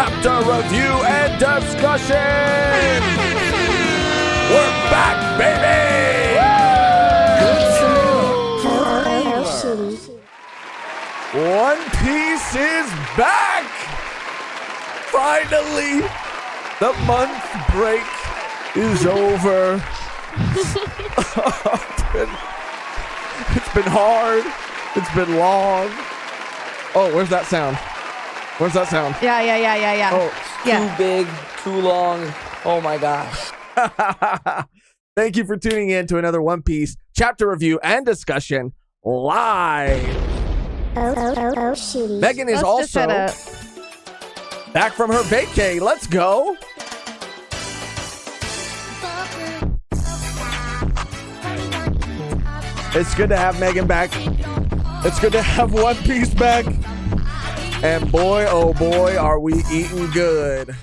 chapter review and discussion. We're back, baby. One Piece is back. Finally, the month break is over. It's been hard. It's been long. Oh, where's that sound? Where's that sound? Yeah. Oh, Too big, too long. Oh my gosh. Thank you for tuning in to another One Piece chapter review and discussion live. Shitty. Mehgan is also back from her vacay. Let's go. It's good to have Mehgan back. It's good to have One Piece back. And boy, oh boy, are we eating good.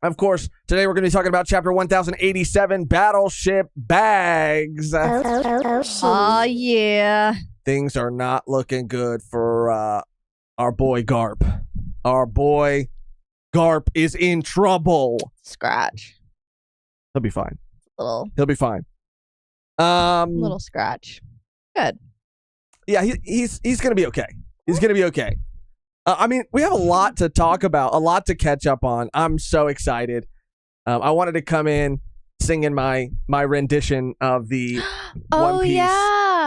Of course, today we're going to be talking about chapter 1087, Battleship Bags. Oh, yeah. Things are not looking good for our boy Garp. Our boy Garp is in trouble. Scratch. He'll be fine. Little He'll be fine. little scratch. Good. Yeah, he's going to be okay. He's going to be okay. I mean, we have a lot to talk about, a lot to catch up on. I'm so excited. I wanted to come in singing my rendition of the One Piece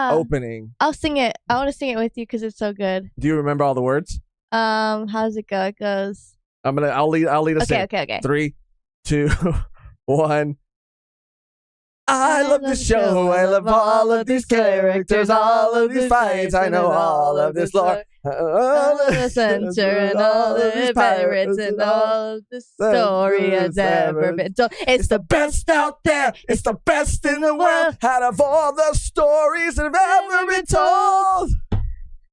opening. I'll sing it. I want to sing it with you because it's so good. Do you remember all the words? How does it go? It goes. I'll lead us in. Okay. 3, 2, 1. I love this show. I love all of these characters, all of these fights. I know all of this lore. All of the center and all of the pirates and all of the story has ever been told. It's the best out there. It's the best in the world. Out of all the stories that have ever been told.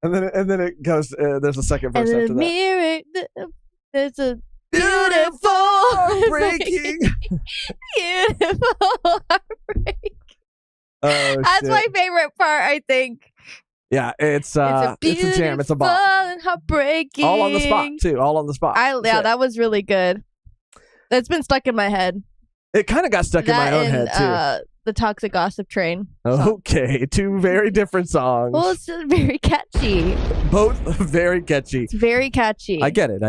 And then it goes. There's a second verse and after the that. mirror, there's a Beautiful heartbreaking. beautiful heartbreak. Oh, That's shit. my favorite part, I think. Yeah, it's a jam. It's a bop. And heartbreaking. All on the spot too. All on the spot. Yeah, that was really good. That's been stuck in my head. It kind of got stuck in my own head too. The Toxic Gossip Train. Okay, two very different songs. Well, it's just very catchy. Both very catchy. It's very catchy. I get it.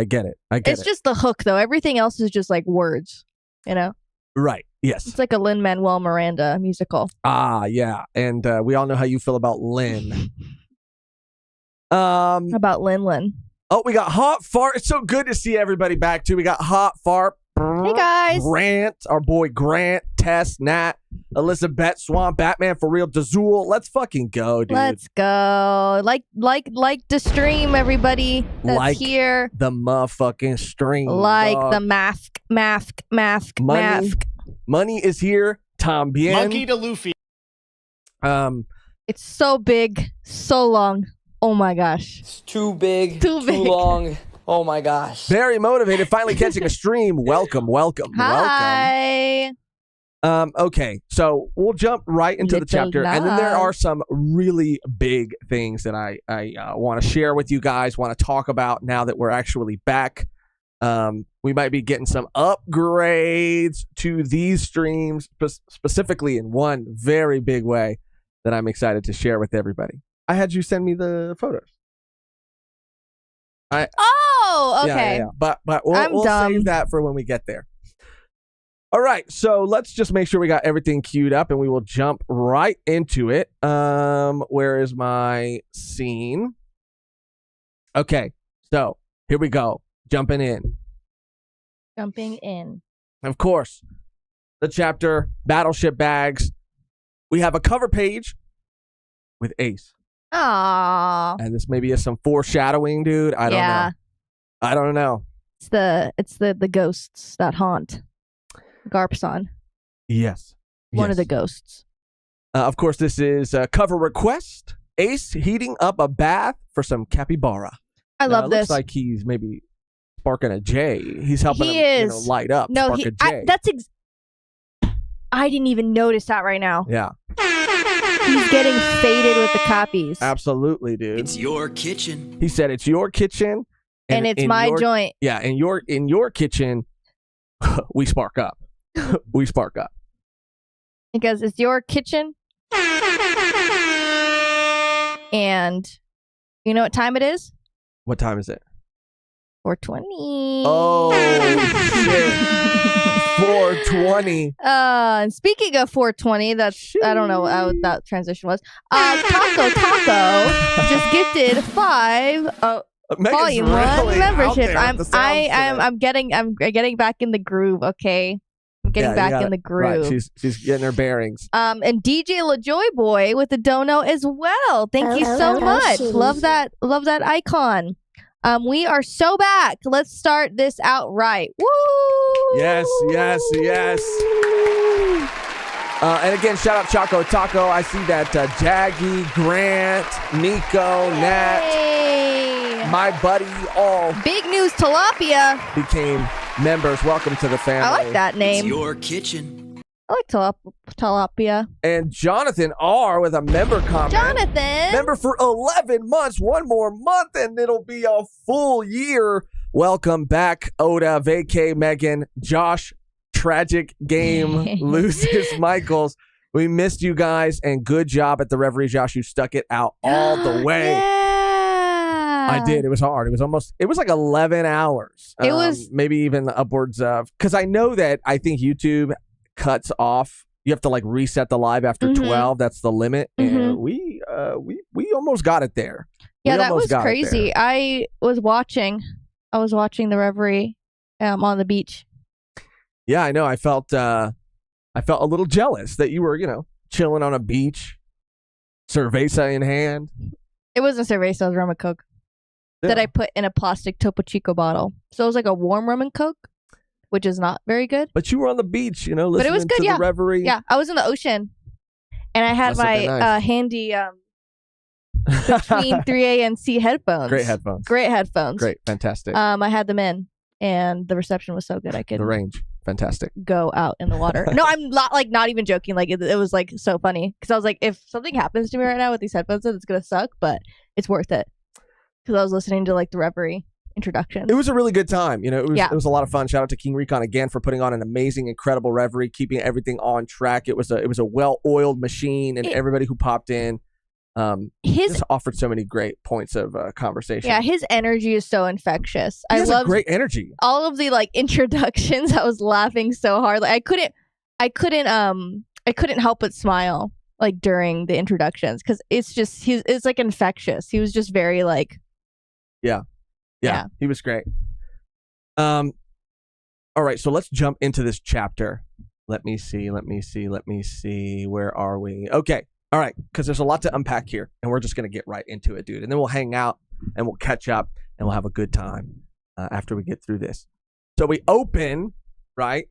It's just the hook, though. Everything else is just like words, you know? Right. Yes. It's like a Lin-Manuel Miranda musical. Ah, yeah. And we all know how you feel about Lin. About Lin. Oh, we got Hot Fart. It's so good to see everybody back, too. We got Hot Fart. Hey, guys. Grant, our boy Grant, Tess, Nat, Elizabeth, Swamp, Batman, For Real, Dazul. Let's fucking go, dude. Let's go. Like the stream, everybody that's like here. The motherfucking stream. Like dog. the mask. Money is here. Tom Bien. Monkey to Luffy. It's so big, so long. Oh my gosh. It's too big, Too big. long. Oh my gosh. Very motivated. Finally catching a stream. Welcome. Hi. Okay, so we'll jump right into the Little chapter, and then there love. are some really big things that I want to share with you guys. Want to talk about now that we're actually back. We might be getting some upgrades to these streams, specifically in one very big way that I'm excited to share with everybody. I had you send me the photos. Oh, okay. Yeah. But we'll dumb. save that for when we get there. All right, so let's just make sure we got everything queued up, and we will jump right into it. Where is my scene? Okay, so here we go. Jumping in. Of course, the chapter Battleship Bags. We have a cover page with Ace. Aww. And this maybe is some foreshadowing, dude. I don't know. It's the ghosts that haunt Garp-san. Yes. One of the ghosts. Of course, this is a cover request. Ace heating up a bath for some capybara. I love it this. Looks like he's maybe sparking a J. He's helping He him is. light up. No, spark a J. I didn't even notice that right now. Yeah. He's getting faded with the copies. Absolutely, dude. It's your kitchen. He said it's your kitchen, And it's my joint. Yeah, in your kitchen, we spark up. We spark up. Because it's your kitchen. And you know what time it is? What time is it? 4:20. Oh, shit. 4:20. And speaking of 4:20, I don't know what that transition was. Taco just gifted 5 volume really 1 memberships. I'm getting back in the groove. Okay, I'm getting back in the groove. Right, she's getting her bearings. And DJ LaJoy Boy with the dono as well. Thank you so much. Love that icon. We are so back. Let's start this out right. Woo! Yes. And again, shout out Choco Taco. I see that Jaggy, Grant, Nico, Nat, my buddy, all big news. Tilapia became members. Welcome to the family. I like that name. It's your kitchen. I like Tilapia. And Jonathan R with a member comment. Jonathan, member for 11 months. One more month, and it'll be a full year. Welcome back, Oda, Vacay, Mehgan, Josh. Tragic game loses Michaels. We missed you guys, and good job at the Reverie, Josh. You stuck it out all the way. Yeah. I did. It was hard. It was like 11 hours. It was maybe even upwards of, because I know that I think YouTube cuts off. You have to like reset the live after 12. That's the limit. And we almost got it there. Yeah, that was crazy. I was watching the Reverie on the beach. Yeah, I know. I felt a little jealous that you were, chilling on a beach, cerveza in hand. It wasn't cerveza, it was rum and coke that I put in a plastic Topo Chico bottle. So it was like a warm rum and coke, which is not very good. But you were on the beach, listening but it was good, to the Reverie. Yeah, I was in the ocean, and I had my handy between 3A and C headphones. Great headphones. Great, fantastic. I had them in, and the reception was so good I could the range. Fantastic. Go out in the water. No, I'm not even joking. Like it was like so funny because I was like, if something happens to me right now with these headphones, it's gonna suck, but it's worth it because I was listening to like the Reverie introduction. It was a really good time. It was a lot of fun. Shout out to King Recon again for putting on an amazing, incredible Reverie, keeping everything on track. It was a well-oiled machine, and everybody who popped in just offered so many great points of conversation. Yeah, his energy is so infectious. He has great energy. All of the like introductions, I was laughing so hard. Like I couldn't help but smile like during the introductions because it's like infectious. He was just very like yeah, he was great. All right, so let's jump into this chapter. Let me see. Where are we? Okay. All right, because there's a lot to unpack here, and we're just going to get right into it, dude. And then we'll hang out, and we'll catch up, and we'll have a good time after we get through this. So we open, right,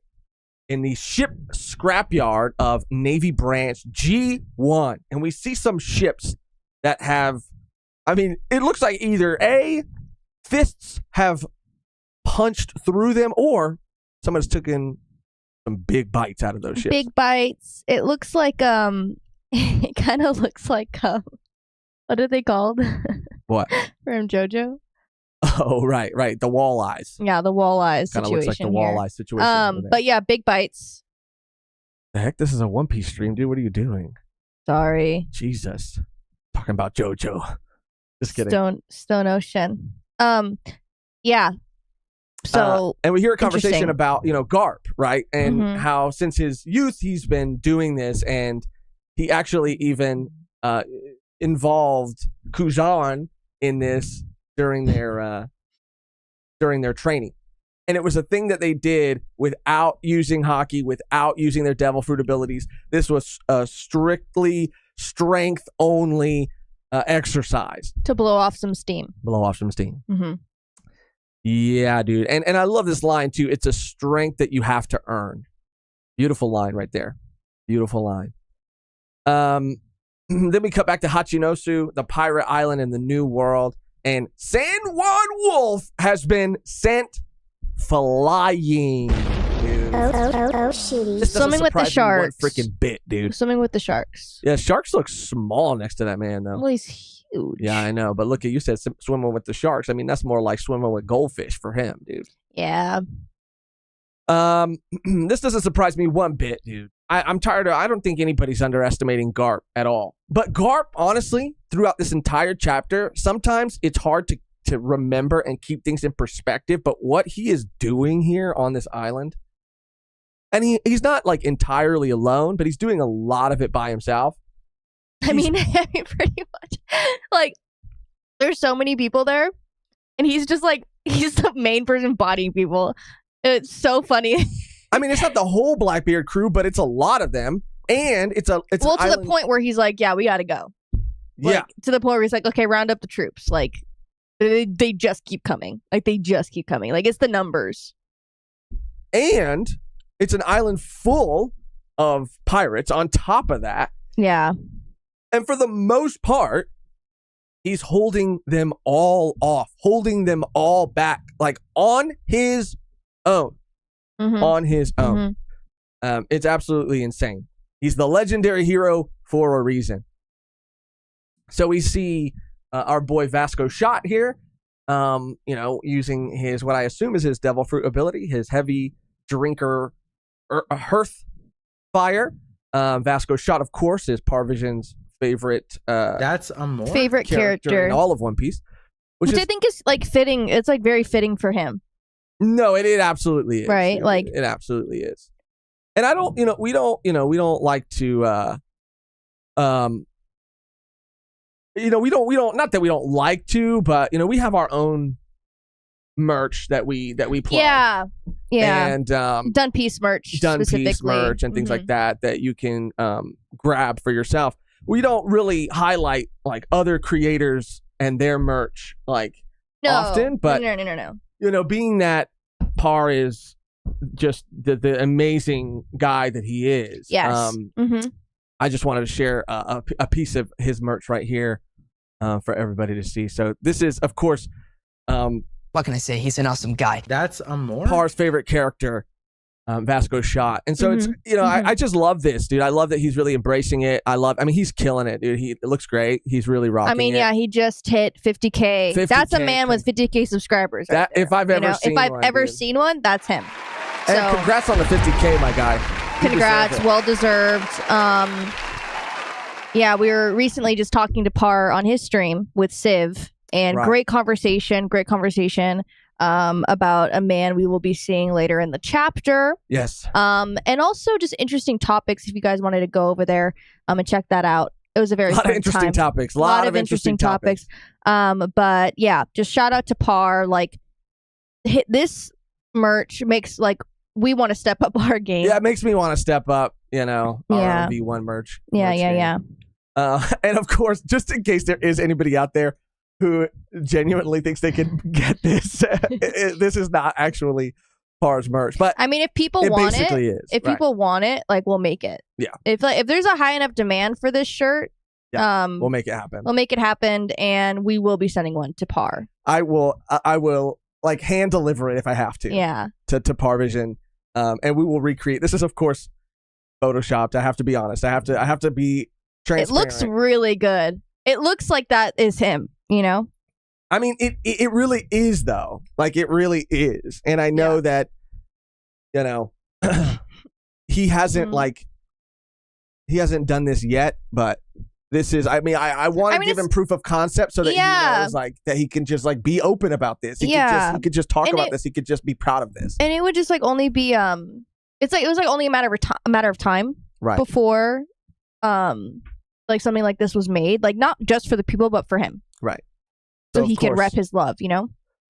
in the ship scrapyard of Navy Branch G1, and we see some ships that have, it looks like either A, fists have punched through them, or someone's taken some big bites out of those ships. Big bites. It looks like, it kind of looks like what are they called? What? From JoJo. Oh, right. The walleyes. Yeah, the walleyes situation. Kind of looks like the walleye situation. But yeah, big bites. The heck? This is a One Piece stream, dude. What are you doing? Sorry. Jesus. Talking about JoJo. Just kidding. Stone Ocean. Yeah. So and we hear a conversation about, Garp, right? And how since his youth he's been doing this, and he actually even involved Kuzan in this during their training. And it was a thing that they did without using hockey, without using their devil fruit abilities. This was a strictly strength only exercise. To blow off some steam. Mm-hmm. Yeah, dude. And I love this line too. It's a strength that you have to earn. Beautiful line right there. Beautiful line. Then we cut back to Hachinosu, the pirate island in the New World, and San Juan Wolf has been sent flying. Dude. so shitty. This doesn't Swimming with the surprise me one sharks. freaking bit, dude. Swimming with the sharks. Yeah, sharks look small next to that man, though. Well, he's huge. Yeah, I know. But look, you said swimming with the sharks. I mean, that's more like swimming with goldfish for him, dude. Yeah. This doesn't surprise me one bit, dude. I'm tired of. I don't think anybody's underestimating Garp at all. But Garp, honestly, throughout this entire chapter, sometimes it's hard to remember and keep things in perspective. But what he is doing here on this island, and he's not like entirely alone, but he's doing a lot of it by himself. I mean, pretty much. Like, there's so many people there, and he's just like, he's the main person bodying people. It's so funny. I mean, it's not the whole Blackbeard crew, but it's a lot of them, and it's well, an to island. the point where he's like, yeah, we gotta go. Like, Yeah, to the point where he's like, okay, round up the troops. Like, they just keep coming. Like, they just keep coming. Like, it's the numbers. and it's an island full of pirates on top of that. Yeah. And for the most part, he's holding them all off, holding them all back, like on his own. Mhm. On his own. It's absolutely insane. He's the legendary hero for a reason. So we see our boy Vasco Shot here, using his, what I assume is his devil fruit ability, his heavy drinker hearth fire. Vasco Shot, of course, is Parvision's favorite That's a more Favorite character. in all of One Piece. Which I think is like fitting. It's like very fitting for him. No, it absolutely is. Right, like- it absolutely is. And I don't, we don't like to, we don't, not that we don't like to, but, we have our own merch that we plug. Yeah. Yeah. And, Done Piece merch. Done Piece specifically. merch and things like that you can, grab for yourself. We don't really highlight like other creators and their merch like No. often, but No. being that Par is just the amazing guy that he is. Yes. I just wanted to share a piece of his merch right here for everybody to see. So this is, of course, What can I say? He's an awesome guy. That's a more Par's favorite character, Vasco Shot. And so it's, I just love this, dude. I love that he's really embracing it. I mean, he's killing it, dude. It looks great. He's really rocking it. I mean, yeah, he just hit 50K. That's a 50K. man with 50K subscribers. Right That, there. if I've ever seen if I've one, ever dude. seen one, that's him. And So congrats on the 50K, my guy. You congrats, deserve it. well deserved. Yeah, we were recently just talking to Par on his stream with Civ, and Right. great conversation about a man we will be seeing later in the chapter. Yes. And also just interesting topics if you guys wanted to go over there and check that out. It was a very A lot fun of interesting time. topics. A lot of interesting topics. But yeah, just shout out to Par. Like, merch makes like we want to step up our game. Yeah, it makes me want to step up, Yeah. our V1 merch. Yeah, merch yeah, game. yeah. And of course, just in case there is anybody out there who genuinely thinks they can get this, this is not actually Par's merch, but I mean, if people it want it, basically is. if right. people want it, like we'll make it. Yeah. If there's a high enough demand for this shirt, we'll make it happen. we'll make it happen, and we will be sending one to Par. I will like hand deliver it if I have to. Yeah. To Parvision, and we will recreate. This is of course photoshopped. I have to be honest. I have to be transparent. It looks really good. It looks like that is him. I mean, it really is though. Like it really is, and I know that, he hasn't he hasn't done this yet, but this is. I mean, I want to give him proof of concept so that he knows like that he can just like be open about this. He could just talk about this. He could just be proud of this. And it would just like only be it's like it was like only a matter of time Right. before like something like this was made, like not just for the people but for him. Right. So of he can course- rep his love,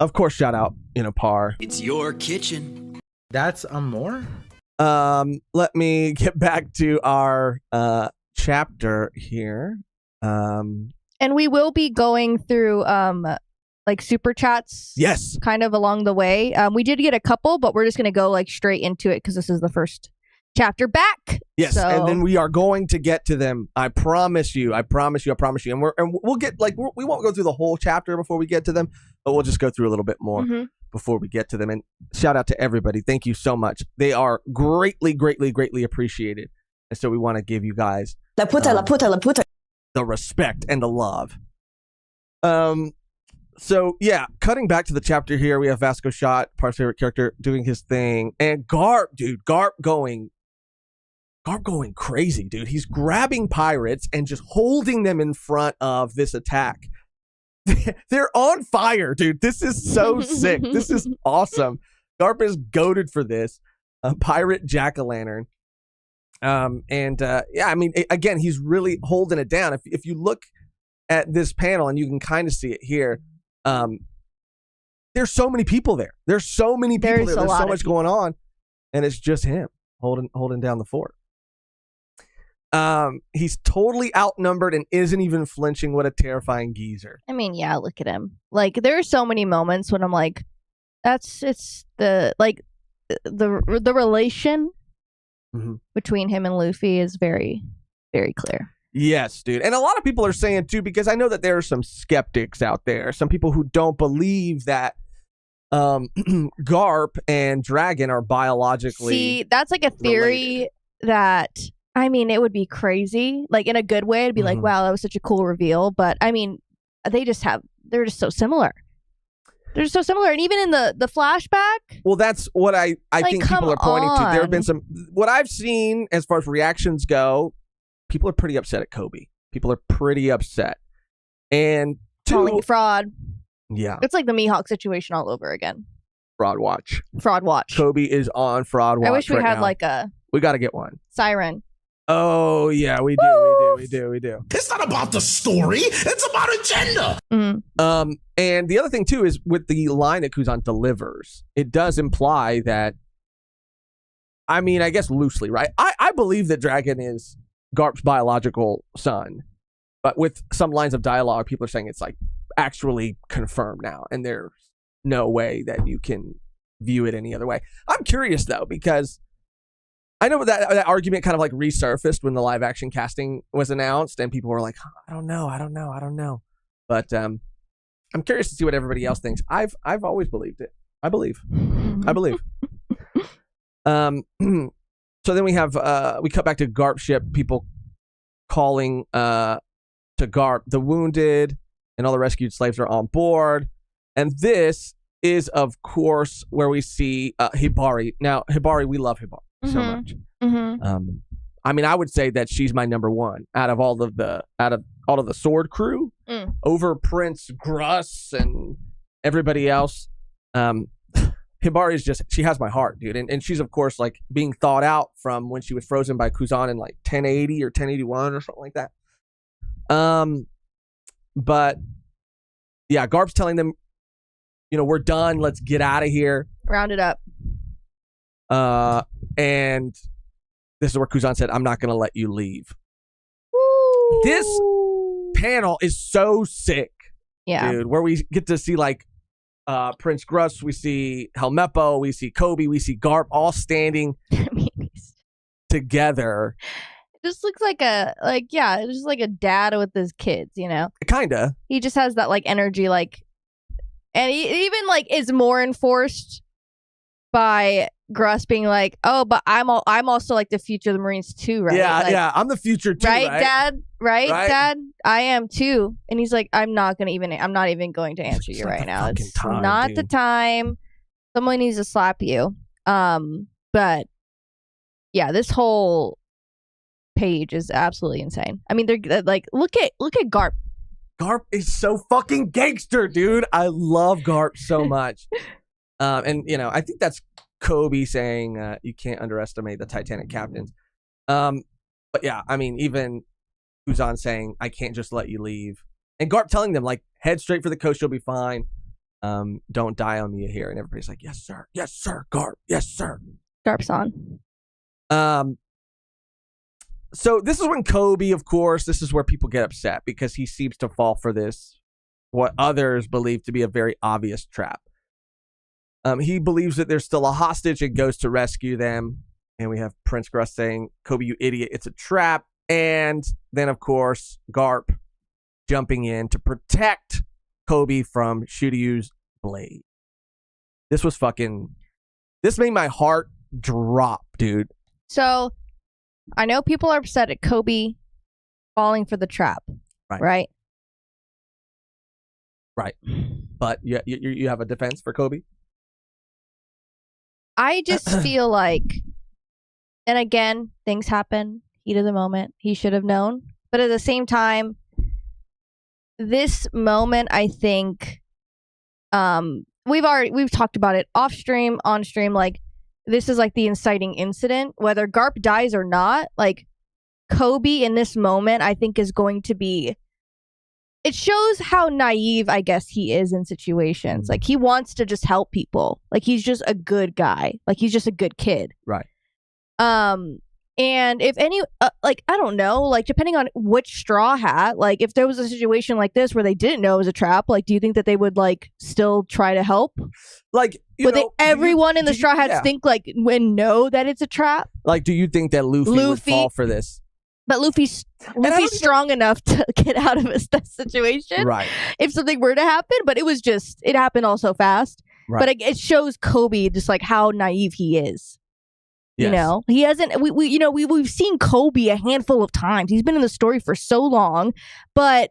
Of course, shout out, Par. It's your kitchen. That's a more Let me get back to our chapter here. And we will be going through like super chats. Yes. Kind of along the way. We did get a couple, but we're just gonna go like straight into it because this is the first chapter back. Yes, So- and then we are going to get to them. I promise you. And we'll get like we won't go through the whole chapter before we get to them, but we'll just go through a little bit more. before we get to them. And shout out to everybody. Thank you so much. They are greatly, greatly, greatly appreciated. And so we want to give you guys La puta. the respect and the love. So yeah, cutting back to the chapter here, we have Vasco Shot, Par's favorite character, doing his thing, and Garp going crazy, dude. He's grabbing pirates and just holding them in front of this attack. They're on fire, dude. This is so sick. This is awesome. Garp is goated for this. Pirate jack-o'-lantern. Yeah, I mean, again, he's really holding it down. If you look at this panel, and you can kind of see it here, there's so many people there. There's so many people there. There's so much going on, and it's just him holding down the fort. He's totally outnumbered and isn't even flinching. What a terrifying geezer. I mean, yeah, look at him. Like, there are so many moments when I'm like, it's the relation between him and Luffy is very, very clear. Yes, dude. And a lot of people are saying, too, because I know that there are some skeptics out there, some people who don't believe that Garp and Dragon are biologically See, that's like a theory that, I mean, it would be crazy. Like, in a good way, it'd be like, wow, that was such a cool reveal. But, I mean, they're just so similar. They're so similar. And even in the flashback. Well, that's what I think people are pointing to. There have been what I've seen as far as reactions go, people are pretty upset at Coby. People are pretty upset. And calling fraud. Yeah. It's like the Mihawk situation all over again. Fraud watch. Coby is on fraud watch. I wish we had now. like a... We got to get one. Siren. Oh, yeah, we do. It's not about the story. It's about agenda. Mm-hmm. And the other thing, too, is with the line that Kuzan delivers, it does imply that, I mean, I guess loosely, right? I believe that Dragon is Garp's biological son. But with some lines of dialogue, people are saying it's like actually confirmed now. And there's no way that you can view it any other way. I'm curious, though, because I know that argument kind of like resurfaced when the live action casting was announced, and people were like, I don't know. But I'm curious to see what everybody else thinks. I've always believed it. I believe. So then we have we cut back to Garp ship, people calling to Garp, the wounded and all the rescued slaves are on board. And this is, of course, where we see Hibari. Now, Hibari, we love Hibari so much. I mean, I would say that she's my number one out of all of the sword crew, over Prince Gruss and everybody else. Hibari is just, she has my heart, dude. And she's, of course, like being thawed out from when she was frozen by Kuzan in like 1080 or 1081 or something like that. But yeah, Garp's telling them, we're done. Let's get out of here. Round it up. And this is where Kuzan said, I'm not going to let you leave. Woo. This panel is so sick. Yeah. Dude, where we get to see like Prince Gruss, we see Helmeppo, we see Coby, we see Garp all standing together. It just looks like it's just like a dad with his kids, Kinda. He just has that like energy, like, and he even like is more enforced by Gruss being like, oh, but I'm also like the future of the Marines too, right? Yeah, I'm the future too, right? Dad? Right, Dad? I am too. And he's like, I'm not even going to answer you right now. It's not the time. Someone needs to slap you. But yeah, this whole page is absolutely insane. I mean, they're like, look at Garp. Garp is so fucking gangster, dude. I love Garp so much. And I think that's Coby saying you can't underestimate the Titanic captains. But yeah, I mean, even Kuzan saying I can't just let you leave, and Garp telling them like, head straight for the coast, you'll be fine. Don't die on me here. And everybody's like, yes sir, Garp, yes sir. Garp's on. So this is when Coby, of course, this is where people get upset because he seems to fall for this, what others believe to be a very obvious trap. He believes that there's still a hostage and goes to rescue them. And we have Prince Gruss saying, Coby, you idiot, it's a trap. And then, of course, Garp jumping in to protect Coby from Shiryu's blade. This was fucking. This made my heart drop, dude. So, I know people are upset at Coby falling for the trap, right? Right. But you have a defense for Coby? I just feel like, and again, things happen, heat of the moment. He should have known. But at the same time, this moment, I think, we've talked about it off stream, on stream, like, this is like the inciting incident. Whether Garp dies or not, like, Coby in this moment, I think, is going to be... It shows how naive, I guess, he is in situations. Like, he wants to just help people. Like, he's just a good guy. Like, he's just a good kid. Right. And if any, like, I don't know, like, depending on which straw hat, like, if there was a situation like this where they didn't know it was a trap, like, do you think that they would, like, still try to help? Like, everyone in the straw hats think, like, and know that it's a trap? Like, do you think that Luffy would fall for this? But Luffy's strong enough to get out of that situation, right? If something were to happen. But it happened all so fast. Right. But it shows Coby just like how naive he is. Yes. You know, he hasn't. We've seen Coby a handful of times. He's been in the story for so long, but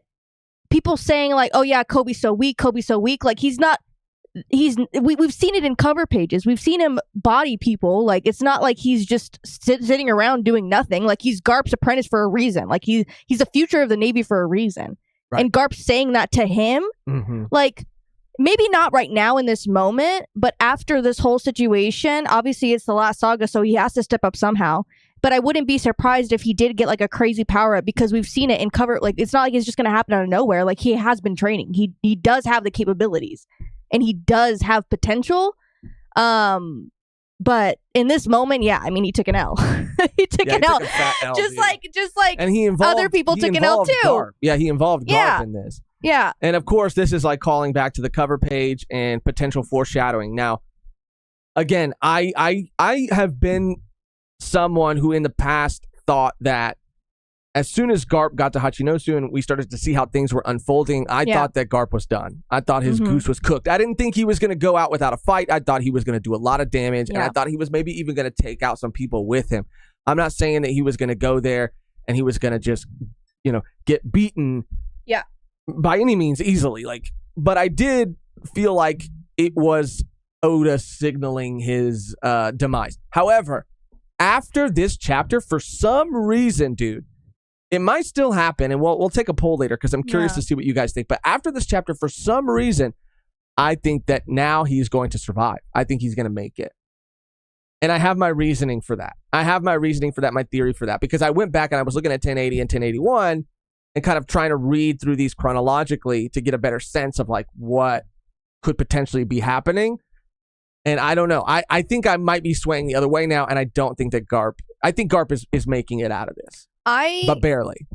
people saying like, "Oh yeah, Coby's so weak. Coby's so weak." Like he's not. We've seen it in cover pages. We've seen him body people. Like, it's not like he's just sitting around doing nothing. Like, he's Garp's apprentice for a reason. Like, he's the future of the Navy for a reason. Right. And Garp's saying that to him, like, maybe not right now in this moment, but after this whole situation, obviously it's the last saga, so he has to step up somehow. But I wouldn't be surprised if he did get like a crazy power up, because we've seen it in cover. Like, it's not like it's just going to happen out of nowhere. Like, he has been training. He does have the capabilities. And he does have potential. But in this moment, yeah, I mean, he took an L. he took an L. Just like and he other people took an L too. Garp. Yeah, he involved Garp in this. Yeah. And of course, this is like calling back to the cover page and potential foreshadowing. Now, again, I have been someone who in the past thought that as soon as Garp got to Hachinosu and we started to see how things were unfolding, I thought that Garp was done. I thought his goose was cooked. I didn't think he was going to go out without a fight. I thought he was going to do a lot of damage, and I thought he was maybe even going to take out some people with him. I'm not saying that he was going to go there and he was going to just, get beaten by any means easily. Like, but I did feel like it was Oda signaling his demise. However, after this chapter, for some reason, dude, it might still happen, and we'll take a poll later because I'm curious to see what you guys think. But after this chapter, for some reason, I think that now he's going to survive. I think he's going to make it. And I have my reasoning for that. My theory for that, because I went back and I was looking at 1080 and 1081 and kind of trying to read through these chronologically to get a better sense of like what could potentially be happening. And I don't know. I think I might be swaying the other way now, and I don't think that I think Garp is making it out of this. But barely.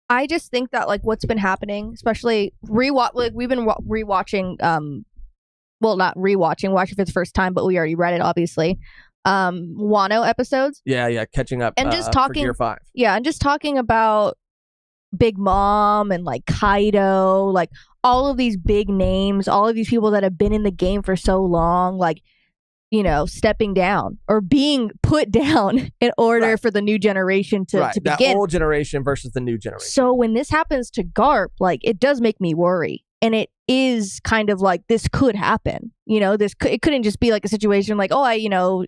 I just think that like what's been happening, especially we've been rewatching, not rewatching, watching for the first time, but we already read it obviously. Wano episodes. Yeah, catching up. And just talking for Gear 5. Yeah, and just talking about Big Mom and like Kaido, like all of these big names, all of these people that have been in the game for so long, like, stepping down or being put down in order for the new generation to begin. That old generation versus the new generation. So when this happens to Garp, like, it does make me worry. And it is kind of like, this could happen. It couldn't just be like a situation like, oh, I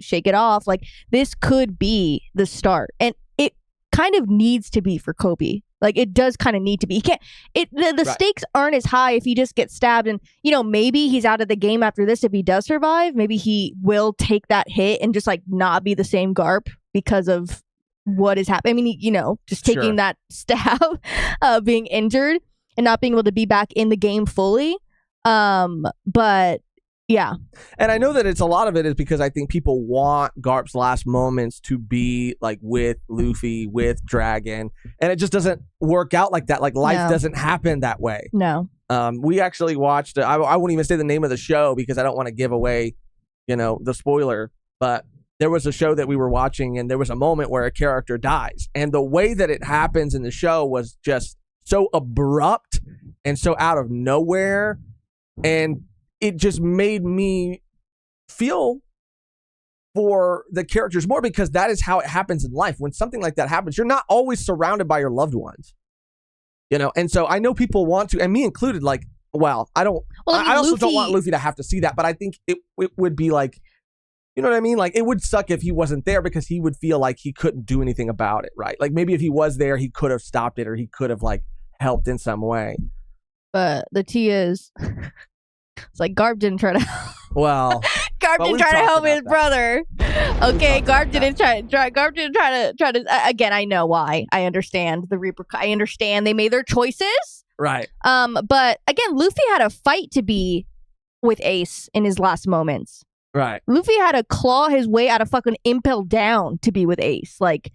shake it off. Like, this could be the start. And it kind of needs to be for Coby. Like, it does kind of need to be. He can't. The stakes aren't as high if he just gets stabbed, and maybe he's out of the game after this. If he does survive, maybe he will take that hit and just like not be the same Garp because of what is happening. I mean, just taking that stab, being injured and not being able to be back in the game fully. But yeah. And I know that a lot of it is because I think people want Garp's last moments to be like with Luffy, with Dragon, and it just doesn't work out like that. Like, life doesn't happen that way. No. We actually watched, I won't even say the name of the show because I don't want to give away, the spoiler, but there was a show that we were watching and there was a moment where a character dies. And the way that it happens in the show was just so abrupt and so out of nowhere. And it just made me feel for the characters more because that is how it happens in life. When something like that happens, you're not always surrounded by your loved ones. And so I know people want to, and me included, like, well, I don't, Well, I mean, I also Luffy- don't want Luffy to have to see that, but I think it would be like, you know what I mean? Like, it would suck if he wasn't there because he would feel like he couldn't do anything about it, right? Like, maybe if he was there, he could have stopped it or he could have, like, helped in some way. But the T is, it's like Garp didn't try to help. Well, Garp but didn't we've try to talked help about his that. brother. Okay, talked about Garp didn't try. Garp didn't try to. Again, I know why. I understand the I understand they made their choices. right. But again, Luffy had a fight to be with Ace in his last moments. Right. Luffy had to claw his way out of fucking Impel Down to be with Ace. Like,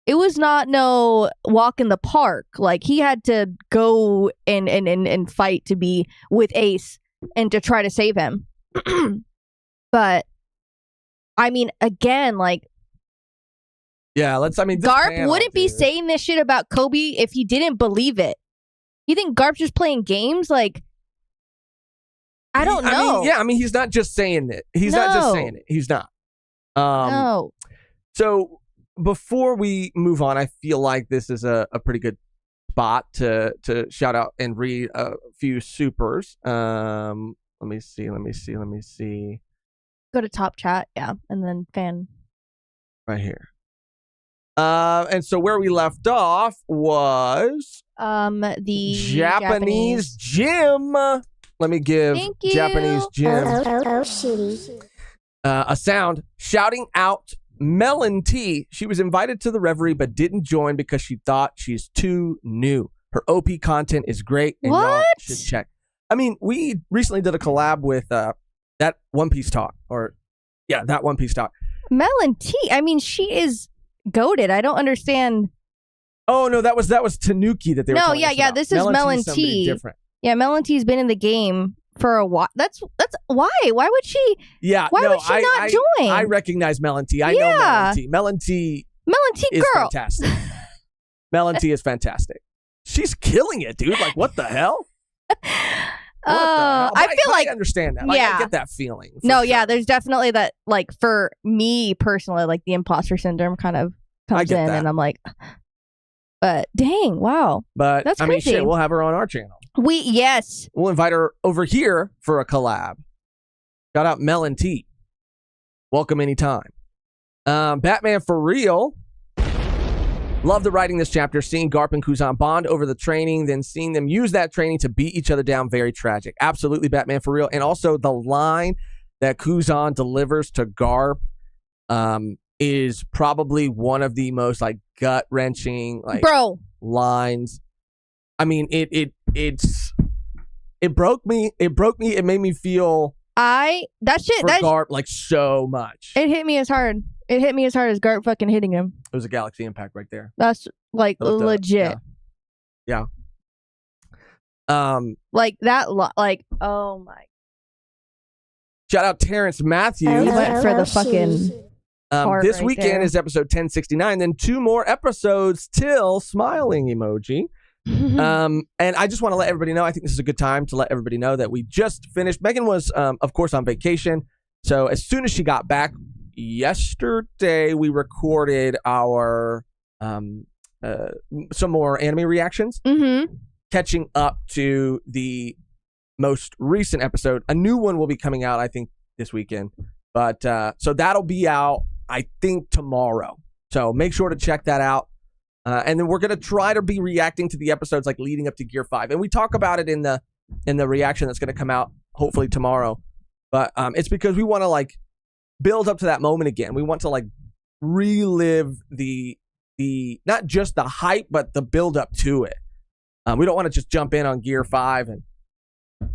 it was not no walk in the park. Like, he had to go and fight to be with Ace and to try to save him. But I mean, again, like, Yeah, this Garp panel, wouldn't be dude. saying this shit about Coby if he didn't believe it. You think Garp's just playing games? Like, I don't know. He's not just saying it. He's not just No. saying it. He's not. No. So before we move on, I feel like this is a pretty good spot to shout out and read a few supers. Let me see. Go to top chat, yeah, and then fan. Right here. And so where we left off was The Japanese Jim. Let me give Thank you. Japanese Jim a sound shouting out Melon T. She was invited to the reverie but didn't join because she thought she's too new. Her OP content is great and y'all What? should check. I mean, we recently did a collab with that One Piece Talk, that One Piece Talk. Melon T. I mean, she is goated. I don't understand. Oh no, that was Tanuki that they were No, telling yeah, us yeah, about. this is Melon T's somebody T. different. Yeah, Melon T's been in the game for a while. That's why. Why would she? Yeah, Why no, would she not join? I recognize Melon T. I know Yeah. Melon T. Melon T Melon T is girl. fantastic. Melon T is fantastic. She's killing it, dude. Like, what the hell? What the hell? I But feel like understand that. Like, yeah. I get that feeling. for no, sure. yeah. There's definitely that. Like, for me personally, like, the imposter syndrome kind of comes get in, that. and I'm like, but dang, wow. But That's I mean, crazy. shit, we'll have her on our channel. Yes. We'll invite her over here for a collab. Shout out Melon T. Welcome anytime. Batman for real. Love the writing this chapter, seeing Garp and Kuzan bond over the training, then seeing them use that training to beat each other down. Very tragic. Absolutely, Batman for real. And also the line that Kuzan delivers to Garp is probably one of the most like gut-wrenching Bro. lines. I mean, it broke me. It broke me. It made me feel That shit, for that Garp like so much. it hit me as hard. It hit me as hard as Garp fucking hitting him. It was a galaxy impact right there. That's like I looked it up. legit. Yeah. Like that. Like, oh my. Shout out Terrence Matthews. He went for the fucking. Heart This right weekend there. is episode 1069. Then 2 more episodes till smiling emoji. And I just want to let everybody know, I think this is a good time to let everybody know that we just finished. Mehgan was, of course, on vacation. So as soon as she got back yesterday, we recorded our some more anime reactions, Mm-hmm. catching up to the most recent episode. A new one will be coming out, I think, this weekend. But so that'll be out, I think, tomorrow. So make sure to check that out. And then we're going to try to be reacting to the episodes like leading up to Gear 5. And we talk about it in the reaction that's going to come out hopefully tomorrow. But it's because we want to like build up to that moment again. We want to like relive the not just the hype, but the build up to it. We don't want to just jump in on Gear 5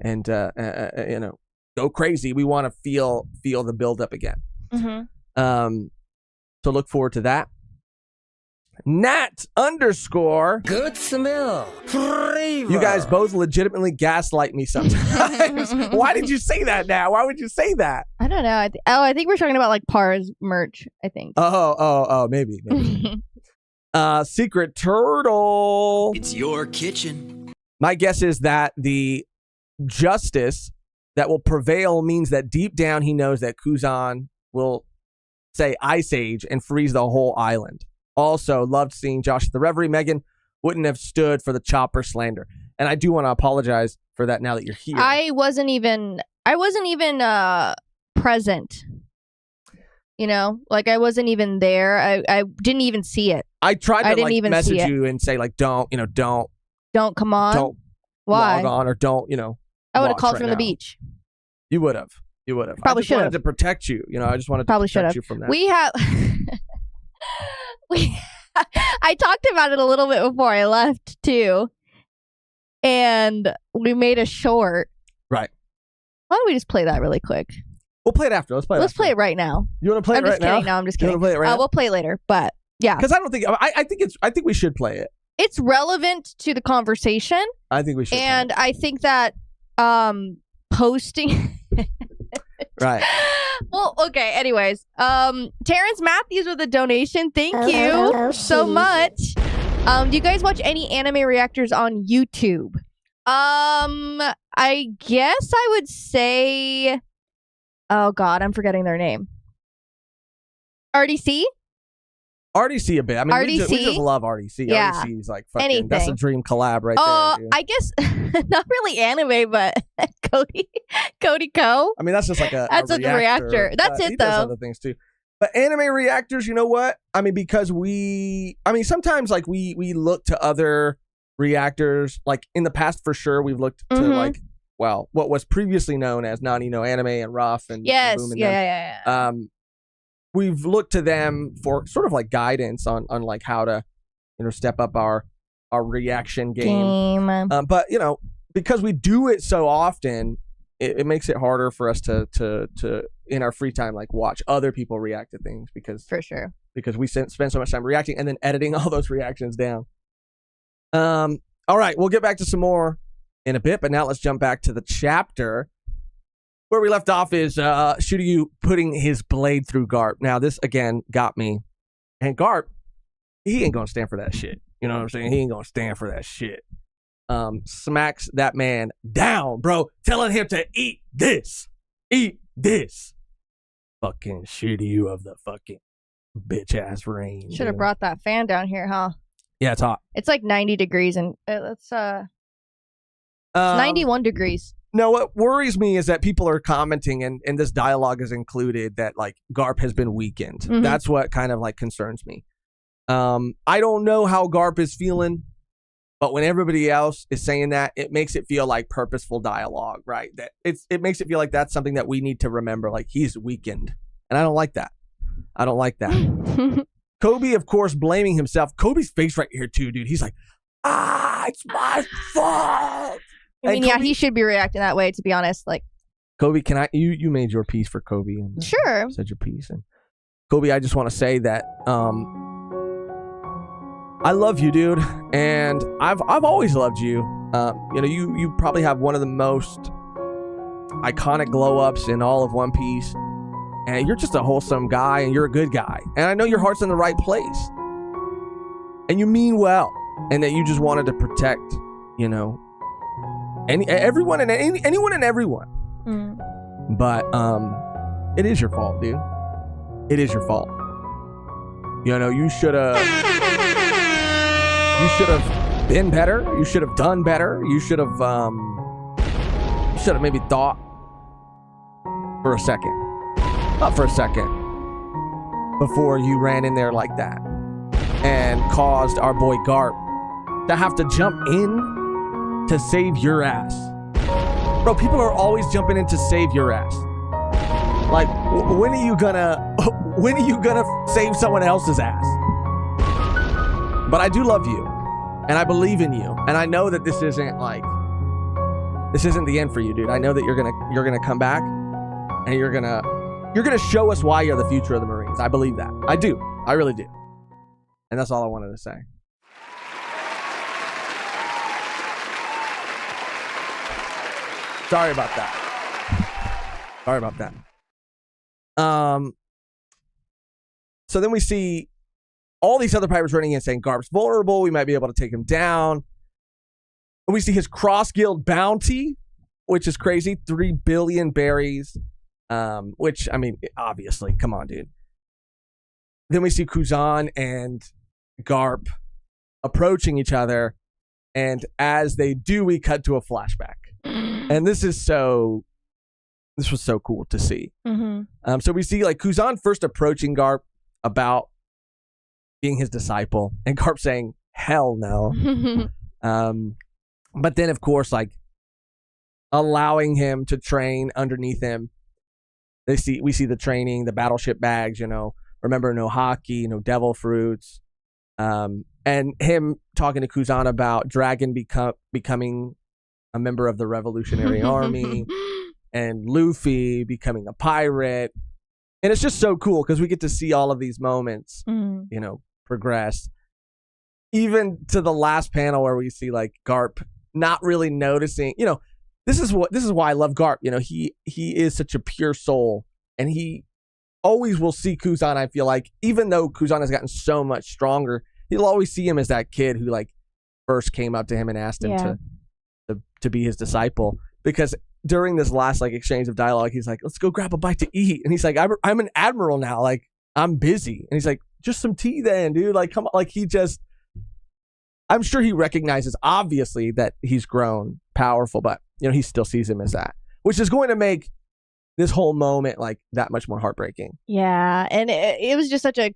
and go crazy. We want to feel the build up again. Mm-hmm. So look forward to that. Nat_ Good smell. Flavor. You guys both legitimately gaslight me sometimes. Why did you say that now? Why would you say that? I don't know. I think we're talking about like Par's merch. I think. Maybe. Secret Turtle. It's your kitchen. My guess is that the justice that will prevail means that deep down he knows that Kuzan will say Ice Age and freeze the whole island. Also, loved seeing Josh at the Reverie. Mehgan wouldn't have stood for the chopper slander. And I do want to apologize for that now that you're here. I wasn't even present. You know, like I wasn't even there. I didn't even see it. I tried to didn't even see message it. you and say like, don't come on. don't Why? log on or don't, I would have watch called right from now. the beach. You would have. Probably I just wanted should've. to protect you. I just wanted to Probably protect should've. you from that. We have. I talked about it a little bit before I left too, and we made a short. Right. Why don't we just play that really quick? We'll play it after. Let's play it right now. You want to play I'm it just right kidding. now? No, I'm just You kidding. want to play it right now? We'll play it later, but yeah, Because I don't think I think we should play it. it's relevant to the conversation, I think we should. and I think that posting. Right. Well, okay. Anyways, Terrence Matthews with a donation. Thank you so much. Do you guys watch any anime reactors on YouTube? I guess I would say. Oh God, I'm forgetting their name. RDC. RDC a bit. I mean, we RDC? just love RDC. Yeah. RDC is like fucking. That's a Anything. dream collab right there. Dude. I guess not really anime, but Cody Co. I mean, that's just like a That's a reactor. That's but it, he does though. other things too. But anime reactors, you know what? I mean, because sometimes like we look to other reactors. Like in the past, for sure, we've looked to like, well, what was previously known as Nani no Anime and Rough and Yes, Boom and yeah. we've looked to them for sort of like guidance on like how to, step up our reaction game. But because we do it so often, it makes it harder for us to in our free time like watch other people react to things For sure. because we spend so much time reacting and then editing all those reactions down. All right, we'll get back to some more in a bit, but now let's jump back to the chapter. Where we left off is Shiryu putting his blade through Garp. Now, this, again, got me. And Garp, he ain't gonna stand for that shit. You know what I'm saying? He ain't gonna stand for that shit. Smacks that man down, bro. Telling him to eat this. Eat this. Fucking Shiryu of the fucking bitch-ass rain. Should have brought that fan down here, huh? Yeah, it's hot. It's like 90 degrees and it's 91 degrees. No, what worries me is that people are commenting and this dialogue is included that like Garp has been weakened. Mhm. That's what kind of like concerns me. I don't know how Garp is feeling, but when everybody else is saying that, it makes it feel like purposeful dialogue, right? That it makes it feel like that's something that we need to remember, like he's weakened. And I don't like that. I don't like that. Coby, of course, blaming himself. Coby's face right here too, dude. He's like, it's my fault. I mean, And yeah, Coby- he should be reacting that way, to be honest. Like, Coby, can I? You made your piece for Coby and sure. said your piece. And Coby, I just want to say that I love you, dude, and I've always loved you. You probably have one of the most iconic glow ups in all of One Piece, and you're just a wholesome guy, and you're a good guy, and I know your heart's in the right place, and you mean well, and that you just wanted to protect, everyone and anyone and everyone. But it is your fault, dude. It is your fault. You should have been better. You should have done better. You should have maybe thought for a second. Not for a second. Before you ran in there like that and caused our boy Garp to have to jump in to save your ass. Bro, people are always jumping in to save your ass. Like, when are you gonna save someone else's ass? But I do love you, and I believe in you, and I know that this isn't the end for you, dude. I know that you're gonna come back, and you're gonna show us why you're the future of the Marines. I believe that. I do. I really do. And that's all I wanted to say. Sorry about that. So then we see all these other pirates running in saying Garp's vulnerable. We might be able to take him down. And we see his cross-guild bounty which is crazy. 3 billion berries, which, I mean, obviously, come on, dude. Then we see Kuzan and Garp approaching each other, and as they do, we cut to a flashback. And this was so cool to see. Mm-hmm. So we see like Kuzan first approaching Garp about being his disciple, and Garp saying, hell no. But then, of course, like allowing him to train underneath him. We see the training, the battleship bags, remember, no hockey, no devil fruits. And him talking to Kuzan about Dragon becoming a member of the Revolutionary Army, and Luffy becoming a pirate. And it's just so cool because we get to see all of these moments, progress. Even to the last panel where we see like Garp not really noticing, this is why I love Garp. He is such a pure soul, and he always will see Kuzan. I feel like even though Kuzan has gotten so much stronger, he'll always see him as that kid who like first came up to him and asked him to be his disciple. Because during this last like exchange of dialogue, he's like, let's go grab a bite to eat. And he's like, I'm an admiral now. Like, I'm busy. And he's like, just some tea then, dude. Like, come on. Like, I'm sure he recognizes obviously that he's grown powerful, but he still sees him as that, which is going to make this whole moment like that much more heartbreaking. Yeah. And it was just such a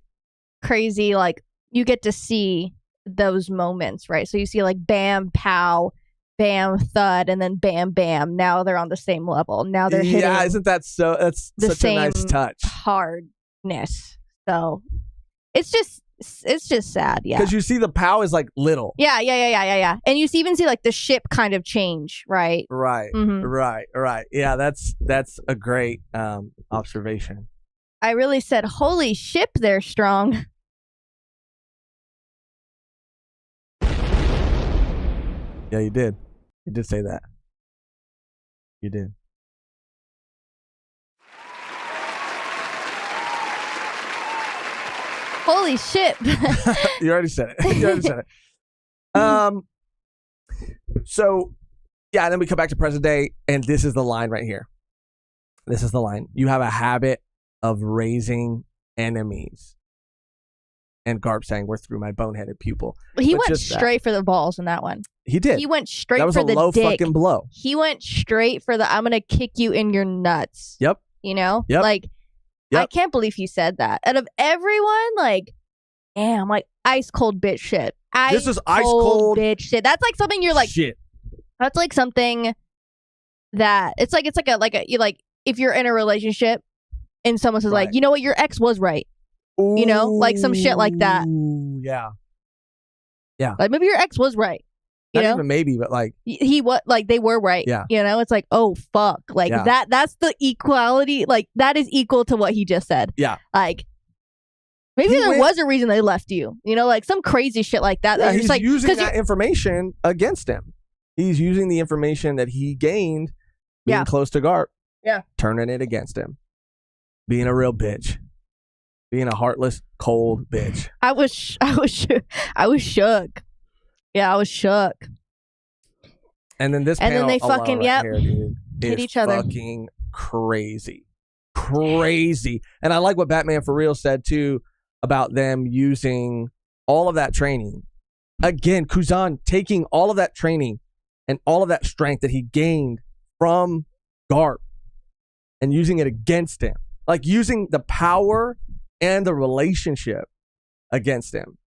crazy, like, you get to see those moments, right? So you see like bam, pow, bam, thud, and then bam, bam. Now they're on the same level. Now they're hitting. Yeah, isn't that so? That's the such same a nice touch. Hardness. So it's just sad. Yeah. Because you see the POW is like little. Yeah. And you even see like the ship kind of change, right? Right. Mhm. Right. Yeah, that's a great observation. I really said, holy ship, they're strong. Yeah, you did. You did say that. You did. Holy shit. You already said it. So, yeah, and then we come back to present day, and this is the line right here. This is the line. You have a habit of raising enemies. And Garp saying, we're through my boneheaded pupil. He But went just that. straight for the balls in that one. He did. He went straight That was for a the low dick. fucking blow. He went straight for the I'm gonna kick you in your nuts. Yep. Yep. Yep. I can't believe he said that. Out of everyone, like, damn, like ice cold bitch shit. This is ice cold bitch shit. That's like something you're like. Shit. That's like something that it's like you like if you're in a relationship and someone says like, Right. you know what, your ex was right. Like some shit like that. Ooh, yeah. Like maybe your ex was right. Not even maybe, but like, He what like they were right. Yeah. It's like, oh fuck. Like Yeah. that's the equality. Like that is equal to what he just said. Yeah. Like maybe He there went- was a reason they left you. Like some crazy shit like that. yeah, That he's it's like, using 'cause that information against him. He's using the information that he gained being Yeah. close to Garp. Yeah. Turning it against him. Being a real bitch. Being a heartless, cold bitch. I was shook. Yeah, I was shook. And then this And then panel they alone fucking- right yep, here, dude, hit is each other. fucking crazy. And I like what Batman for Real said too about them using all of that training. Again, Kuzan taking all of that training and all of that strength that he gained from Garp and using it against him. Like using the power and the relationship against him.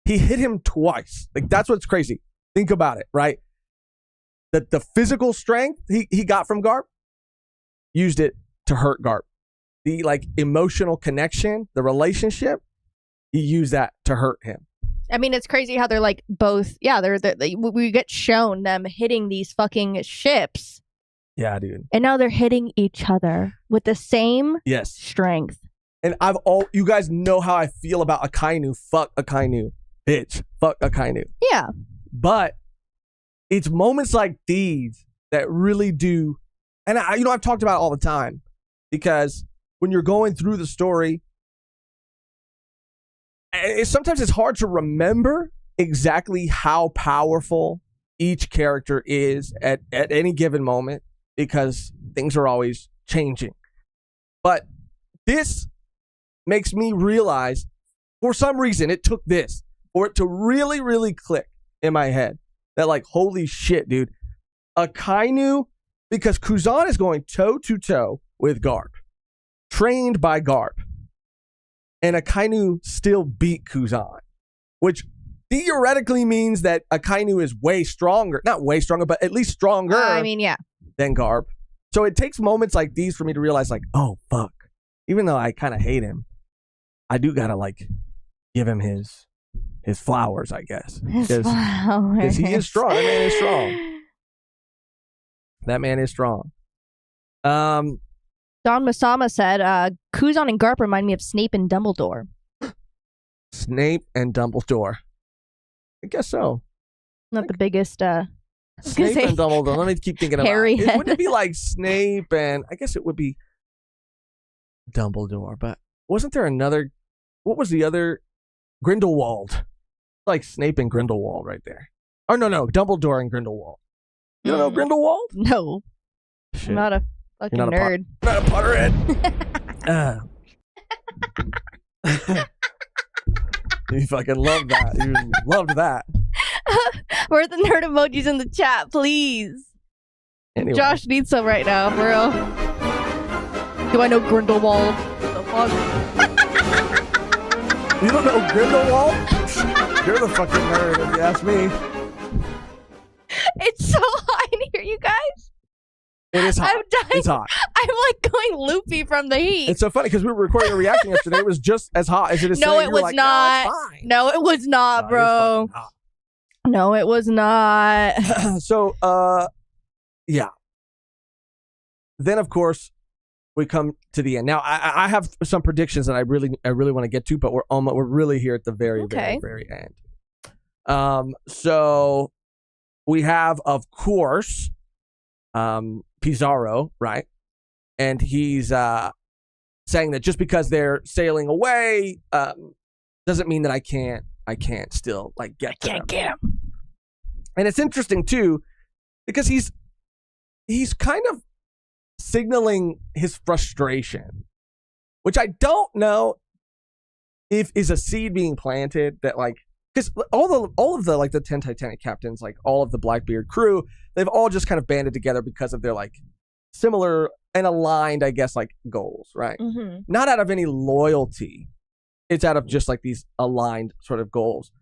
He hit him twice. Like that's what's crazy. Think about it, right? The physical strength he got from Garp, used it to hurt Garp. The like emotional connection, the relationship, he used that to hurt him. I mean, it's crazy how they're like both. Yeah, we get shown them hitting these fucking ships, Yeah, dude. and now they're hitting each other with the same Yes. strength. And you guys know how I feel about Akainu. Fuck Akainu. Bitch. Fuck Akainu. Yeah. But it's moments like these that really do, and I've talked about it all the time, because when you're going through the story, sometimes it's hard to remember exactly how powerful each character is at any given moment. because things are always changing. But this makes me realize, for some reason, it took this for it to really, really click in my head that, like, holy shit, dude. Akainu, because Kuzan is going toe-to-toe with Garp, trained by Garp. And Akainu still beat Kuzan, which theoretically means that Akainu is way stronger. Not way stronger, but at least stronger than Garp. So it takes moments like these for me to realize, like, oh, fuck. Even though I kind of hate him, I do got to, like, give him his flowers, I guess. Because he is strong. That man is strong. That man is strong. Don Masama said, Kuzan and Garp remind me of Snape and Dumbledore. Snape and Dumbledore. I guess so. Not the biggest, Snape and Dumbledore. Let me keep thinking about Harry. it. Wouldn't it be like Snape and, I guess it would be Dumbledore, but wasn't there another, what was the other? Grindelwald. Like Snape and Grindelwald right there. Oh, no, Dumbledore and Grindelwald. You don't know Grindelwald? No. Shit. I'm not a fucking You're not nerd. Not a Potterhead. You fucking love that. You loved that. Where are the nerd emojis in the chat, please? Anyway. Josh needs some right now, for real. Do I know Grindelwald? What the fuck? You don't know Grindelwald? You're the fucking nerd, if you ask me. It's so hot in here, you guys. It is hot. I'm dying. It's hot. I'm like going loopy from the heat. It's so funny because we were recording a reaction yesterday. It was just as hot as it is today. No, it was like, not. No, it's fine. No, it was not, bro. No, it was not. So, yeah. Then, of course, we come to the end. Now, I have some predictions that I really want to get to, but we're really here at the very end. So we have, of course, Pizarro, right? And he's saying that just because they're sailing away doesn't mean that I can't still like get to them. Get him. And it's interesting too because he's kind of signaling his frustration, which I don't know if is a seed being planted that, like, because all of the like the 10 Titanic captains, like all of the Blackbeard crew, they've all just kind of banded together because of their like similar and aligned, I guess, like goals, right? Mm-hmm. Not out of any loyalty. It's out of just like these aligned sort of goals.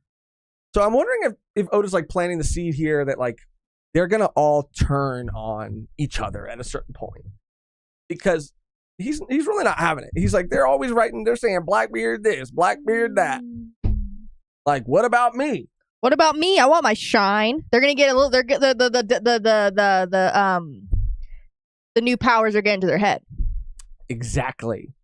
So I'm wondering if Oda's like planting the seed here that like they're gonna all turn on each other at a certain point, because he's really not having it. He's like, they're always writing, they're saying Blackbeard this, Blackbeard that. Like, what about me? What about me? I want my shine. They're gonna get a little. They're the new powers are getting to their head. Exactly.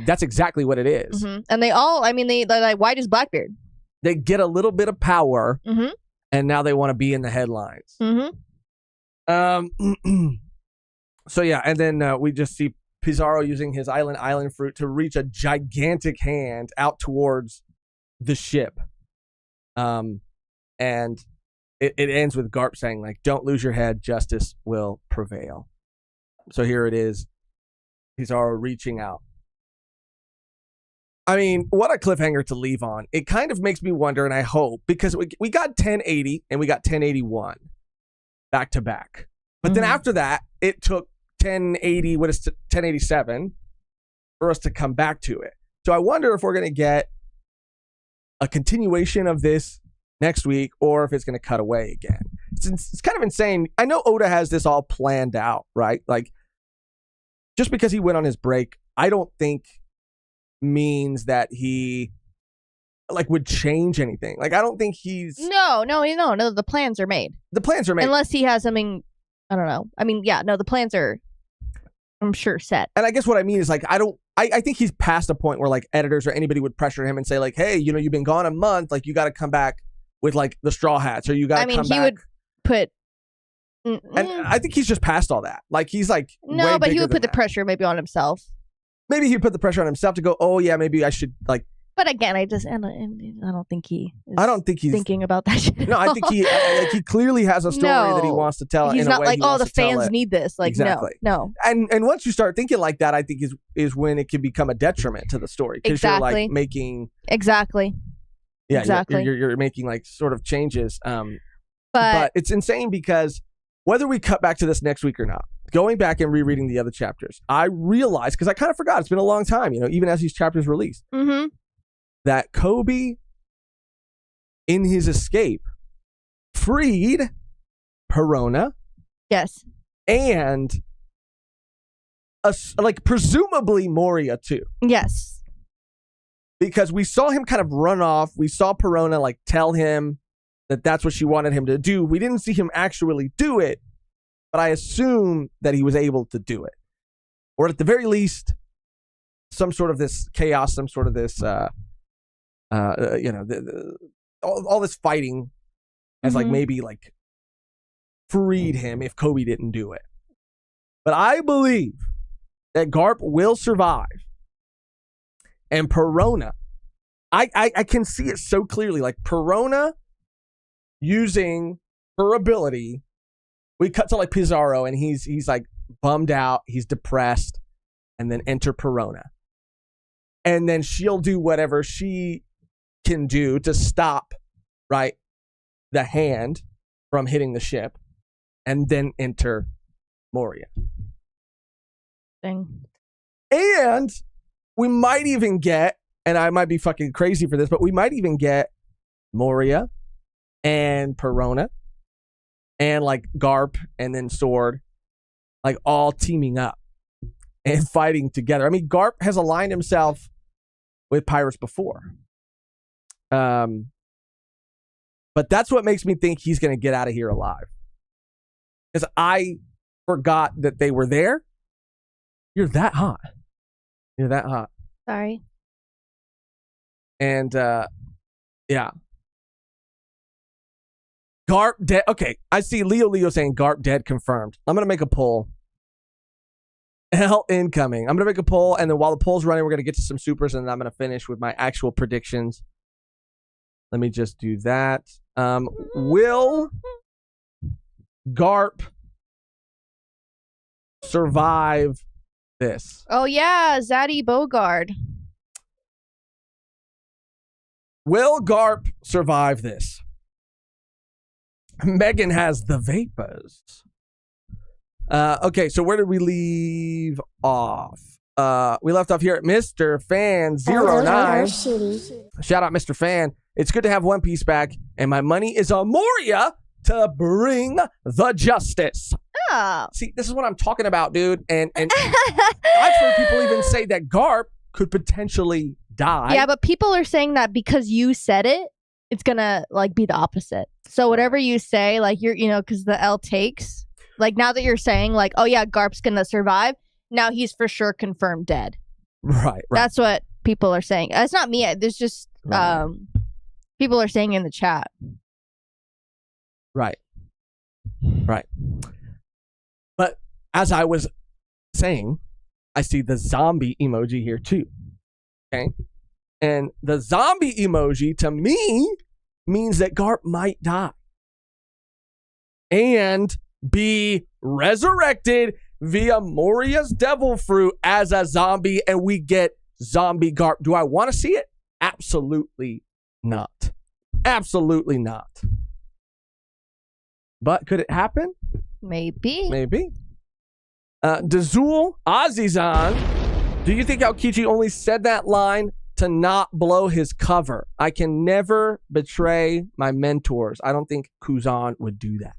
That's exactly what it is. Mm-hmm. And they all. I mean, they're like, white as Blackbeard. They get a little bit of power, mm-hmm. and now they want to be in the headlines. Mm-hmm. So yeah, and then we just see Pizarro using his island fruit to reach a gigantic hand out towards the ship. And it ends with Garp saying, like, don't lose your head, justice will prevail. So here it is, Pizarro reaching out. I mean, what a cliffhanger to leave on. It kind of makes me wonder, and I hope, because we got 1080 and we got 1081 back to back. But then after that, it took 1080, 1087 for us to come back to it. So I wonder if we're going to get a continuation of this next week or if it's going to cut away again. It's kind of insane. I know Oda has this all planned out, right? Like, just because he went on his break, I don't think means that he like would change anything. Like, I don't think he's No, the plans are made. The plans are made. Unless he has something, I don't know. I mean, yeah, no, the plans are, I'm sure, set. And I guess what I mean is, like, I think he's past a point where like editors or anybody would pressure him and say, like, hey, you know, you've been gone a month, like, you got to come back with like the Straw Hats, or you got to come back. He would put and I think he's just past all that. Like, he's like, no, but he would put the pressure maybe on himself. Maybe he put the pressure on himself to go, oh yeah, maybe I should like But again, I don't think he is I don't think he's thinking about that shit. No, I think he clearly has a story that he No. wants to tell. He's in not a way like, he oh, wants the to tell fans it. need this. Like, Exactly. no. And once you start thinking like that, I think is when it can become a detriment to the story because you're Exactly. like making Exactly. Exactly. you're making like sort of changes. But it's insane because whether we cut back to this next week or not, going back and rereading the other chapters, I realized because I kind of forgot it's been a long time, even as these chapters released, that Coby in his escape freed Perona. Yes. And presumably Moria too. Yes. Because we saw him kind of run off. We saw Perona like tell him that that's what she wanted him to do. We didn't see him actually do it, but I assume that he was able to do it. Or at the very least, some sort of this chaos, some sort of this, all this fighting has like maybe like freed him if Coby didn't do it. But I believe that Garp will survive. And Perona, I can see it so clearly. Like Perona using her ability. We cut to like Pizarro and he's like bummed out. He's depressed. And then enter Perona. And then she'll do whatever she can do to stop, right, the hand from hitting the ship. And then enter Moria. Thing. And we might even get, and I might be fucking crazy for this, but we might even get Moria and Perona and like Garp and then Sword, like all teaming up and fighting together. I mean, Garp has aligned himself with pirates before. But that's what makes me think he's going to get out of here alive. Because I forgot that they were there. You're that hot. You're that hot. Sorry. And, yeah. Garp dead. Okay, I see Leo saying Garp dead confirmed. I'm going to make a poll. Hell incoming. I'm going to make a poll, and then while the poll's running, we're going to get to some supers, and then I'm going to finish with my actual predictions. Let me just do that. Will Garp survive this? Oh, yeah. Zaddy Bogard. Will Garp survive this? Mehgan has the vapors. Okay, so where did we leave off? We left off here at Mr. Fan 09. Shout out Mr. Fan. It's good to have One Piece back, and my money is on Moria to bring the justice. Oh. See, this is what I'm talking about, dude. And I've heard people even say that Garp could potentially die. Yeah, but people are saying that because you said it, it's gonna like be the opposite. So whatever you say, like because the L takes, like now that you're saying like, oh yeah, Garp's gonna survive, now he's for sure confirmed dead. Right. That's what people are saying. It's not me. There's just people are saying in the chat. Right. But as I was saying, I see the zombie emoji here too. Okay. And the zombie emoji to me means that Garp might die and be resurrected via Moria's devil fruit as a zombie, and we get zombie Garp. Do I want to see it? Absolutely not. Absolutely not. But could it happen? Maybe. Dazul Azizan, do you think Aokichi only said that line to not blow his cover? I can never betray my mentors. I don't think Kuzan would do that.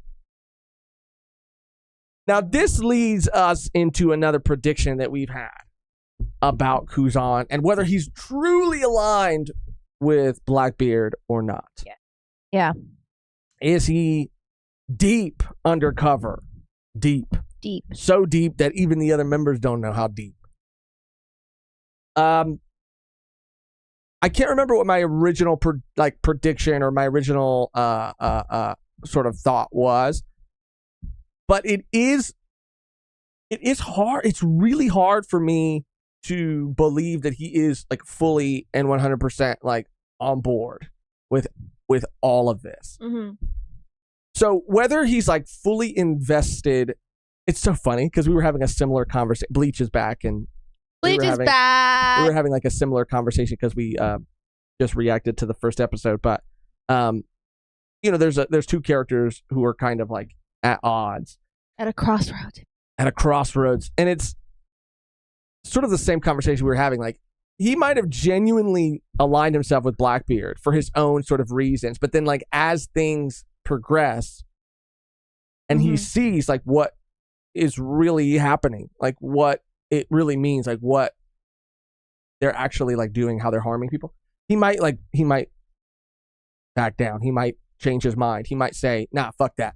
Now, this leads us into another prediction that we've had about Kuzan and whether he's truly aligned with Blackbeard or not. Yeah. Is he deep undercover? Deep. So deep that even the other members don't know how deep. I can't remember what my original prediction or my original sort of thought was, but it is hard. It's really hard for me to believe that he is like fully and 100% like on board with all of this. So whether he's like fully invested, it's so funny because we were having a similar conversation. Bleach is back, and Bleach is back. We were having like a similar conversation because we just reacted to the first episode. But you know, there's two characters who are kind of like at odds, at a crossroads. And it's sort of the same conversation we were having. Like, he might have genuinely aligned himself with Blackbeard for his own sort of reasons, but then like as things progress and he sees like what is really happening, like what it really means, like what they're actually like doing, how they're harming people, he might back down. He might change his mind. He might say, nah, fuck that.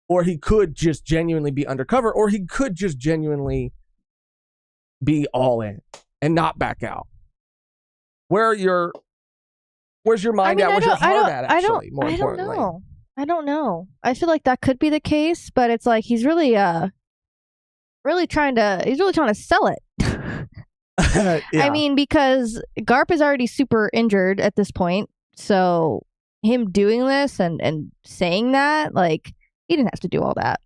Or he could just genuinely be undercover, or he could just genuinely be all in and not back out. Where's your mind at? Where's your heart at, actually, more importantly? I don't know. I feel like that could be the case, but it's like he's really trying to sell it. Yeah. I mean, because Garp is already super injured at this point, so him doing this and saying that, like, he didn't have to do all that.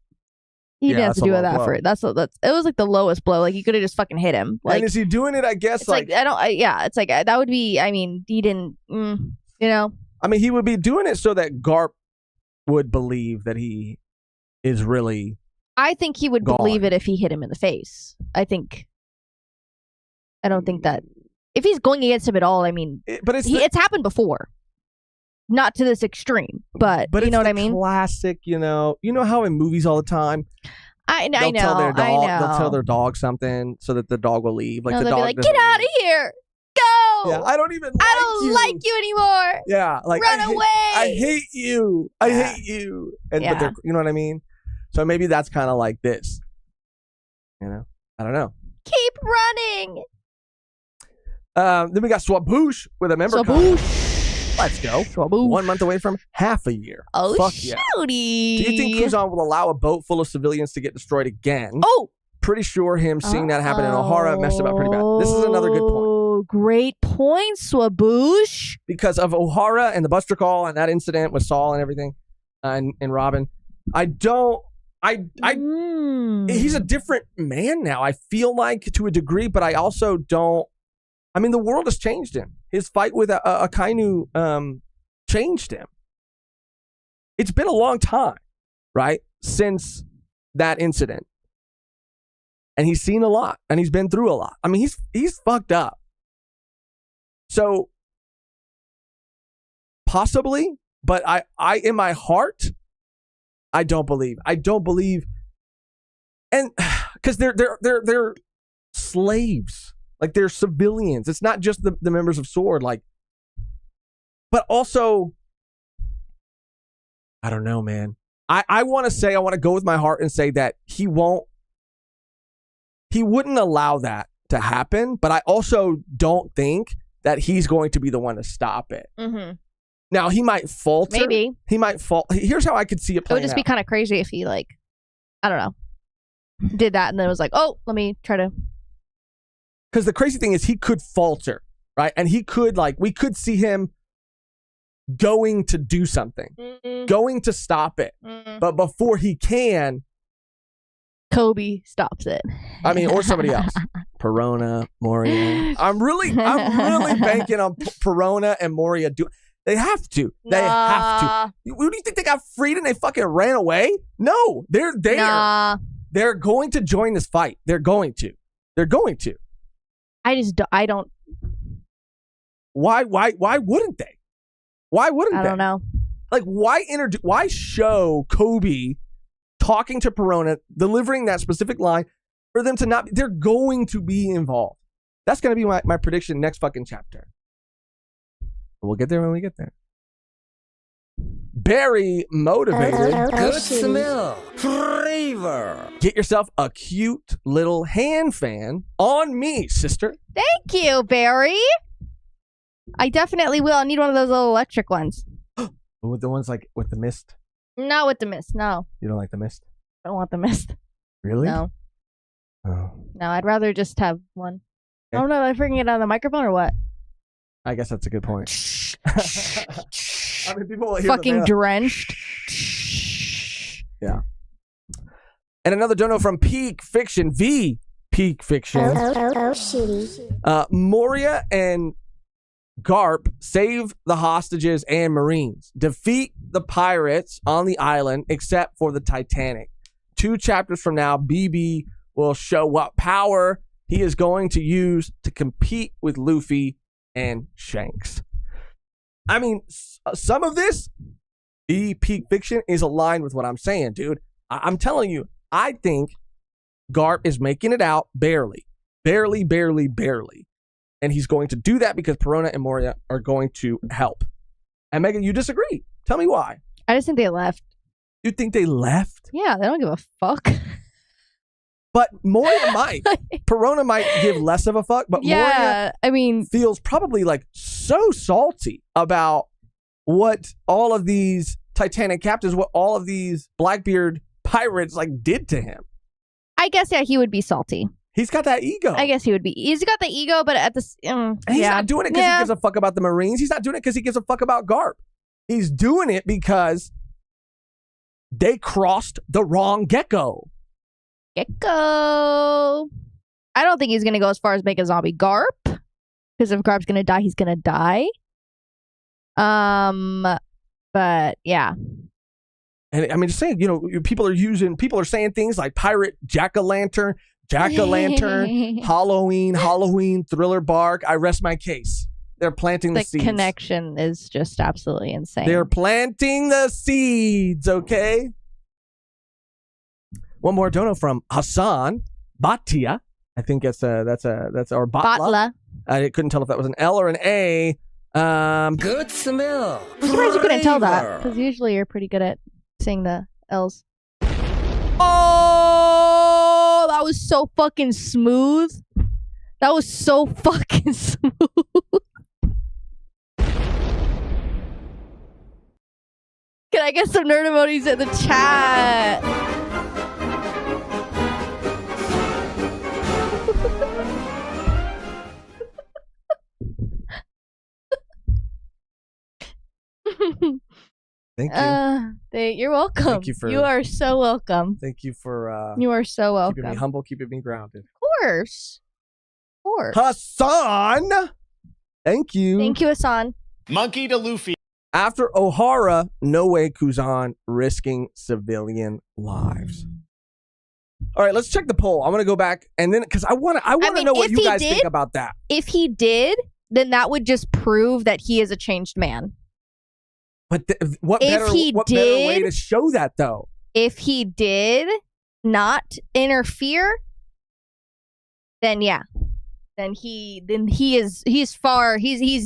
He didn't have to do all that for it. That's it was like the lowest blow. Like, you could have just fucking hit him. Like, and is he doing it? I guess it's like it's like that would be. I mean, he didn't. You know. I mean, he would be doing it so that Garp would believe that he is really. I think he would believe it if he hit him in the face. I don't think that if he's going against him at all. I mean, it's happened before, not to this extreme, but you know what I mean. Classic, you know how in movies all the time. I know. They'll tell their dog something so that the dog will leave. Like, no, the dog be like, get out of here, go. Yeah, I don't like you anymore. Yeah, like run away. I hate you. I hate you. But they're, you know what I mean. So maybe that's kind of like this. You know, I don't know. Keep running. Then we got Swaboosh with a member. Let's go. Swaboosh. 1 month away from half a year. Oh, fuck shooty. Yeah. Do you think Kuzan will allow a boat full of civilians to get destroyed again? Oh, pretty sure him seeing that happen in Ohara messed him up pretty bad. This is another good point. Great point, Swaboosh. Because of Ohara and the Buster Call and that incident with Saul and everything, and Robin, he's a different man now. I feel like, to a degree, but I also don't. I mean, the world has changed him. His fight with Akainu changed him. It's been a long time, right, since that incident. And he's seen a lot, and he's been through a lot. I mean, he's fucked up. So, possibly, but I in my heart, I don't believe. And because they're slaves. Like, they're civilians. It's not just the members of SWORD, like, but also, I don't know, man. I want to go with my heart and say that he wouldn't allow that to happen, but I also don't think that he's going to be the one to stop it. Mm-hmm. Now, he might falter. Maybe. He might fall. Here's how I could see it playing out. It would just be kind of crazy if he, like, I don't know, did that and then was like, oh, let me try to. Because the crazy thing is he could falter, right? And he could, like, we could see him going to do something, going to stop it. But before he can, Coby stops it. I mean, or somebody else. Perona, Moria. I'm really banking on Perona and Moria. They have to. They have to. What do you think, they got freed and they fucking ran away? No, they're there. Nah. They're going to join this fight. They're going to. I don't. Why wouldn't they? Why wouldn't they? I don't know. Like, why show Coby talking to Perona, delivering that specific line for them to not, they're going to be involved. That's going to be my prediction next fucking chapter. We'll get there when we get there. Very motivated. Good smell. Flavor. Get yourself a cute little hand fan on me, sister. Thank you, Barry. I definitely will. I need one of those little electric ones. With the ones like with the mist? Not with the mist, no. You don't like the mist? I don't want the mist. Really? No. Oh. No, I'd rather just have one. I don't know. Am I freaking it on the microphone or what? I guess that's a good point. I mean, people will hear Fucking the drenched. Yeah. And another dono from Peak Fiction, Peak Fiction. Moria and Garp save the hostages and Marines, defeat the pirates on the island, except for the Titanic. 2 chapters from now, BB will show what power he is going to use to compete with Luffy and Shanks. I mean, some of this, Peak Fiction, is aligned with what I'm saying, dude. I'm telling you, I think Garp is making it out barely. And he's going to do that because Perona and Moria are going to help. And Mehgan, you disagree. Tell me why. I just think they left. You think they left? Yeah, they don't give a fuck. But Moria might. Perona might give less of a fuck, but yeah, Moria feels probably like so salty about what all of these Titanic captains, what all of these Blackbeard pirates like did to him. I guess, yeah, he would be salty. He's got that ego. I guess he would be. He's got the ego, but at the... he's not doing it because he gives a fuck about the Marines. He's not doing it because he gives a fuck about Garp. He's doing it because they crossed the wrong gecko. I don't think he's going to go as far as make a zombie Garp. Because if Garp's going to die, he's going to die. But, yeah. And I mean, just saying, people are saying things like pirate jack-o'-lantern, Halloween, thriller bark. I rest my case. They're planting the seeds. The connection is just absolutely insane. They're planting the seeds, okay? One more dono from Hassan Batia. I think that's or Batla. I couldn't tell if that was an L or an A. Good smell. I'm surprised you couldn't tell that, because usually you're pretty good at saying the L's. Oh, that was so fucking smooth. That was so fucking smooth. Can I get some nerd emojis in the chat? Thank you. You're welcome. Thank you you are so welcome. Thank you for you are so welcome. keeping me humble, keeping me grounded. Of course. Hassan! Thank you. Thank you, Hassan. Monkey to Luffy. After Ohara, no way Kuzan risking civilian lives. All right, let's check the poll. I'm going to go back and then, because I want to know what you guys think about that. If he did, then that would just prove that he is a changed man. But what better way to show that, though? If he did not interfere, then yeah. He's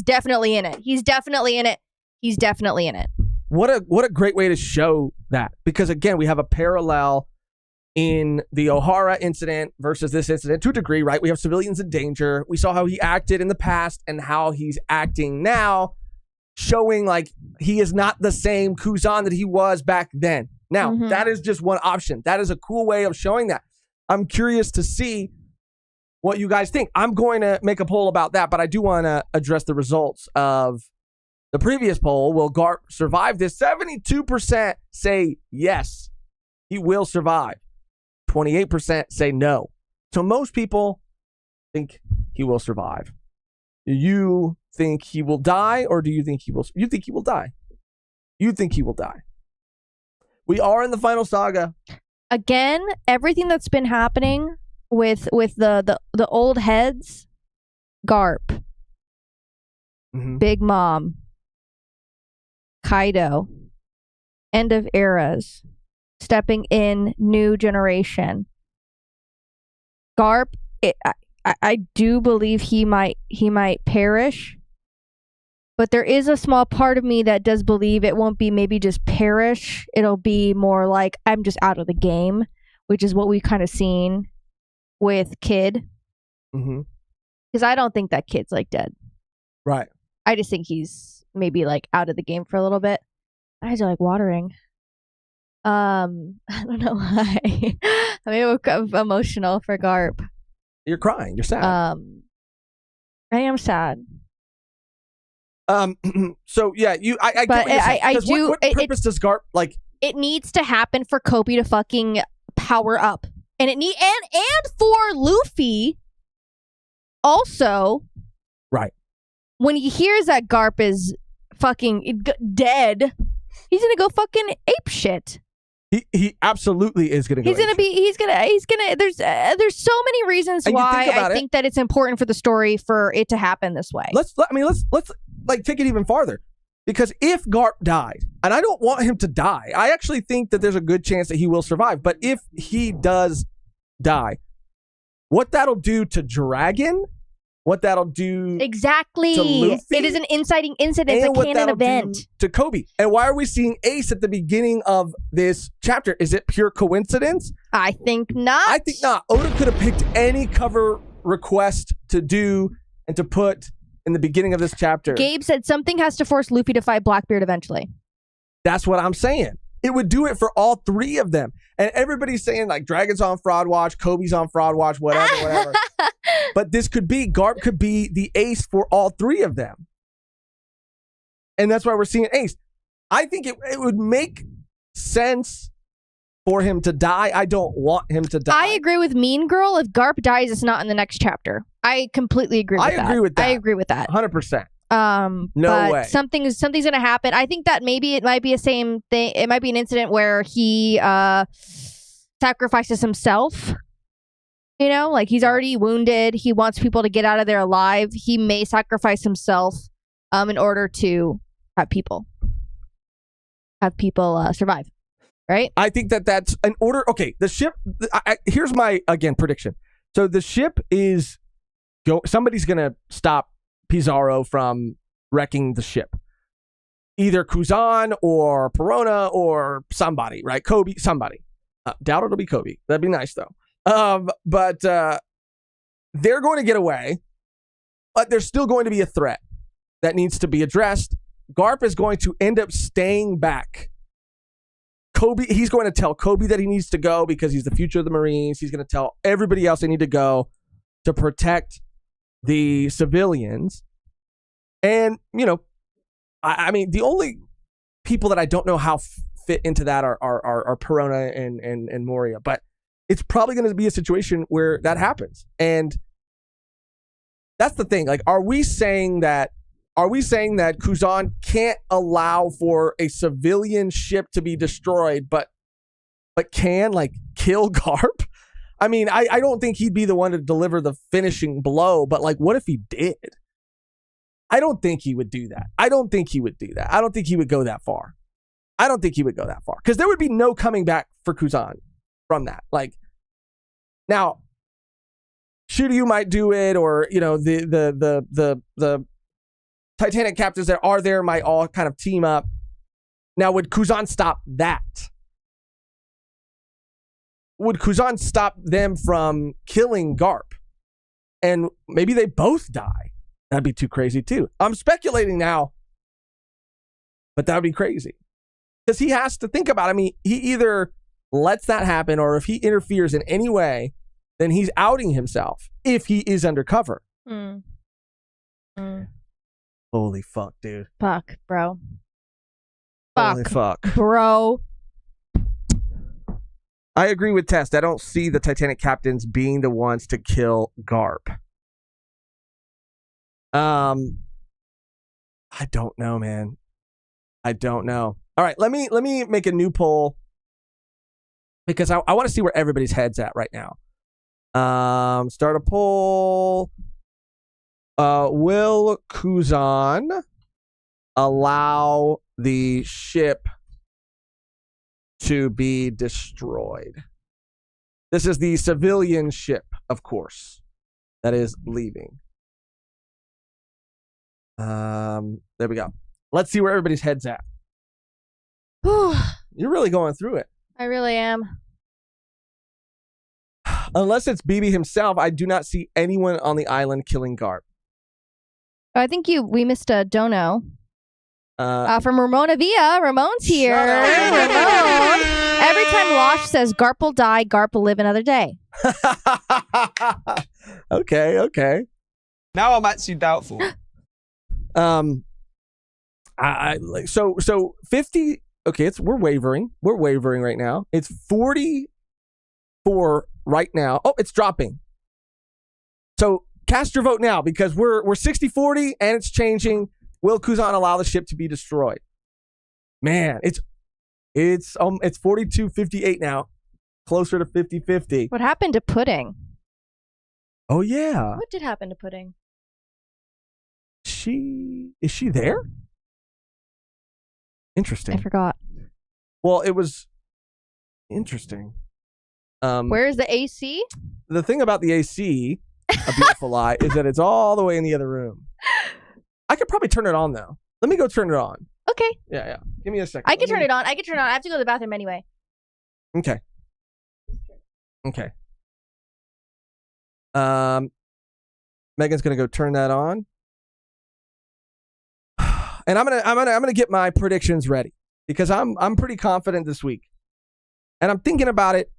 definitely in it. He's definitely in it. What a great way to show that. Because again, we have a parallel in the Ohara incident versus this incident to a degree, right? We have civilians in danger. We saw how he acted in the past and how he's acting now, showing like he is not the same Kuzan that he was back then. Now, that is just one option. That is a cool way of showing that. I'm curious to see what you guys think. I'm going to make a poll about that, but I do want to address the results of the previous poll. Will Garp survive this? 72% say yes, he will survive. 28% say no. So most people think he will survive. Do you think he will die, or do you think he will? You think he will die. You think he will die. We are in the final saga. Again, everything that's been happening with the old heads, Garp, Big Mom, Kaido, end of eras, stepping in, new generation. Garp, I do believe he might perish, but there is a small part of me that does believe it won't be maybe just perish. It'll be more like I'm just out of the game, which is what we've kind of seen with Kid. Because I don't think that Kid's like dead. Right. I just think he's maybe like out of the game for a little bit. My eyes are like watering. I don't know why. I'm emotional for Garp. You're crying. You're sad. I am sad. So yeah, I But get what you're saying. I 'Cause do- What purpose does Garp like? It needs to happen for Coby to fucking power up, and it need and for Luffy also. Right. When he hears that Garp is fucking dead, he's gonna go fucking ape shit. He absolutely is gonna go. He's gonna. There's so many reasons And you why think about I think that it's important for the story for it to happen this way. Let's like take it even farther. Because if Garp died, and I don't want him to die, I actually think that there's a good chance that he will survive. But if he does die, what that'll do to Dragon, what that'll do Exactly. to Luffy, It is an inciting incident. It's and a what canon that'll event. do to Coby. And why are we seeing Ace at the beginning of this chapter? Is it pure coincidence? I think not. I think not. Oda could have picked any cover request to do and to put in the beginning of this chapter. Gabe said something has to force Luffy to fight Blackbeard eventually. That's what I'm saying. It would do it for all three of them. And everybody's saying like Dragon's on fraud watch, Kobe's on fraud watch, whatever. But this could be, Garp could be the ace for all three of them. And that's why we're seeing Ace. I think it would make sense for him to die. I don't want him to die. I agree with Mean Girl. If Garp dies, it's not in the next chapter. I completely agree with that. I agree with that. I agree with that. 100%. No No way. Something's gonna happen. I think that maybe it might be a same thing. It might be an incident where he sacrifices himself. You know, like he's already wounded. He wants people to get out of there alive. He may sacrifice himself in order to have people survive. Right? I think that's an order. Okay, the ship. Here's my again prediction. So the ship is somebody's gonna stop Pizarro from wrecking the ship. Either Kuzan or Perona or somebody, right? Coby, somebody. Doubt it'll be Coby. That'd be nice though. But they're going to get away, but there's still going to be a threat that needs to be addressed. Garp is going to end up staying back. Coby, he's going to tell Coby that he needs to go because he's the future of the Marines. He's going to tell everybody else they need to go to protect the civilians. And, you know, I mean, the only people that I don't know how fit into that are Perona and Moria, but it's probably going to be a situation where that happens. And that's the thing. Like, are we saying that Kuzan can't allow for a civilian ship to be destroyed, but can like kill Garp? I mean, I don't think he'd be the one to deliver the finishing blow, but like, what if he did? I don't think he would do that. I don't think he would do that. I don't think he would go that far. I don't think he would go that far because there would be no coming back for Kuzan from that. Like, now, Shiryu might do it, or you know, the Titanic captains that are there might all kind of team up. Now, would Kuzan stop that? Would Kuzan stop them from killing Garp? And maybe they both die. That'd be too crazy too. I'm speculating now, but that would be crazy. Because he has to think about it. I mean, he either lets that happen, or if he interferes in any way, then he's outing himself if he is undercover. Holy fuck, dude. Fuck, bro. Holy fuck. Bro. I agree with Test. I don't see the Titanic captains being the ones to kill Garp. I don't know, man. I don't know. All right, let me make a new poll because I want to see where everybody's head's at right now. Start a poll. Will Kuzan allow the ship to be destroyed? This is the civilian ship, of course, that is leaving. There we go. Let's see where everybody's head's at. You're really going through it. I really am. Unless it's BB himself, I do not see anyone on the island killing Garp. I think we missed a dono. From Ramona Villa. Ramon's here. Ramon. Every time Losh says Garp will die, Garp will live another day. Okay. Now I'm actually doubtful. I like so 50. Okay, we're wavering. We're wavering right now. It's 44 right now. Oh, it's dropping. So cast your vote now because we're 60-40 and it's changing. Will Kuzan allow the ship to be destroyed? Man, it's 42-58 now. Closer to 50-50. What happened to Pudding? Oh yeah. What did happen to Pudding? Is she there? Interesting. I forgot. Well, it was interesting. Where's the AC? The thing about the AC, A Beautiful Lie, is that it's all the way in the other room. I could probably turn it on though. Let me go turn it on. Okay. Yeah. Give me a second. I can turn it on. I have to go to the bathroom anyway. Okay. Megan's gonna go turn that on, and I'm gonna get my predictions ready because I'm pretty confident this week, and I'm thinking about it.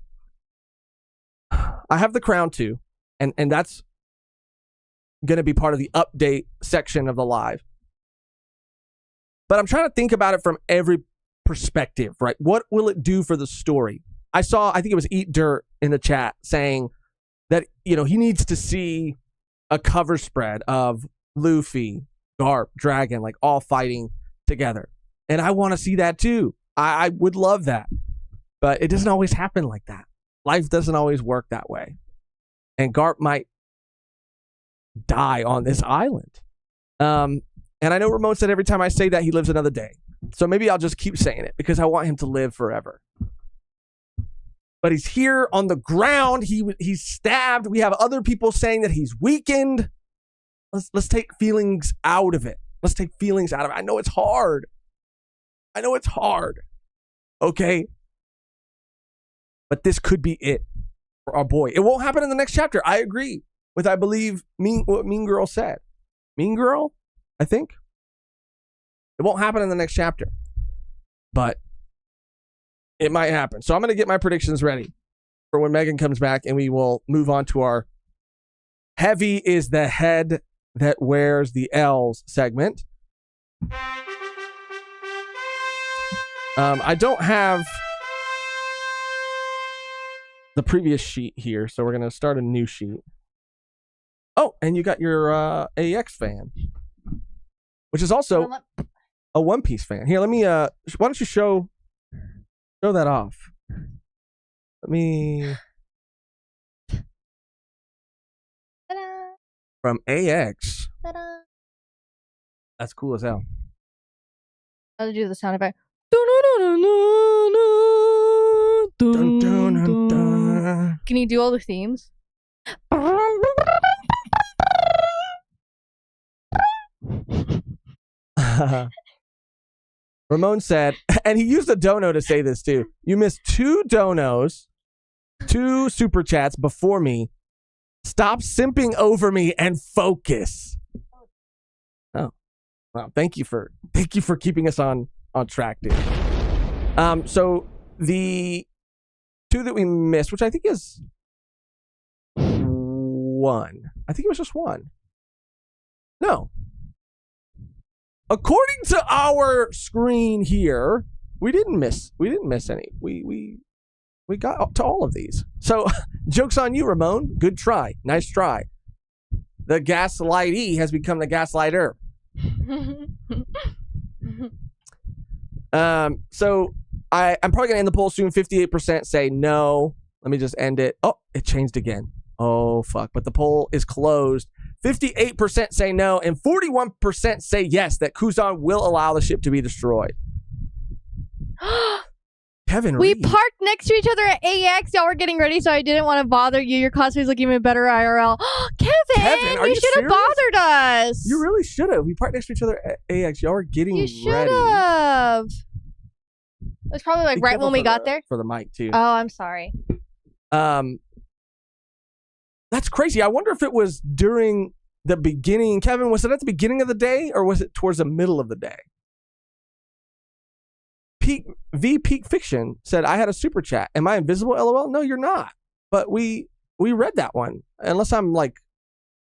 I have The Crown too, and that's gonna be part of the update section of the live. But I'm trying to think about it from every perspective, right? What will it do for the story? I think it was Eat Dirt in the chat saying that, he needs to see a cover spread of Luffy, Garp, Dragon, like all fighting together. And I want to see that too. I would love that. But it doesn't always happen like that. Life doesn't always work that way. And Garp might die on this island. And I know Ramon said every time I say that, he lives another day. So maybe I'll just keep saying it because I want him to live forever. But he's here on the ground. He's stabbed. We have other people saying that he's weakened. Let's take feelings out of it. I know it's hard. Okay. But this could be it for our boy. It won't happen in the next chapter. I agree with, I believe, what Mean Girl said. Mean Girl, I think. It won't happen in the next chapter. But it might happen. So I'm going to get my predictions ready for when Mehgan comes back, and we will move on to our Heavy is the Head That Wears the L's segment. I don't have the previous sheet here, so we're going to start a new sheet. Oh, and you got your AX fan, which is also a One Piece fan. Here, let me, why don't you show that off? Let me... Ta-da. From AX. Ta-da. That's cool as hell. I'll do the sound effect. Dun, dun, dun, dun. Can you do all the themes? Ramon said, and he used a dono to say this too. You missed 2 donos, 2 super chats before me. Stop simping over me and focus. Oh, wow! Thank you for keeping us on track, dude. So the 2 that we missed, which I think is 1. I think it was just 1. No. According to our screen here, we didn't miss any. We got up to all of these. So, joke's on you, Ramon. Good try. Nice try. The gaslightee has become the gaslighter. So I'm probably gonna end the poll soon. 58% say no. Let me just end it. Oh, it changed again. Oh fuck. But the poll is closed. 58% say no, and 41% say yes, that Kuzan will allow the ship to be destroyed. Kevin We Reed. parked next to each other at AX. Y'all were getting ready, so I didn't want to bother you. Your cosplay's looking even better IRL. Kevin, are you you should have serious? bothered us. You really should have. We parked next to each other at AX. Y'all were getting You should ready. have. It was probably like Be right careful when we for got the- there. For the mic, too. Oh, I'm sorry. That's crazy. I wonder if it was during the beginning. Kevin, was it at the beginning of the day or was it towards the middle of the day? Peak Fiction said, I had a super chat. Am I invisible, LOL? No, you're not. But we read that one. Unless I'm like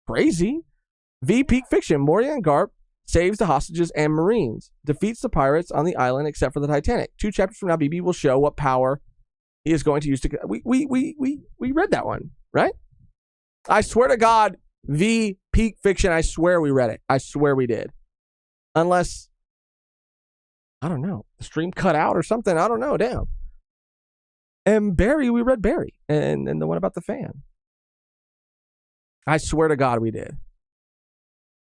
crazy. V Peak Fiction. Moria and Garp saves the hostages and Marines, defeats the pirates on the island except for the Titanic. 2 chapters from now, BB will show what power he is going to use to. We read that one, right? I swear to God, V Peak Fiction. I swear we read it. I swear we did. Unless, I don't know, the stream cut out or something. I don't know. Damn. And Barry, we read Barry, and the one about the fan. I swear to God, we did.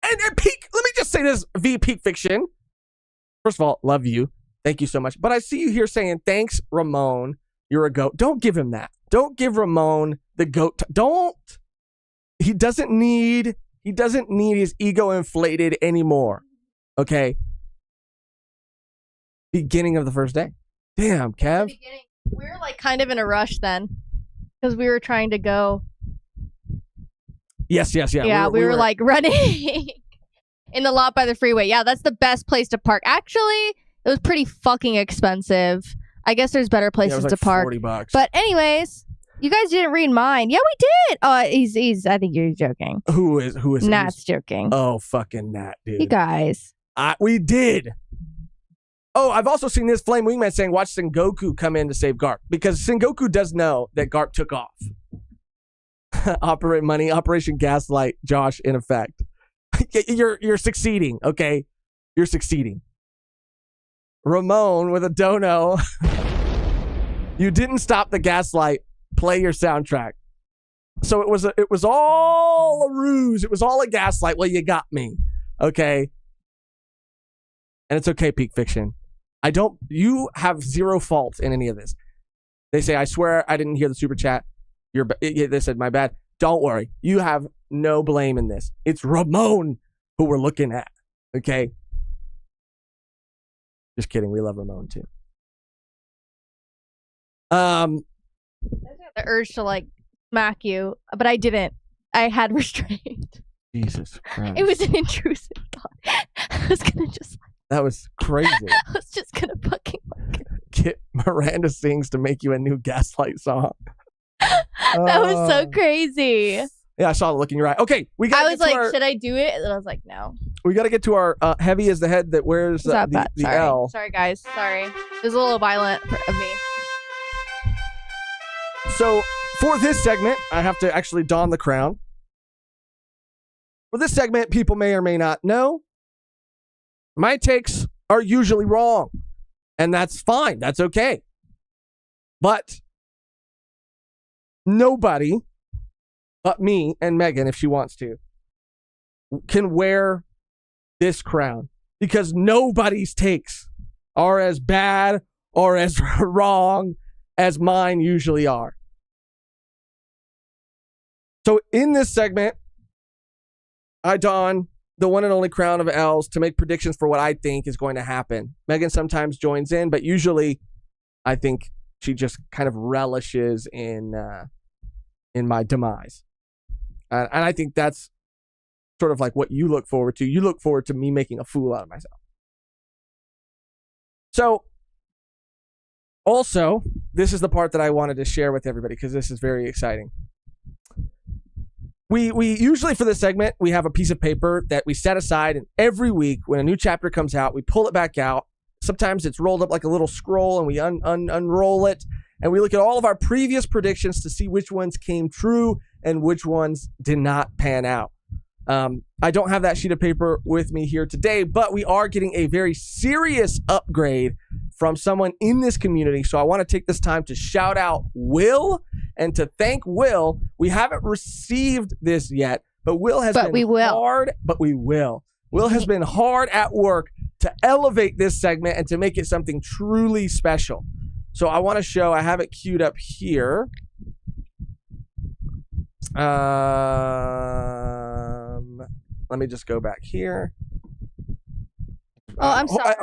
And Peak, let me just say this, V Peak Fiction. First of all, love you. Thank you so much. But I see you here saying, thanks, Ramon. You're a goat. Don't give him that. Don't give Ramon the goat. Don't. He doesn't need his ego inflated anymore. Okay. Beginning of the first day. Damn, Kev. We were like kind of in a rush then because we were trying to go. Yes. Yeah, we were like running in the lot by the freeway. Yeah, that's the best place to park. Actually, it was pretty fucking expensive. I guess there's better places like to park. $40. But anyways, you guys didn't read mine. Yeah, we did. Oh, he's. I think you're joking. Who is? Nat's joking. Oh, fucking Nat, dude. You guys. We did. Oh, I've also seen this Flame Wingman saying, watch Sengoku come in to save Garp. Because Sengoku does know that Garp took off. Operation Gaslight, Josh, in effect. You're succeeding, okay? You're succeeding. Ramon with a dono. You didn't stop the gaslight. Play your soundtrack. So it was all a ruse. It was all a gaslight. Well, you got me. Okay? And it's okay, Peak Fiction. You have zero fault in any of this. They say, I swear I didn't hear the super chat. They said, my bad. Don't worry. You have no blame in this. It's Ramon who we're looking at. Okay? Just kidding. We love Ramon too. I had the urge to like smack you, but I didn't. I had restraint. Jesus Christ. It was an intrusive thought. I was gonna just. That was crazy. I was just gonna fucking like. Get Miranda Sings to make you a new Gaslight song. That was so crazy. Yeah, I saw the look in your eye. Okay, we got. I was like, should I do it? And then I was like, no. We got to get to our heavy as the head that wears the Sorry. L. Sorry, guys. Sorry. It was a little violent of me. So for this segment, I have to actually don the crown. For this segment, people may or may not know, my takes are usually wrong, and that's fine. That's okay. But nobody but me and Mehgan, if she wants to, can wear this crown because nobody's takes are as bad or as wrong as mine usually are. So in this segment, I don the one and only crown of L's to make predictions for what I think is going to happen. Mehgan sometimes joins in, but usually I think she just kind of relishes in my demise. And I think that's sort of like what you look forward to. You look forward to me making a fool out of myself. So, also, this is the part that I wanted to share with everybody because this is very exciting. We usually for this segment, we have a piece of paper that we set aside, and every week when a new chapter comes out, we pull it back out. Sometimes it's rolled up like a little scroll, and we unroll it, and we look at all of our previous predictions to see which ones came true and which ones did not pan out. I don't have that sheet of paper with me here today, but we are getting a very serious upgrade from someone in this community. So I want to take this time to shout out Will and to thank Will. We haven't received this yet, but Will has been hard, but we will. Will has been hard at work to elevate this segment and to make it something truly special. So I want to show, I have it queued up here. Let me just go back here. Oh, I'm sorry.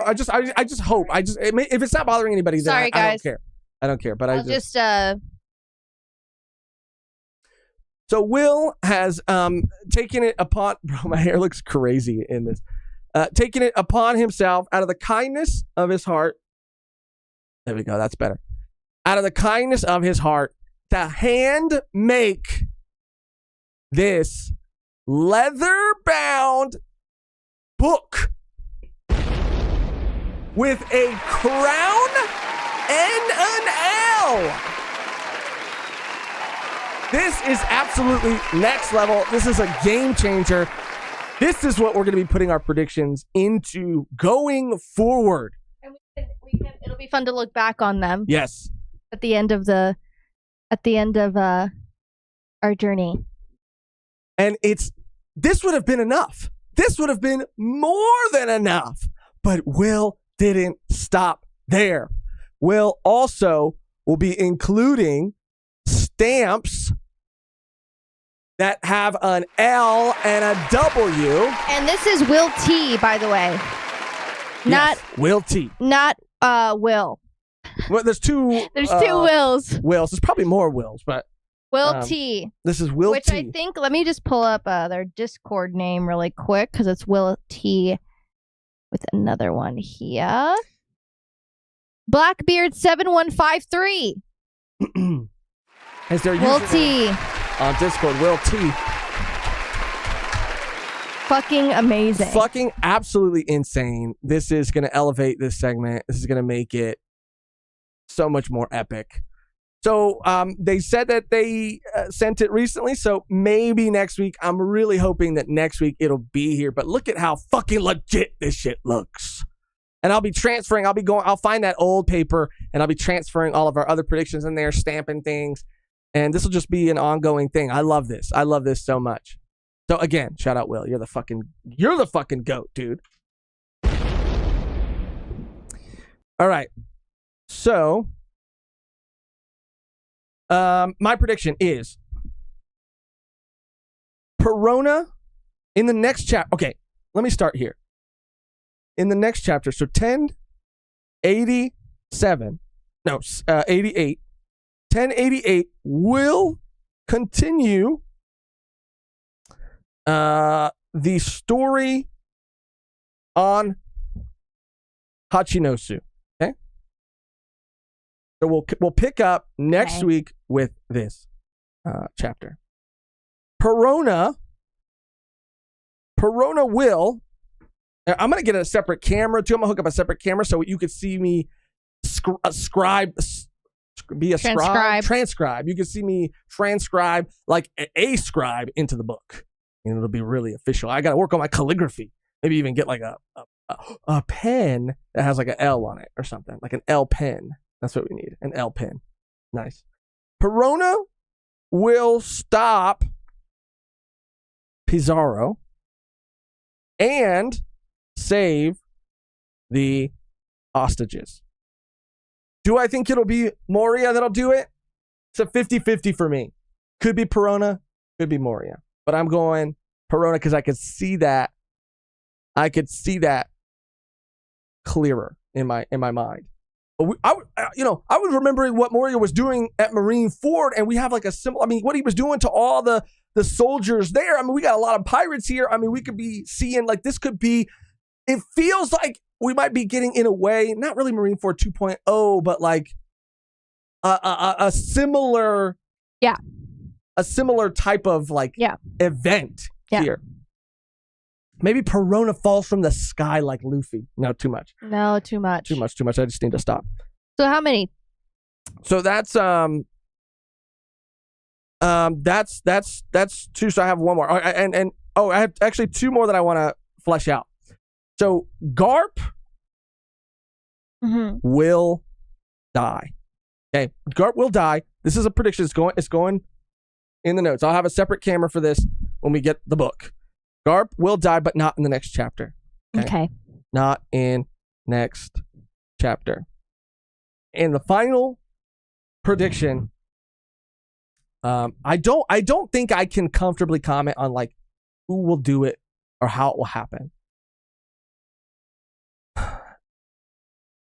I just hope. If it's not bothering anybody, then sorry, I don't care. I don't care. But I'll just So Will has taken it upon. Bro, my hair looks crazy in this. Taken it upon himself out of the kindness of his heart. There we go. That's better. Out of the kindness of his heart to hand make this leather-bound book with a crown and an L. This is absolutely next level. This is a game changer. This is what we're going to be putting our predictions into going forward. And it'll be fun to look back on them. Yes. At the end of our journey. And this would have been enough. This would have been more than enough. But Will didn't stop there. Will also will be including stamps that have an L and a W. And this is Will T, by the way. Not Yes, Will T. Not Will. Well, there's two. There's two Wills. Wills. There's probably more Wills, but Will T. this is Will Which T. I think, let me just pull up their Discord name really quick because it's Will T with another one here. Blackbeard7153. As their Will username T. on Discord, Will T. Fucking amazing. Fucking absolutely insane. This is going to elevate this segment. This is going to make it so much more epic. So they said that they sent it recently, so maybe next week. I'm really hoping that next week it'll be here. But look at how fucking legit this shit looks. And I'll be transferring. I'll find that old paper, and I'll be transferring all of our other predictions in there, stamping things. And this will just be an ongoing thing. I love this. I love this so much. So again, shout out Will. You're the fucking GOAT, dude. All right. So my prediction is Perona in the next chapter. Okay, let me start here. In the next chapter, so 1088 will continue the story on Hachinosu. Okay, so we'll pick up next week with this chapter. Perona will. I'm gonna get a separate camera too. I'm gonna hook up a separate camera so you could see me transcribe. You can see me transcribe like a scribe into the book, and it'll be really official. I gotta work on my calligraphy. Maybe even get like a pen that has like an L on it or something, like an L pen. That's what we need, an L pen. Nice. Perona will stop Pizarro and save the hostages. Do I think it'll be Moria that'll do it? It's a 50-50 for me. Could be Perona, could be Moria. But I'm going Perona because I could see that. I could see that clearer in my mind. But I was remembering what Moria was doing at Marineford, and we have like a similar. I mean, what he was doing to all the soldiers there. I mean, we got a lot of pirates here. I mean, we could be seeing like this could be. It feels like we might be getting in a way, not really Marineford 2.0, but like a similar, a similar type of like event here. Maybe Perona falls from the sky like Luffy. No, too much. No, too much. Too much. I just need to stop. So how many? So that's two. So I have one more. And I have actually two more that I want to flesh out. So Garp will die. Okay, Garp will die. This is a prediction. It's going in the notes. I'll have a separate camera for this when we get the book. Garp will die, but not in the next chapter. Okay. Not in next chapter. And the final prediction. I don't think I can comfortably comment on like who will do it or how it will happen.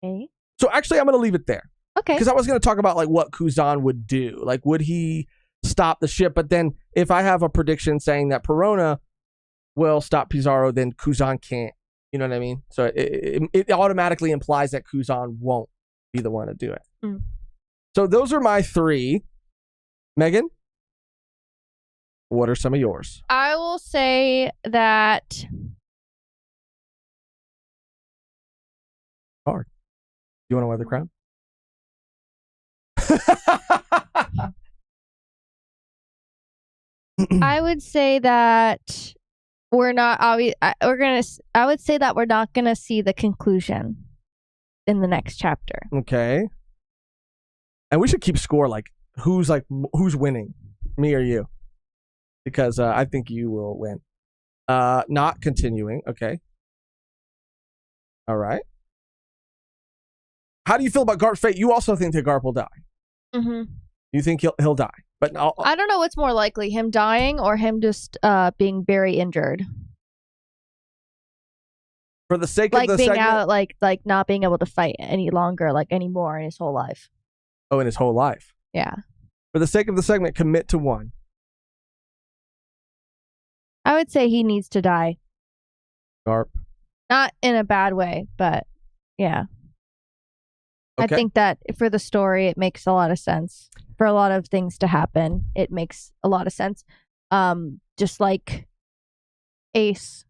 Okay. So actually, I'm going to leave it there. Okay. Because I was going to talk about like what Kuzan would do. Like, would he stop the ship? But then if I have a prediction saying that Perona will stop Pizarro, then Kuzan can't. You know what I mean? So it automatically implies that Kuzan won't be the one to do it. Mm. So those are my three. Mehgan, what are some of yours? I will will say that. Hard. You want to wear the crown? I would say that we're not. I would say that we're not gonna see the conclusion in the next chapter. Okay. And we should keep score, like who's winning, me or you, because I think you will win. Not continuing. Okay. All right. How do you feel about Garp's fate? You also think that Garp will die. Mm-hmm. You think he'll die, but I don't know what's more likely, him dying or him just being very injured. For the sake like of the being segment, out, like not being able to fight any longer, like anymore in his whole life. Oh, in his whole life. Yeah. For the sake of the segment, commit to one. I would say he needs to die. Garp. Not in a bad way, but yeah. Okay. I think that for the story, it makes a lot of sense. For a lot of things to happen, it makes a lot of sense. Just like Ace.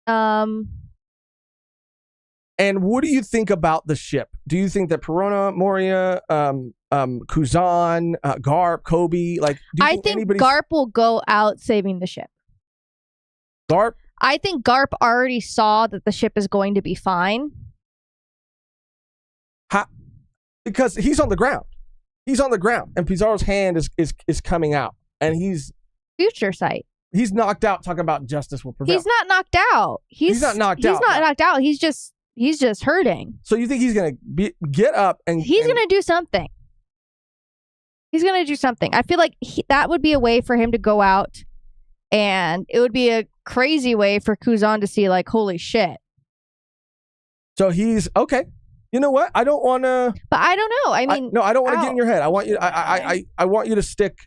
And what do you think about the ship? Do you think that Perona, Moria, Kuzan, Garp, Coby, like? Do you I think Garp will go out saving the ship. Garp? I think Garp already saw that the ship is going to be fine. Because he's on the ground. He's on the ground, and Pizarro's hand is coming out, and he's future sight. He's knocked out. Talking about justice will prevail. He's not knocked out. He's not knocked out. He's not knocked out. He's just hurting. So you think he's gonna get up and he's gonna do something? He's gonna do something. I feel like that would be a way for him to go out, and it would be a crazy way for Kuzan to see, like, holy shit. So he's okay. You know what? I don't want to. But I don't know. I mean, I don't want to get in your head. I want you. I want you to stick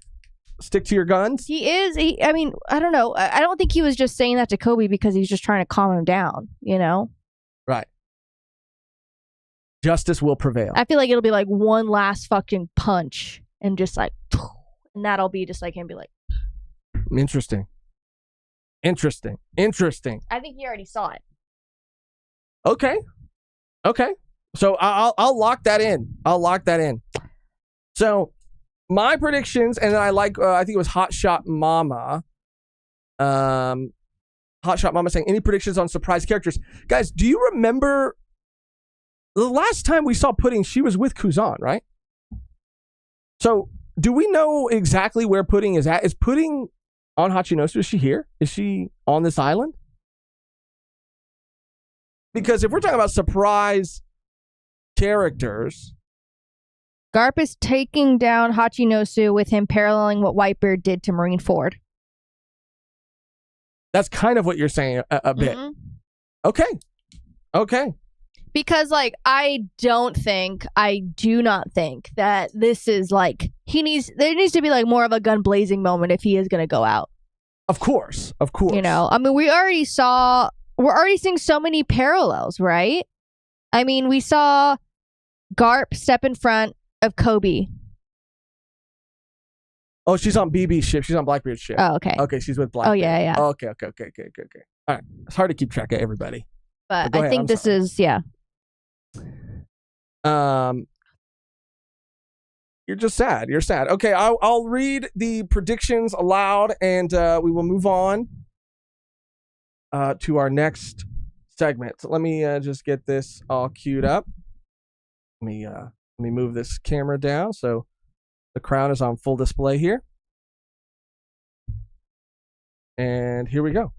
to your guns. He is. I mean, I don't know. I don't think he was just saying that to Coby because he's just trying to calm him down. You know. Right. Justice will prevail. I feel like it'll be like one last fucking punch and just like, and that'll be just like him be like. Interesting. I think he already saw it. Okay. So I'll lock that in. So my predictions, and then I think it was Hot Shot Mama. Hot Shot Mama saying, any predictions on surprise characters? Guys, do you remember the last time we saw Pudding? She was with Kuzan, right? So do we know exactly where Pudding is at? Is Pudding on Hachinosu? Is she here? Is she on this island? Because if we're talking about surprise characters, Garp is taking down Hachinosu with him paralleling what Whitebeard did to Marineford. That's kind of what you're saying a bit. Mm-hmm. Okay. Because, like, I do not think that this is like, there needs to be like more of a gun blazing moment if he is going to go out. Of course. You know, I mean, we're already seeing so many parallels, right? I mean, we saw Garp step in front of Coby. Oh, she's on BB's ship. She's on Blackbeard's ship. Oh, okay. Okay, she's with Blackbeard. Oh, yeah. Oh, okay. All right. It's hard to keep track of everybody. But I think this is, yeah. You're just sad. You're sad. Okay, I'll read the predictions aloud, and we will move on to our next segment. So let me just get this all queued up. Let me move this camera down so the crown is on full display here. And here we go.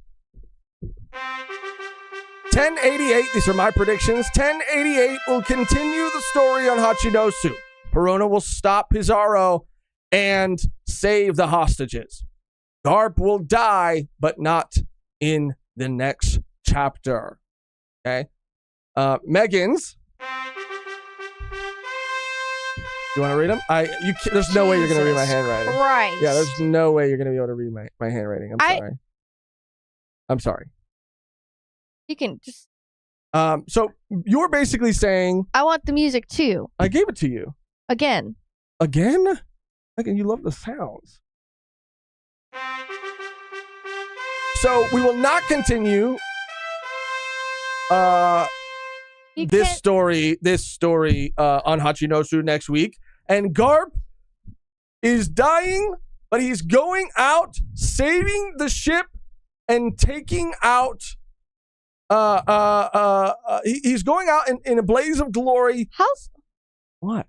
1088, these are my predictions. 1088 will continue the story on Hachinosu. Perona will stop Pizarro and save the hostages. Garp will die, but not in the next chapter. Okay? Mehgan's. You want to read them? There's no way you're going to read my handwriting. Right. Yeah, there's no way you're going to be able to read my handwriting. I'm sorry. You can just... So you're basically saying... I want the music too. I gave it to you. Again? Again, you love the sounds. So we will not continue You this can't- story on Hachinosu next week. And Garp is dying, but he's going out, saving the ship, and taking out. He's going out in a blaze of glory. How's What?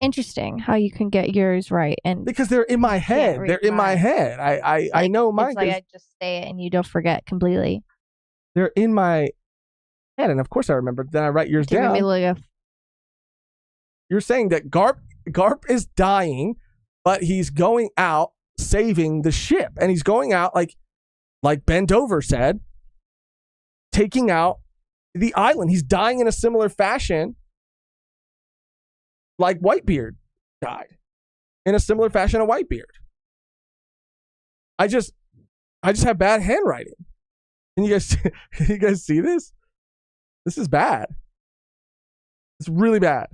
interesting how you can get yours right and Because they're in my head. read They're in my mine. head. I know mine. It's like 'Cause I just say it and you don't forget completely. they're in my head, and of course I remember. Then I write yours Giving down. me like a You're saying that Garp is dying, but he's going out saving the ship, and he's going out like Ben Dover said, taking out the island. He's dying in a similar fashion, like Whitebeard died in a similar fashion of Whitebeard. I just have bad handwriting. Can you guys see this? This is bad. It's really bad.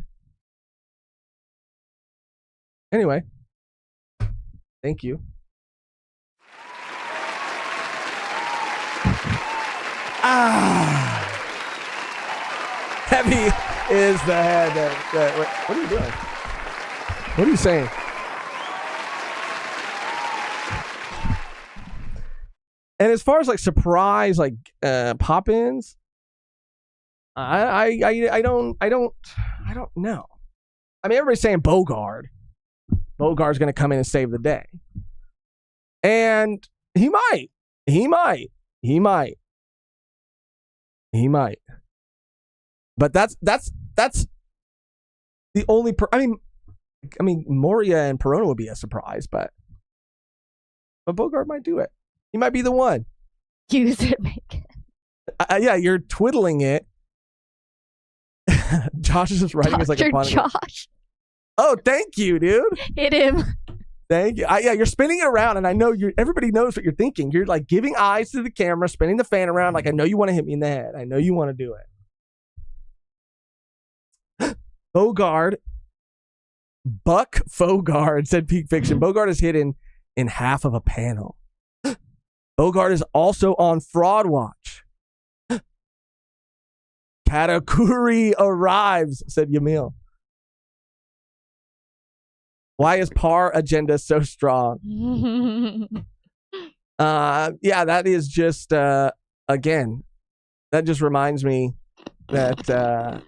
Anyway, thank you. Heavy is the head. Wait, what are you doing? What are you saying? And as far as like surprise, like pop-ins, I don't know. I mean, everybody's saying Bogard. Bogart's going to come in and save the day, and he might. But that's the only. I mean, Moria and Perona would be a surprise, but Bogart might do it. He might be the one. use it, Mehgan. Yeah, you're twiddling it. Josh is just writing us like a Dr. pun. Josh. Oh, thank you, dude. Hit him. Thank you. Yeah, you're spinning it around, and I know everybody knows what you're thinking. You're like giving eyes to the camera, spinning the fan around, like I know you want to hit me in the head. I know you want to do it. Bogard, Buck Fogard said Peak Fiction. Bogard is hidden in half of a panel. Bogard is also on Fraud Watch. Katakuri arrives, said Yamil. Why is Par agenda so strong? Yeah, that is just again, that just reminds me that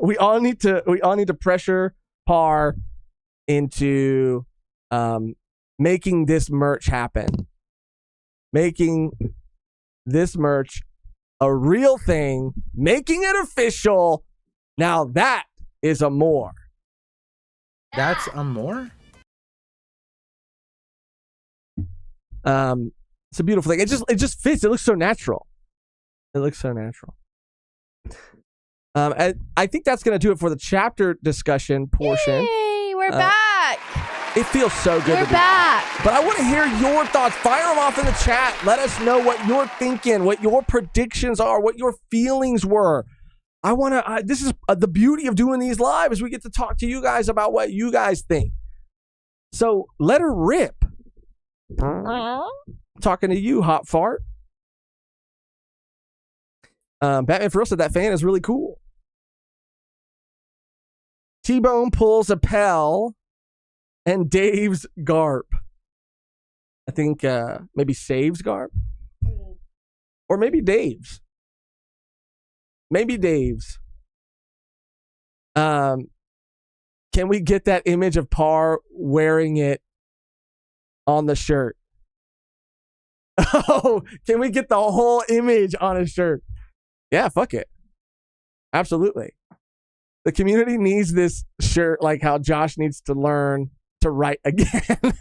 we all need to pressure Par into making this merch happen. Making this merch a real thing, making it official. Now that is a more. That's a more? It's a beautiful thing. It just fits. It looks so natural. I think that's gonna do it for the chapter discussion portion. Yay, we're back. It feels so good We're to be back. But I want to hear your thoughts. Fire them off in the chat. Let us know what you're thinking, what your predictions are, what your feelings were. I want to. This is the beauty of doing these live is we get to talk to you guys about what you guys think. So let her rip. Talking to you, hot fart. Batman for real said that fan is really cool. T-Bone pulls a Pell and Dave's Garp. I think maybe saves Garp. Or maybe Dave's. Maybe Dave's. Can we get that image of Par wearing it on the shirt? Oh, can we get the whole image on his shirt? Yeah, fuck it. Absolutely. The community needs this shirt like how Josh needs to learn to write again.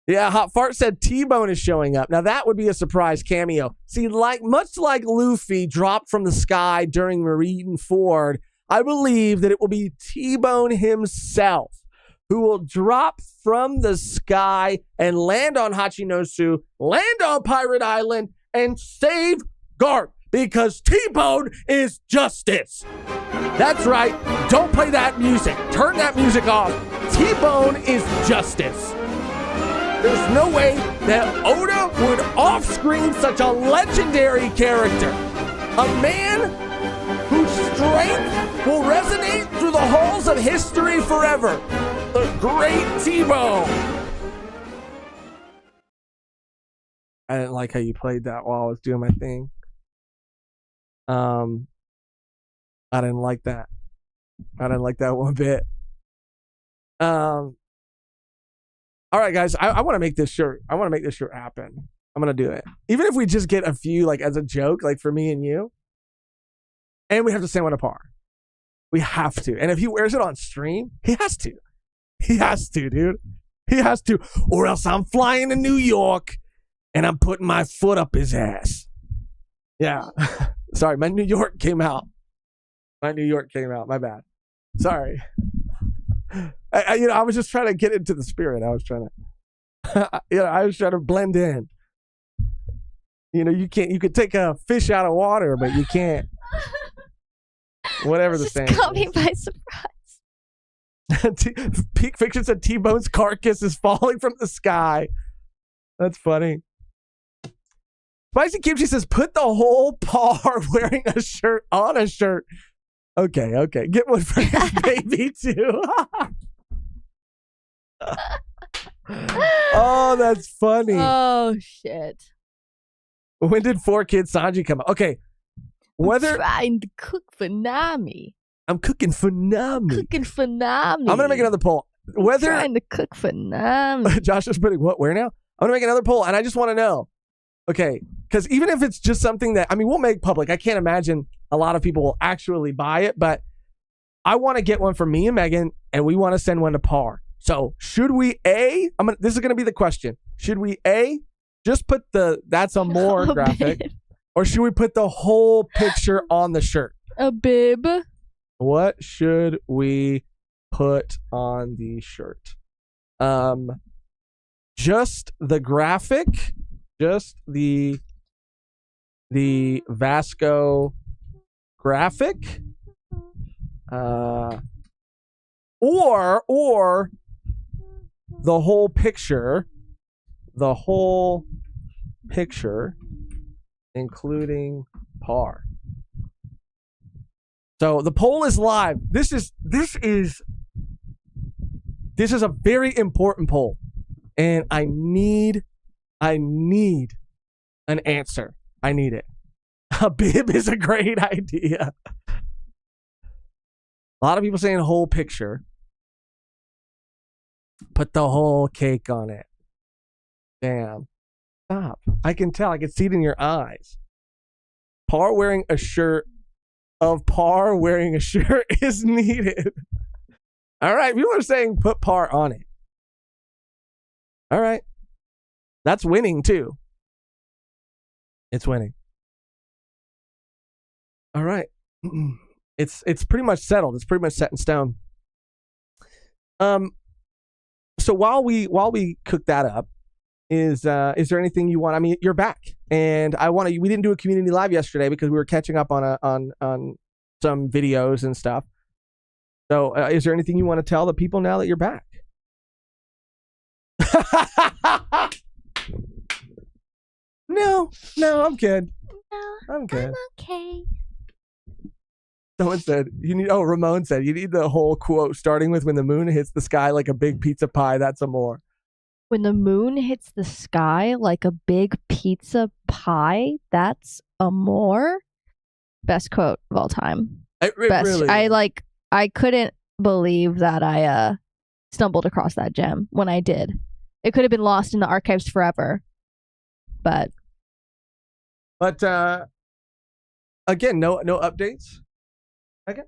Yeah, Hot Fart said T-Bone is showing up. Now that would be a surprise cameo. See, much like Luffy dropped from the sky during Marineford, I believe that it will be T-Bone himself who will drop from the sky and land on Hachinosu, land on Pirate Island, and save Garp because T-Bone is justice. That's right. Don't play that music. Turn that music off. T-Bone is justice. There's no way that Oda would off-screen such a legendary character. A man whose strength will resonate through the halls of history forever. The great T-Bone. I didn't like how you played that while I was doing my thing. I didn't like that. I didn't like that one bit. All right, guys. I want to make this shirt. I want to make this shirt happen. I'm gonna do it. Even if we just get a few, like as a joke, like for me and you, and we have to send one to Par. We have to. And if he wears it on stream, he has to. He has to, dude. He has to, or else I'm flying to New York and I'm putting my foot up his ass. Yeah. Sorry, my New York came out. My New York came out. My bad. Sorry. I was just trying to get into the spirit. I was trying to blend in. You could take a fish out of water, but you can't. Whatever the saying. Just caught me by surprise. Peak Fiction said T-Bone's carcass is falling from the sky. That's funny. Spicy Kimchi says, put the whole Par wearing a shirt on a shirt. Okay. Get one for this baby, too. Oh, that's funny. Oh, shit. When did 4 Kids Sanji come out? Okay. I'm trying to cook for Nami. I'm cooking for Nami. I'm going to make another poll. Trying to cook for Nami. Josh is putting what? Where now? I'm going to make another poll, and I just want to know. Okay, because even if it's just something that, we'll make public. I can't imagine a lot of people will actually buy it, but I want to get one for me and Mehgan, and we want to send one to Par. So should we this is going to be the question. Should we just put that's a more graphic, or should we put the whole picture on the shirt? A bib. What should we put on the shirt? Just the graphic. Just the Vasco graphic, or the whole picture, including Par. So the poll is live. This is a very important poll, and I need an answer. I need it. A bib is a great idea. A lot of people saying whole picture. Put the whole cake on it. Damn. Stop. I can tell. I can see it in your eyes. Par wearing a shirt of Par wearing a shirt is needed. All right. People are saying put Par on it. All right. That's winning too. It's winning. All right. It's pretty much settled. It's pretty much set in stone. So while we cook that up, is there anything you want? You're back, and we didn't do a community live yesterday because we were catching up on some videos and stuff. So is there anything you want to tell the people now that you're back? No, I'm good. No, I'm good. I'm okay. Someone said Ramon said you need the whole quote starting with when the moon hits the sky like a big pizza pie. That's more. When the moon hits the sky like a big pizza pie, that's more. Best quote of all time. Best. Really I couldn't believe that I stumbled across that gem when I did. It could have been lost in the archives forever. But again, no updates. Okay.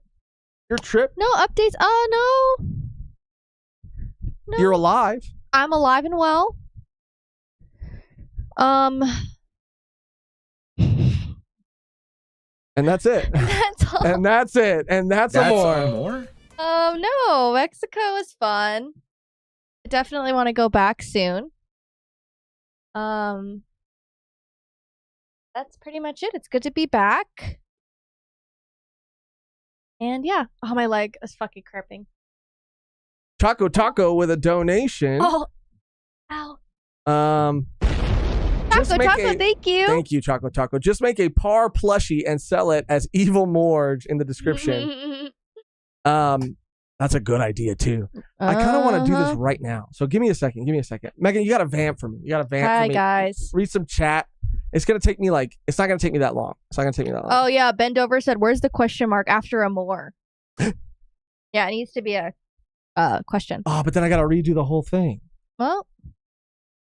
Your trip. no updates. Oh no. You're alive. I'm alive and well. And that's it. That's all. And that's it. And that's more. More? No, Mexico was fun. I definitely want to go back soon. That's pretty much it. It's good to be back. And yeah, my leg is fucking cramping. Choco Taco with a donation. Oh, ow. Just Choco make Taco, thank you. Thank you, Choco Taco. Just make a par plushie and sell it as Evil Morge in the description. That's a good idea too. I kind of want to do this right now. So give me a second. Mehgan, you got to vamp for me. Hi, guys. Read some chat. It's going to take me it's not going to take me that long. Oh, yeah. Bend over said, where's the question mark after a more? Yeah, it needs to be a question. Oh, but then I got to redo the whole thing. Well,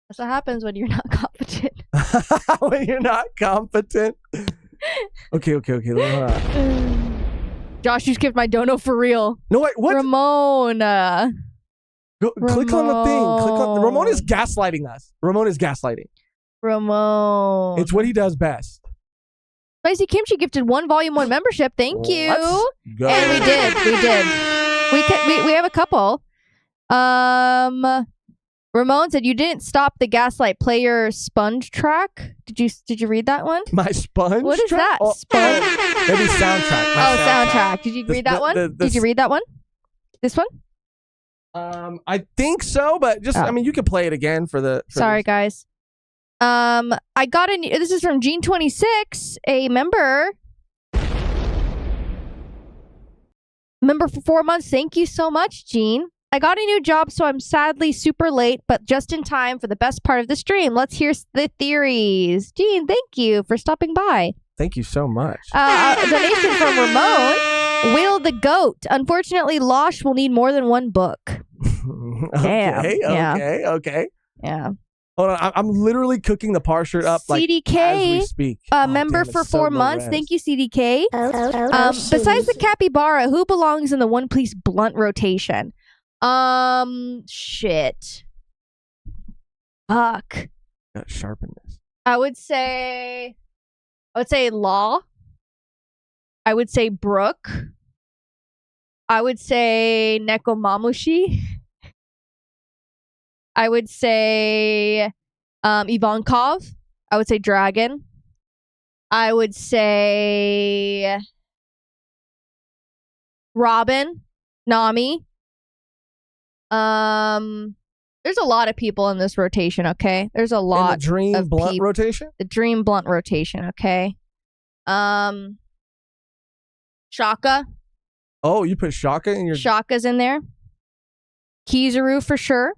that's what happens when you're not competent. When you're not competent. Okay. Josh, you skipped my dono for real. No, wait, what? Ramon. Click on the thing. Ramon is gaslighting us. Ramon. It's what he does best. Spicy Kimchi gifted 1 volume 1 membership. Thank you. Let's go. And we did. We have a couple. Ramon said you didn't stop the Gaslight Player sponge track. Did you read that one? My sponge? What is track? that? Oh, Sponge? Maybe soundtrack. Soundtrack. Did you read that one? Did you read that one? This one? I think so, but just I mean, you can play it again for the. Sorry, guys. I got a new. This is from Gene26, a member for 4 months. Thank you so much, Gene. I got a new job, so I'm sadly super late, but just in time for the best part of the stream. Let's hear the theories. Gene, thank you for stopping by. Thank you so much. A donation from Ramon. Will the Goat. Unfortunately, Losh will need more than 1 book. Okay. Yeah. Hold on, I'm literally cooking the par shirt up like CDK, as we speak. Member for 4 months. Thank you, CDK. Besides the capybara, who belongs in the One Piece blunt rotation? Shit. Fuck. Gotta sharpen this. I would say Law. I would say Brooke. I would say Nekomamushi. I would say Ivankov. I would say Dragon. I would say Robin. Nami. There's a lot of people in this rotation, okay? There's a lot in the Dream of Blunt rotation? The Dream Blunt rotation, okay? Shaka. Oh, you put Shaka in your... Shaka's in there. Kizaru for sure.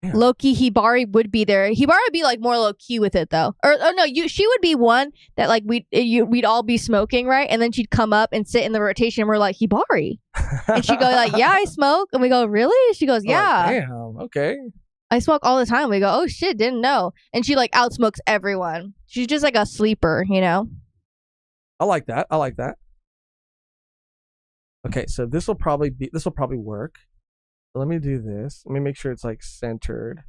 Yeah. Loki Hibari would be there. Hibari would be like more low key with it though. Or no, she would be one that like we'd all be smoking, right? And then she'd come up and sit in the rotation and we're like, Hibari. And she'd go like, yeah, I smoke. And we go, really? She goes, yeah. Oh, damn, okay. I smoke all the time. We go, oh shit, didn't know. And she like outsmokes everyone. She's just like a sleeper, you know? I like that. Okay, so this will probably work. So let me do this. Let me make sure it's like centered.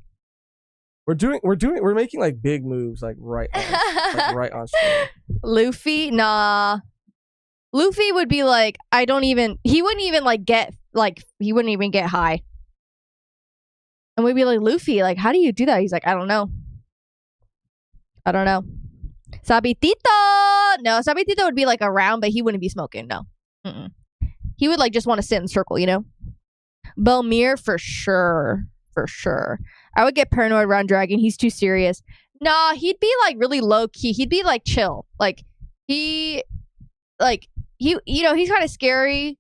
We're making like big moves like right on screen. Luffy, nah. Luffy would be like, he wouldn't even get high. And we'd be like, Luffy, like, how do you do that? He's like, I don't know. Sabitito! No, Sabitito would be like around, but he wouldn't be smoking, no. Mm-mm. He would like just want to sit in a circle, you know? Belmir for sure. I would get paranoid around Dragon. He's too serious. Nah, he'd be like really low key. He'd be like chill. He's kind of scary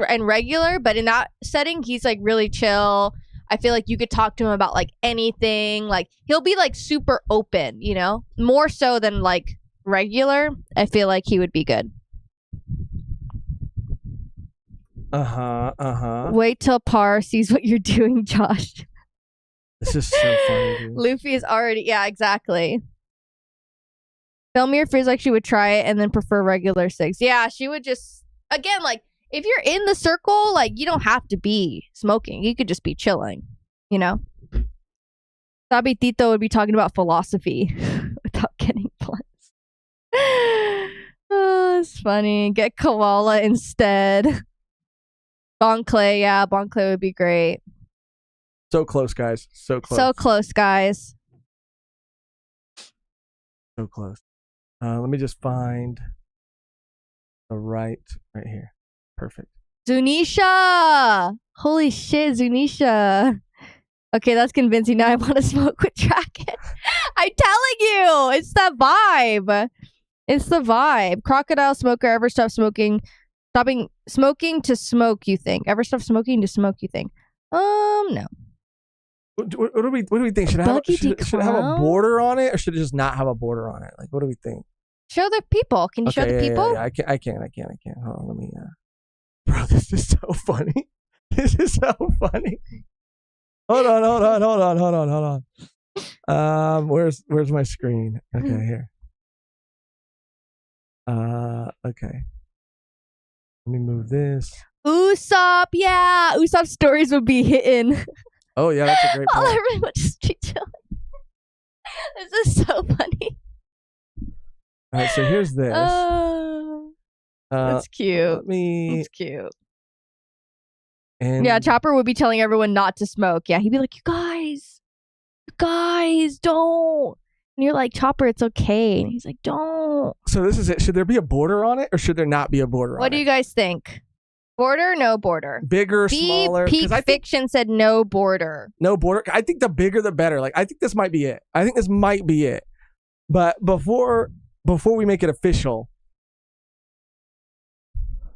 and regular, but in that setting, he's like really chill. I feel like you could talk to him about like anything. Like he'll be like super open, you know? More so than like regular. I feel like he would be good. Wait till Par sees what you're doing, Josh. This is so funny, dude. Luffy is already... Yeah, exactly. Belmir feels like she would try it and then prefer regular cigs. Yeah, she would just... Again, like, if you're in the circle, like, you don't have to be smoking. You could just be chilling, you know? Sabitito would be talking about philosophy without getting blunts. Oh, it's funny. Get koala instead. Bonclay, yeah, Bonclay would be great. So close, guys. So close. So close, guys. So close. Let me just find the right here. Perfect. Zunisha. Holy shit, Zunisha. Okay, that's convincing. Now I want to smoke with Dragon. I'm telling you, it's that vibe. It's the vibe. Crocodile smoker, ever stop smoking. Stopping smoking to smoke, you think. Ever stop smoking to smoke, you think. No. What do we think? Should it have a border on it, or should it just not have a border on it? Like, what do we think? Show the people. Can you show the people? Yeah, I can. Hold on, let me. Bro, this is so funny. This is so funny. Hold on. Where's my screen? Okay, here. Okay. Let me move this. Usopp, yeah. Usopp stories would be hitting. Oh yeah, that's a great All point. everyone just keep chilling. This is so funny. All right, so here's this. That's cute. Let me. It's cute. And Yeah, Chopper would be telling everyone not to smoke. Yeah, he'd be like, you guys, don't. And you're like, Chopper, it's okay. And he's like, don't. So this is it. Should there be a border on it, or should there not be a border on it? What do you guys think? Border, no border. Bigger, smaller? Peak Fiction said no border. No border. I think the bigger the better. Like, I think this might be it. But before we make it official,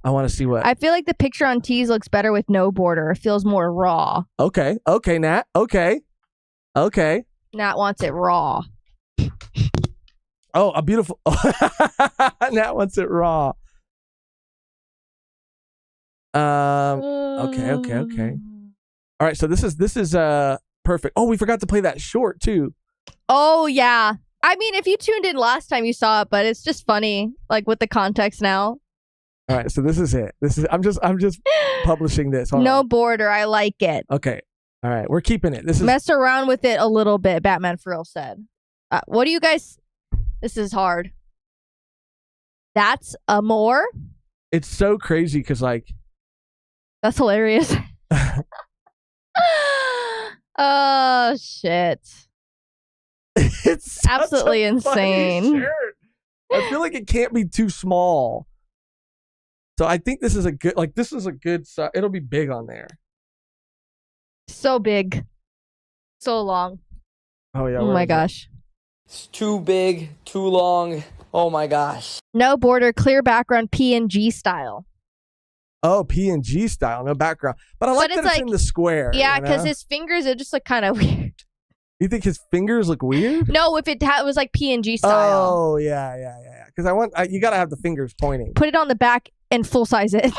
I want to see what. I feel like the picture on tees looks better with no border. It feels more raw. Okay, Nat. Okay. Nat wants it raw. Oh, a beautiful. Nat wants it raw. Okay. All right, so this is perfect. Oh, we forgot to play that short too. Oh yeah. I mean, if you tuned in last time, you saw it, but it's just funny, like with the context now. All right, so this is it. I'm just publishing this. Hold no on. border. I like it. Okay. All right, we're keeping it. This is Mess around with it a little bit. Batman for real said. What do you guys? This is hard. That's a more. It's so crazy because like. That's hilarious. Oh shit. It's absolutely insane. Shirt. I feel like it can't be too small. So I think this is a good size. It'll be big on there. So big. So long. Oh yeah. Oh my gosh. It's too big, too long. Oh my gosh. No border, clear background, PNG style. Oh, PNG style, no background. But I like that it's in the square. Yeah, because his fingers, it just look kind of weird. You think his fingers look weird? No, if it was like PNG style. Oh, yeah. Because you got to have the fingers pointing. Put it on the back and full size it.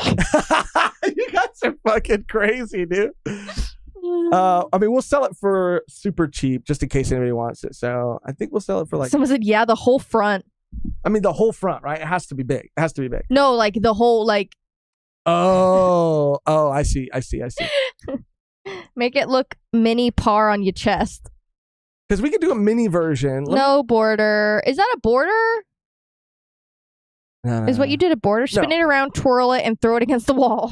You guys are fucking crazy, dude. I mean, we'll sell it for super cheap just in case anybody wants it. So I think we'll sell it for like... Someone said, yeah, the whole front. I mean, the whole front, right? It has to be big. No, like the whole, like... Oh, I see. Make it look mini par on your chest. Because we could do a mini version. No border. Is that a border? No. Is what you did a border? Spin it around, twirl it, and throw it against the wall.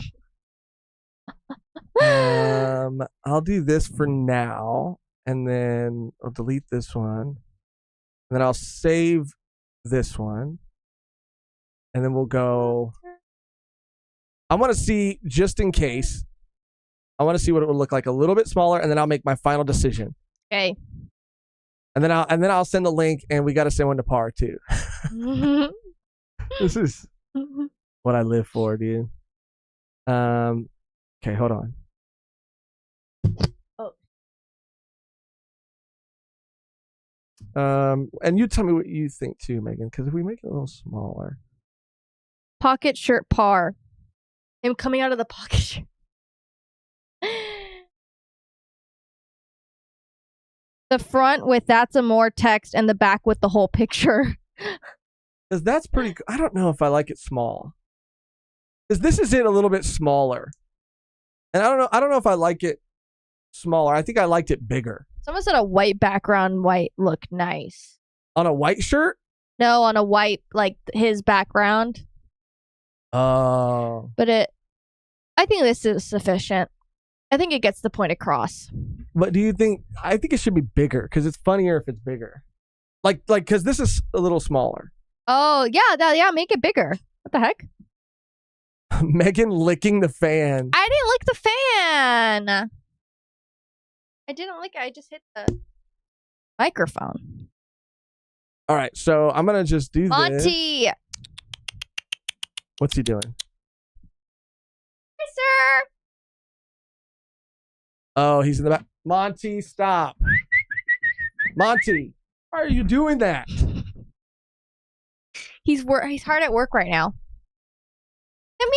I'll do this for now, and then I'll delete this one, and then I'll save this one, and then we'll go. I want to see, just in case, I want to see what it would look like a little bit smaller, and then I'll make my final decision. Okay. And then I'll send a link, and we got to send one to Par too. This is what I live for, dude. Okay, hold on. And you tell me what you think too, Megan, because if we make it a little smaller. Pocket shirt Par. Him coming out of the pocket shirt. The front with that's a more text and the back with the whole picture. Because that's pretty. I don't know if I like it small. Because this is it a little bit smaller, and I don't know if I like it smaller. I think I liked it bigger. Someone said a white background, white look nice. On a white shirt? No, on a white, like his background. Oh. But I think this is sufficient. I think it gets the point across. But do you think? I think it should be bigger because it's funnier if it's bigger. Like because this is a little smaller. Oh yeah, yeah. Make it bigger. What the heck? Mehgan licking the fan. I didn't lick the fan. I didn't lick it. I just hit the microphone. All right, so I'm gonna just do this. Monty. What's he doing? Hi, sir. Oh, he's in the back. Monty, stop. Monty, why are you doing that? He's hard at work right now. Come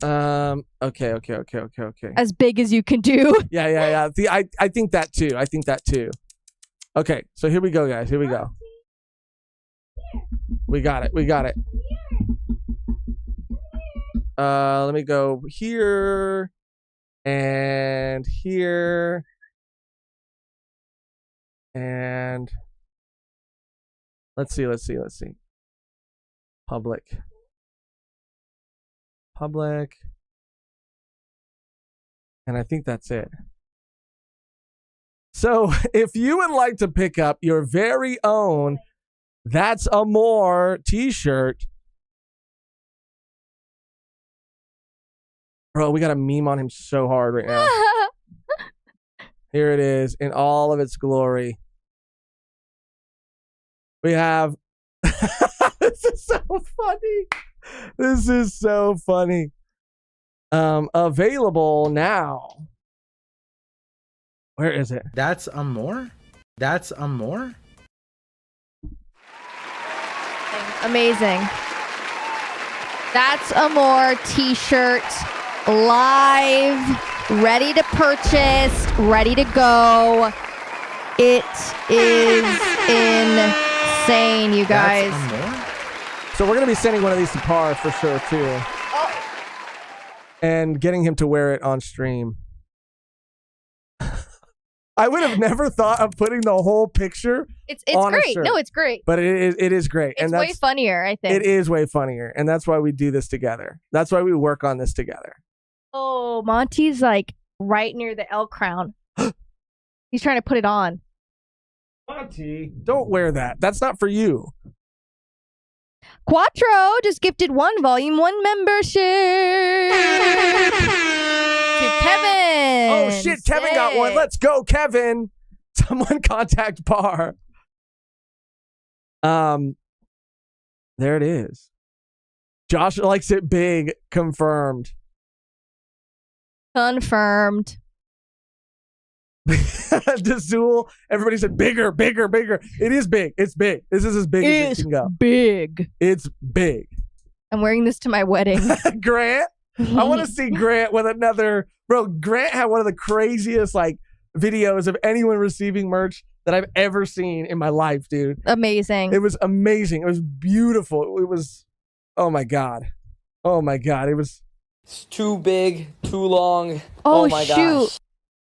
here. Okay. As big as you can do. Yeah. I think that too. Okay, so here we go, guys. Here we go. We got it. Let me go here and here and let's see. Public. And I think that's it. So if you would like to pick up your very own That's a More t-shirt. Bro, we got a meme on him so hard right now. Here it is in all of its glory. We have... This is so funny. Available now. Where is it? That's a more? Amazing. That's a More t-shirt. Live. Ready to purchase. Ready to go. It is insane, you guys. That's a more? So we're going to be sending one of these to Par for sure, too. Oh. And getting him to wear it on stream. I would have never thought of putting the whole picture It's on a great. shirt. No, it's great. But it is great. It's way funnier, I think. It is way funnier. And that's why we do this together. That's why we work on this together. Oh, Monty's like right near the L crown. He's trying to put it on. Monty, don't wear that. That's not for you. Quattro just gifted 1 volume 1 membership to Kevin. Oh shit, Kevin got one. Let's go, Kevin. Someone contact Par. There it is. Josh likes it big. Confirmed. Confirmed. Dazul, everybody said bigger. It is big. It's big. This is as big as it can go. Big. It's big. I'm wearing this to my wedding. Grant, I want to see Grant with another. Bro, Grant had one of the craziest like videos of anyone receiving merch that I've ever seen in my life, dude. Amazing. It was amazing. It was beautiful. It was, oh my God. It was. It's too big, too long. Oh, my shoot. gosh.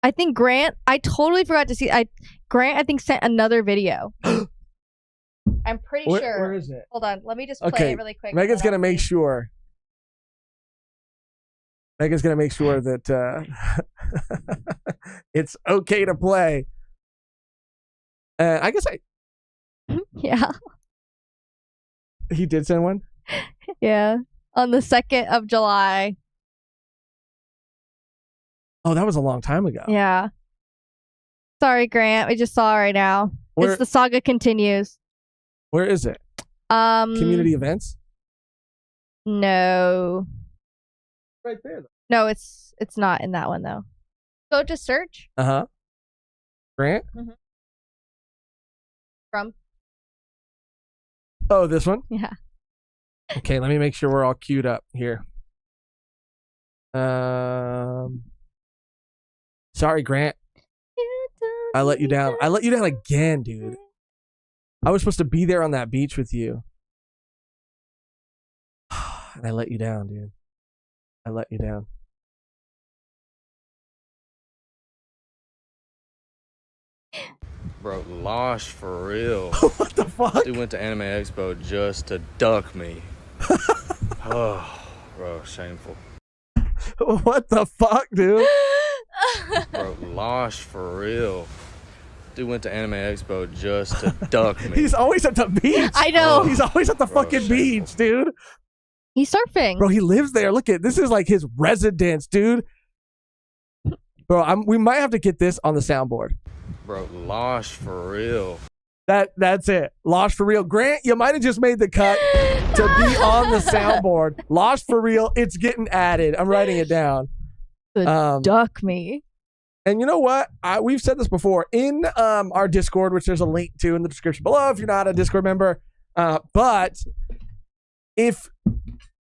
I think Grant, I totally forgot to see. Grant, I think, sent another video. I'm pretty sure. Where is it? Hold on. Let me just play it really quick. Megan's going to make sure. That it's okay to play. I guess Yeah. he did send one. Yeah. On the 2nd of July. Oh, that was a long time ago. Yeah. Sorry, Grant. We just saw it right now. It's the saga continues. Where is it? Community events? No. Right there. No, it's not in that one though. Go to search. Uh-huh. Grant? Mm-hmm. From? Oh, this one? Yeah. Okay, let me make sure we're all queued up here. Sorry, Grant. I let you down. I let you down again, dude. I was supposed to be there on that beach with you. And I let you down, dude. I let you down. Bro, Losh for real. What the fuck? Dude went to Anime Expo just to duck me. Oh, bro, shameful. What the fuck, dude? Bro, Losh for real. Dude went to Anime Expo just to duck me. He's always at the beach. I know. He's always at the fucking shameful. beach, dude. He's surfing. Bro, he lives there. Look at this is like his residence, dude. Bro, we might have to get this on the soundboard. Bro, Losh for real. That's it. Losh for real. Grant, you might have just made the cut to be on the soundboard. Losh for real. It's getting added. I'm writing it down. Duck me. And you know what? We've said this before in our Discord, which there's a link to in the description below if you're not a Discord member. But if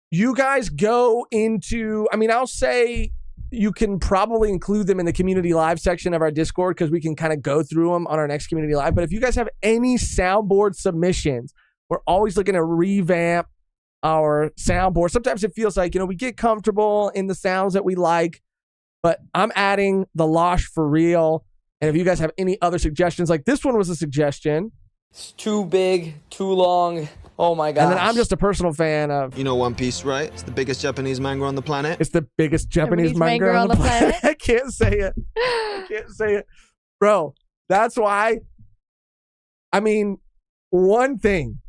you guys go into, I'll say you can probably include them in the community live section of our Discord because we can kind of go through them on our next community live. But if you guys have any soundboard submissions, we're always looking to revamp our soundboard. Sometimes it feels like, we get comfortable in the sounds that we like, but I'm adding the Losh for real. And if you guys have any other suggestions, like this one was a suggestion. It's too big, too long. Oh my god. And then I'm just a personal fan of. You know One Piece, right? It's the biggest Japanese manga on the planet. It's the biggest Japanese manga on the planet. I can't say it. I can't say it. Bro, that's why. One thing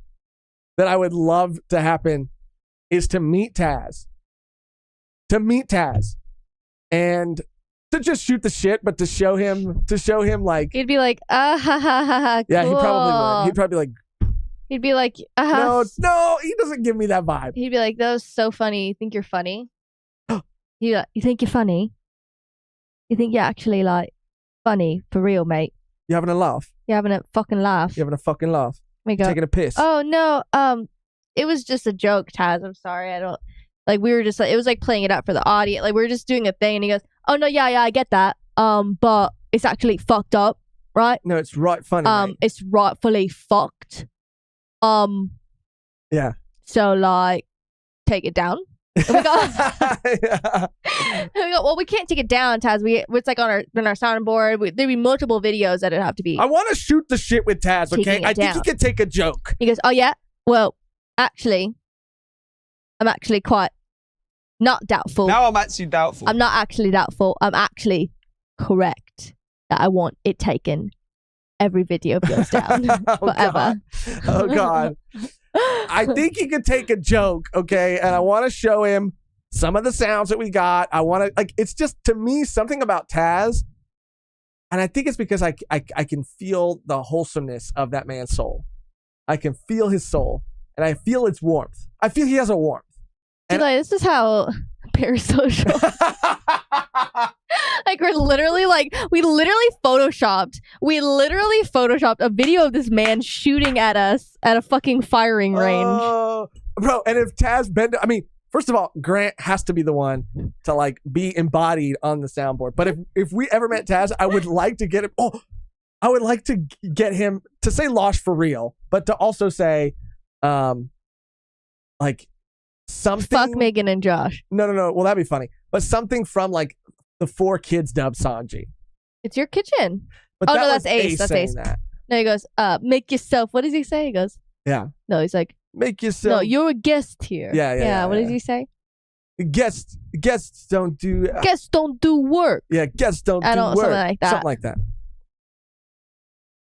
that I would love to happen is to meet Taz. And to just shoot the shit, but to show him like. He'd be like, ha ha ha ha. Yeah, cool. he probably would. He'd probably be like. He'd be like, No, he doesn't give me that vibe. He'd be like, that was so funny. You think you're funny? You think you're funny? You think you're actually like funny for real, mate? You having a laugh? You having a fucking laugh? You having a fucking laugh? Taking a piss? Oh no, it was just a joke, Taz. I'm sorry, I don't like. We were just like, it was like playing it up for the audience. Like we were just doing a thing, and he goes, "Oh no, yeah, I get that. But it's actually fucked up, right? No, it's right funny. Mate. It's rightfully fucked. Yeah. So like, take it down." And we go, well, we can't take it down, Taz. It's like on our soundboard. There'd be multiple videos that it'd have to be. I want to shoot the shit with Taz, okay? I think he could take a joke. He goes, oh yeah? Well, actually, I'm actually quite not doubtful. Now I'm actually doubtful. I'm not actually doubtful. I'm actually correct that I want it taken. Every video of yours down. Forever. Oh God. I think he could take a joke, okay? And I want to show him some of the sounds that we got. I want to, like, it's just, to me, something about Taz. And I think it's because I can feel the wholesomeness of that man's soul. I can feel his soul. And I feel its warmth. I feel he has a warmth. And like, this is how parasocial. Like we literally photoshopped a video of this man shooting at us at a fucking firing range. Bro, and if Taz Bender, first of all, Grant has to be the one to like be embodied on the soundboard. But if we ever met Taz, I would like to get him. I would like to get him to say Losh for real, but to also say, like something. Fuck Mehgan and Josh. No. Well, that'd be funny. But something from like the 4 Kids dub Sanji. It's your kitchen. But no, that's Ace. That's Ace. That. No, he goes, make yourself. What does he say? He goes, yeah. No, he's like, make yourself. No, you're a guest here. Yeah. What does he say? Guests don't do. Guests don't do work. Yeah, guests don't do work. Something like that. Something like that.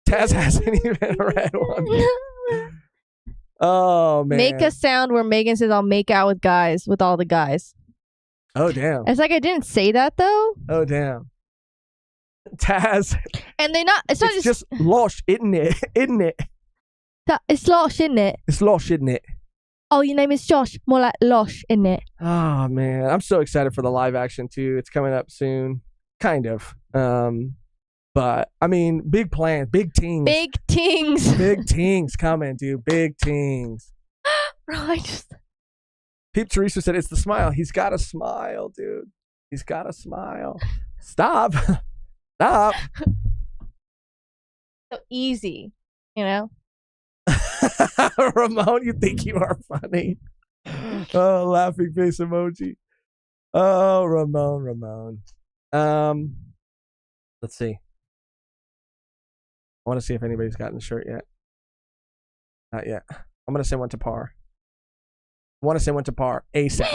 Taz hasn't even read one. Oh man. Make a sound where Mehgan says, "I'll make out with guys," with all the guys. Oh damn. It's like I didn't say that though. Oh damn. Taz. And they're not. It's not just Losh, isn't it? Isn't it? It's Losh, isn't it? It's Losh, isn't it? Oh, your name is Josh. More like Losh, isn't it? Oh man, I'm so excited for the live action too. It's coming up soon, kind of. But big plans, big tings. Big tings. Big tings coming, dude. Big tings. Bro, Peep Teresa said it's the smile. He's got a smile, dude. He's got a smile. Stop. Stop. So easy, you know? Ramon, you think you are funny. Oh, laughing face emoji. Oh, Ramon. Let's see. I want to see if anybody's gotten the shirt yet. Not yet. I'm going to send one to Par. I want to send one to Par ASAP.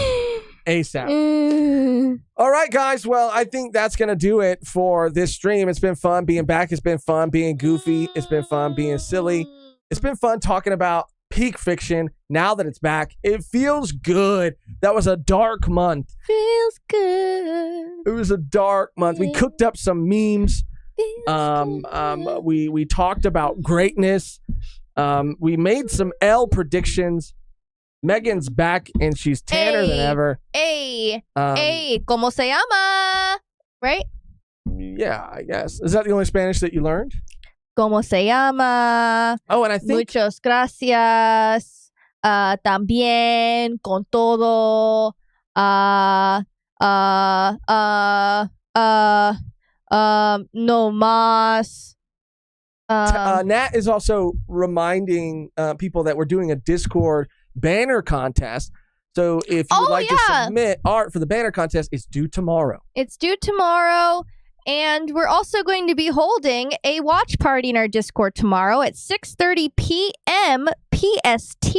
ASAP. All right, guys. Well, I think that's going to do it for this stream. It's been fun being back. It's been fun being goofy. It's been fun being silly. It's been fun talking about peak fiction. Now that it's back, it feels good. That was a dark month. Feels good. It was a dark month. We cooked up some memes. We talked about greatness. We made some L predictions. Megan's back and she's tanner than ever. Hey, ¿cómo se llama? Right? Yeah, I guess. Is that the only Spanish that you learned? ¿Cómo se llama? Oh, and I think Muchas gracias. También, con todo. No más. Nat is also reminding people that we're doing a Discord banner contest. So if you would like to submit art for the banner contest, it's due tomorrow. It's due tomorrow. And we're also going to be holding a watch party in our Discord tomorrow at 6:30 p.m. PST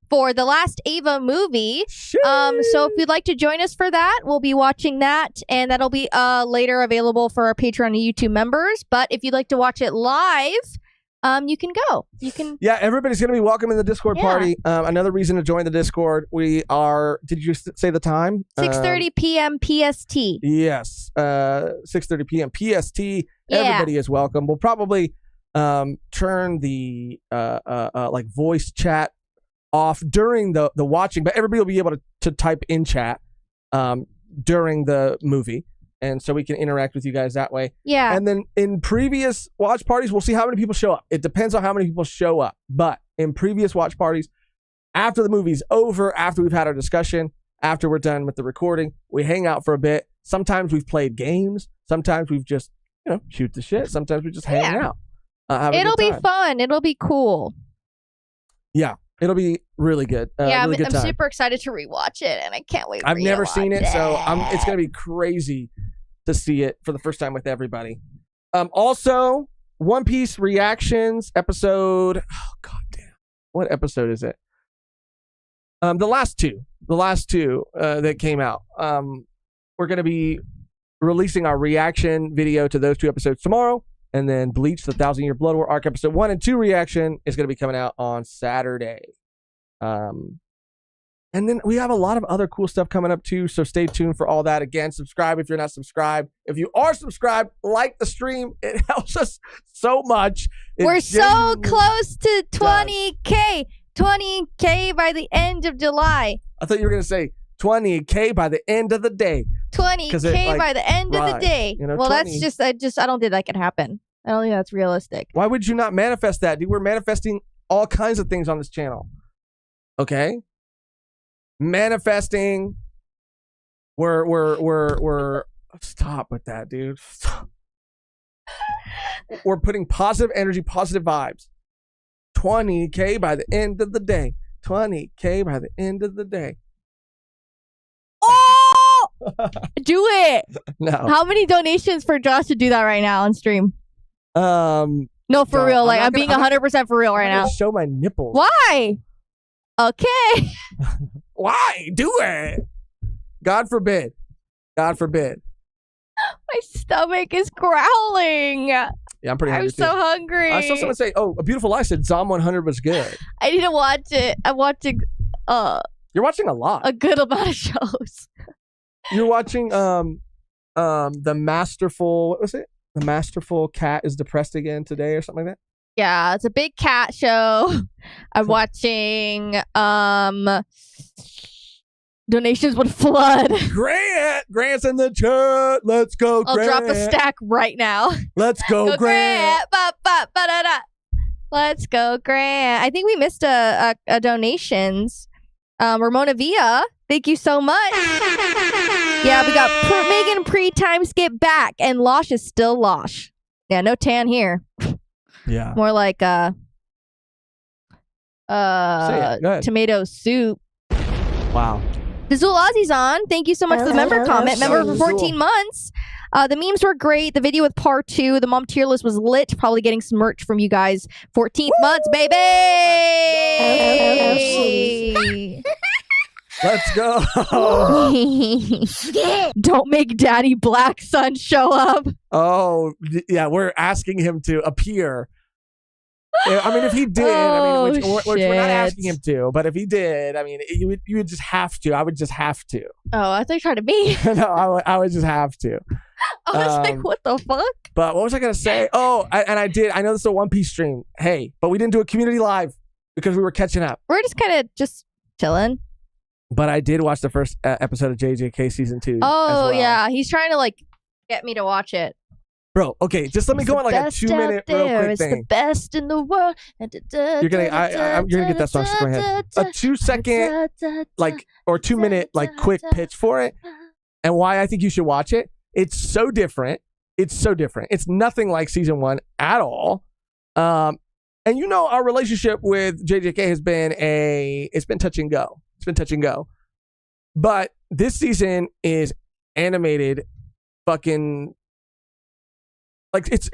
for the last Ava movie. So if you'd like to join us for that, we'll be watching that. And that'll be later available for our Patreon and YouTube members. But if you'd like to watch it live, you can go. Yeah, everybody's going to be welcome in the Discord party. Another reason to join the Discord. We are, did you say the time? 6:30 p.m. PST. Yes, 6:30 p.m. PST. Everybody is welcome. We'll probably turn the like voice chat off during the watching, but everybody will be able to type in chat during the movie. And so we can interact with you guys that way. Yeah. And then in previous watch parties, we'll see how many people show up. It depends on how many people show up. But in previous watch parties, after the movie's over, after we've had our discussion, after we're done with the recording, we hang out for a bit. Sometimes we've played games. Sometimes we've just, shoot the shit. Sometimes we just hang out. It'll be fun. It'll be cool. Yeah. It'll be really good. I'm good time. super excited to rewatch it, and I can't wait. I've never seen it, so it's gonna be crazy to see it for the first time with everybody. Also, One Piece reactions episode. Oh god damn, what episode is it? The last two that came out. We're gonna be releasing our reaction video to those two episodes tomorrow. And then Bleach, the 1,000-Year Blood War arc episode 1 and 2 reaction is going to be coming out on Saturday. And then we have a lot of other cool stuff coming up too, so stay tuned for all that. Again, subscribe if you're not subscribed. If you are subscribed, like the stream. It helps us so much. We're so close to 20K. 20K by the end of July. I thought you were going to say 20K by the end of the day. 20K by the end of the day. Well, 20. that's I don't think that can happen. I don't think that's realistic. Why would you not manifest that, dude? We're manifesting all kinds of things on this channel. Okay? Manifesting. We're stop with that, dude. Stop. We're putting positive energy, positive vibes. 20K by the end of the day. 20K by the end of the day. Do it. No. How many donations for Josh to do that right now on stream? No, for real. Like, I'm being 100% for real right now. Show my nipples. Why? Okay. Why? Do it. God forbid. God forbid. My stomach is growling. Yeah, I'm pretty hungry. I'm so hungry. I saw someone say, "Oh, A Beautiful Lie said Zom 100 was good." I need to watch it. I'm watching. You're watching a lot. A good amount of shows. You're watching the Masterful. What was it? The Masterful Cat is depressed again today, or something like that. Yeah, it's a big cat show. I'm watching. Donations would flood. Grant's in the chat. Let's go, Grant. I'll drop a stack right now. Let's go, Grant. Let's go, Grant. I think we missed a donations. Ramona Villa, thank you so much. Yeah, we got Mehgan pre-time skip back, and Losh is still Losh. Yeah, no tan here. Yeah. More like tomato soup. Wow. Dazul Ozzy's on. Thank you so much for the member comment. Member for 14 months. The memes were great. The video with part 2. The mom tier list was lit. Probably getting some merch from you guys. 14th months, baby! Let's go. Don't make Daddy Black Sun show up. Oh, yeah. We're asking him to appear I mean, if he did, which we're not shit. asking him to, but if he did, I mean, you would just have to. I would just have to. Oh, I thought you tried to be. No, I would just have to. I was like, what the fuck? But what was I gonna say? Oh, I did. I know this is a One Piece stream. Hey, but we didn't do a community live because we were catching up. We're just kind of just chilling. But I did watch the first episode of JJK season 2. Oh, as well. yeah. He's trying to like get me to watch it. Bro, okay, just let me go on like a 2-minute real quick it's thing. the best in the world. You're gonna get that song. So go ahead. A 2-second, like, or 2-minute, like, quick pitch for it, and why I think you should watch it. It's so different. It's so different. It's nothing like season 1 at all. And you know, our relationship with JJK has been it's been touch and go. It's been touch and go. But this season is animated, fucking. Like it's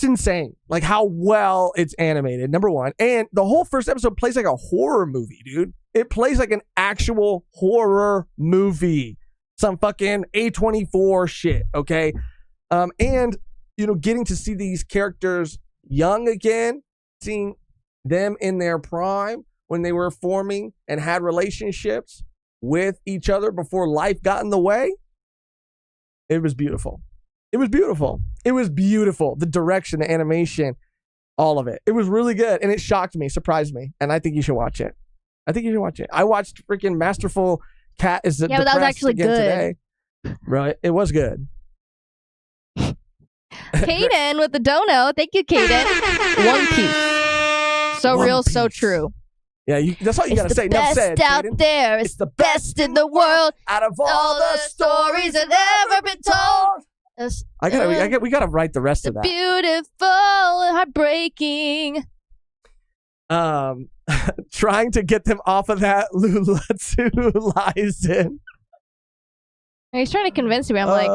insane, like how well it's animated. Number one, and the whole first episode plays like a horror movie, dude. It plays like an actual horror movie, some fucking A24 shit. Okay, and you know, getting to see these characters young again, seeing them in their prime when they were forming and had relationships with each other before life got in the way. It was beautiful. It was beautiful. It was beautiful. The direction, the animation, all of it. It was really good. And it shocked me, surprised me. And I think you should watch it. I watched freaking Masterful Cat is but that was actually again good. today. Right? It was good. Kaden with the dono. Thank you, Kaden. One Piece. So One real, so Piece. true. Yeah, that's all you gotta say. It's the Enough best said, out Kaden. there. It's the best in the world. Out of all the stories that ever been told. we gotta write the rest of that. Beautiful and heartbreaking. Trying to get them off of that Lulatsu Lizen. He's trying to convince me. I'm like,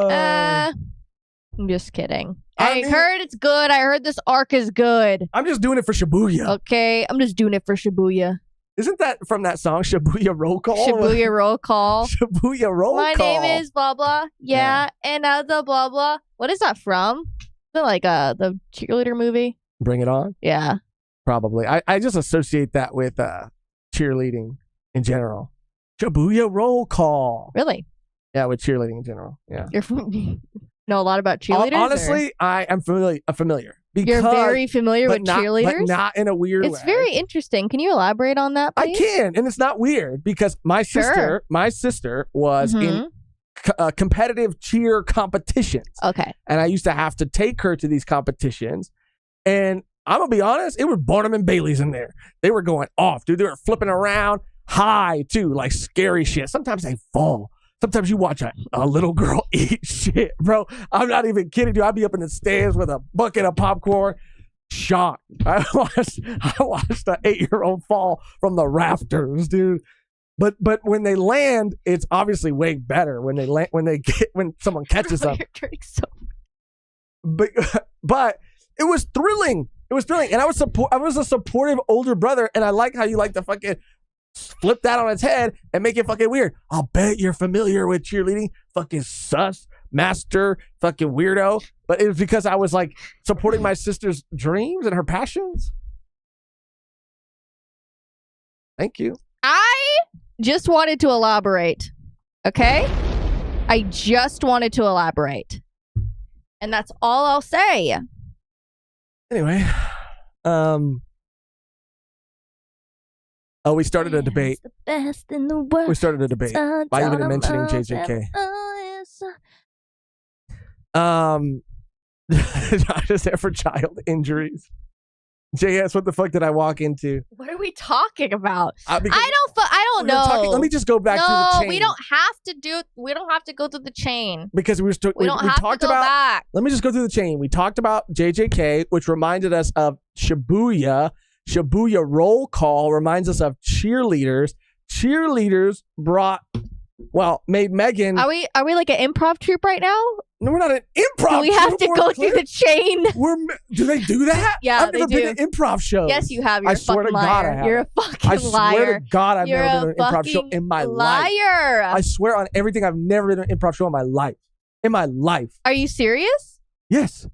I'm just kidding. I mean, heard it's good. I heard this arc is good. I'm just doing it for Shibuya. Okay, I'm just doing it for Shibuya. Isn't that from that song, Shibuya Roll Call? Shibuya roll call. Shibuya Roll My Call. name is blah blah. Yeah, and now the blah blah. What is that from? Is it like the cheerleader movie? Bring It On? Yeah. Probably. I just associate that with cheerleading in general. Shibuya Roll Call. Really? Yeah, with cheerleading in general. Yeah. You're know a lot about cheerleaders? Honestly, I am familiar. Because, you're very familiar with cheerleaders? But not in a weird way. It's very interesting. Can you elaborate on that, please? I can, and it's not weird because my sister was in competitive cheer competitions. Okay. And I used to have to take her to these competitions. And I'm going to be honest, it was Barnum and Bailey's in there. They were going off, dude. They were flipping around high, too, like scary shit. Sometimes they fall. Sometimes you watch a little girl eat shit, bro. I'm not even kidding you. I'd be up in the stands with a bucket of popcorn. Shocked. I watched an 8-year-old fall from the rafters, dude. But when they land, it's obviously way better when they land, when someone catches them. But it was thrilling. It was thrilling, and I was a supportive older brother, and I like how you like to fucking flip that on its head and make it fucking weird. I'll bet you're familiar with cheerleading, fucking sus, master, fucking weirdo. But it was because I was like supporting my sister's dreams and her passions. Thank you. I just wanted to elaborate. Okay? I just wanted to elaborate. And that's all I'll say. Anyway, we started a debate. The best in the world. We started a debate by even mentioning JJK. Just there for child injuries. JS, what the fuck did I walk into? What are we talking about? I don't We're know. let me just go back to the chain. We don't have to go through the chain. Because we talked about. Let me just go through the chain. We talked about JJK, which reminded us of Shibuya. Shibuya Roll Call reminds us of cheerleaders. Cheerleaders made Mehgan. Are we like an improv troupe right now? No, we're not an improv. Do we have to go through the chain? Do they do that? Yeah, I've never been to improv shows. Yes, you have. You're I swear to God, I have. You're a fucking liar. I swear to God, I've You're never been to an improv show in my life. Liar. I swear on everything, I've never been to an improv show in my life. In my life. Are you serious? Yes.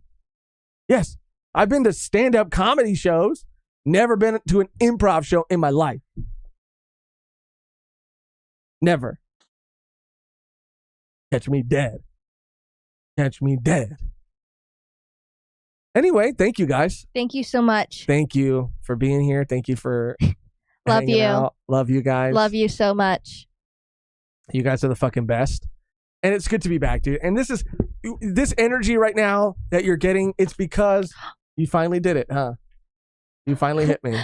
Yes. I've been to stand-up comedy shows, never been to an improv show in my life. Never. Catch me dead. Catch me dead. Anyway, thank you guys. Thank you so much. Thank you for being here. Thank you for Love hanging you. out. Love you guys. Love you so much. You guys are the fucking best. And it's good to be back, dude. And this energy right now that you're getting, it's because you finally did it, huh? You finally hit me.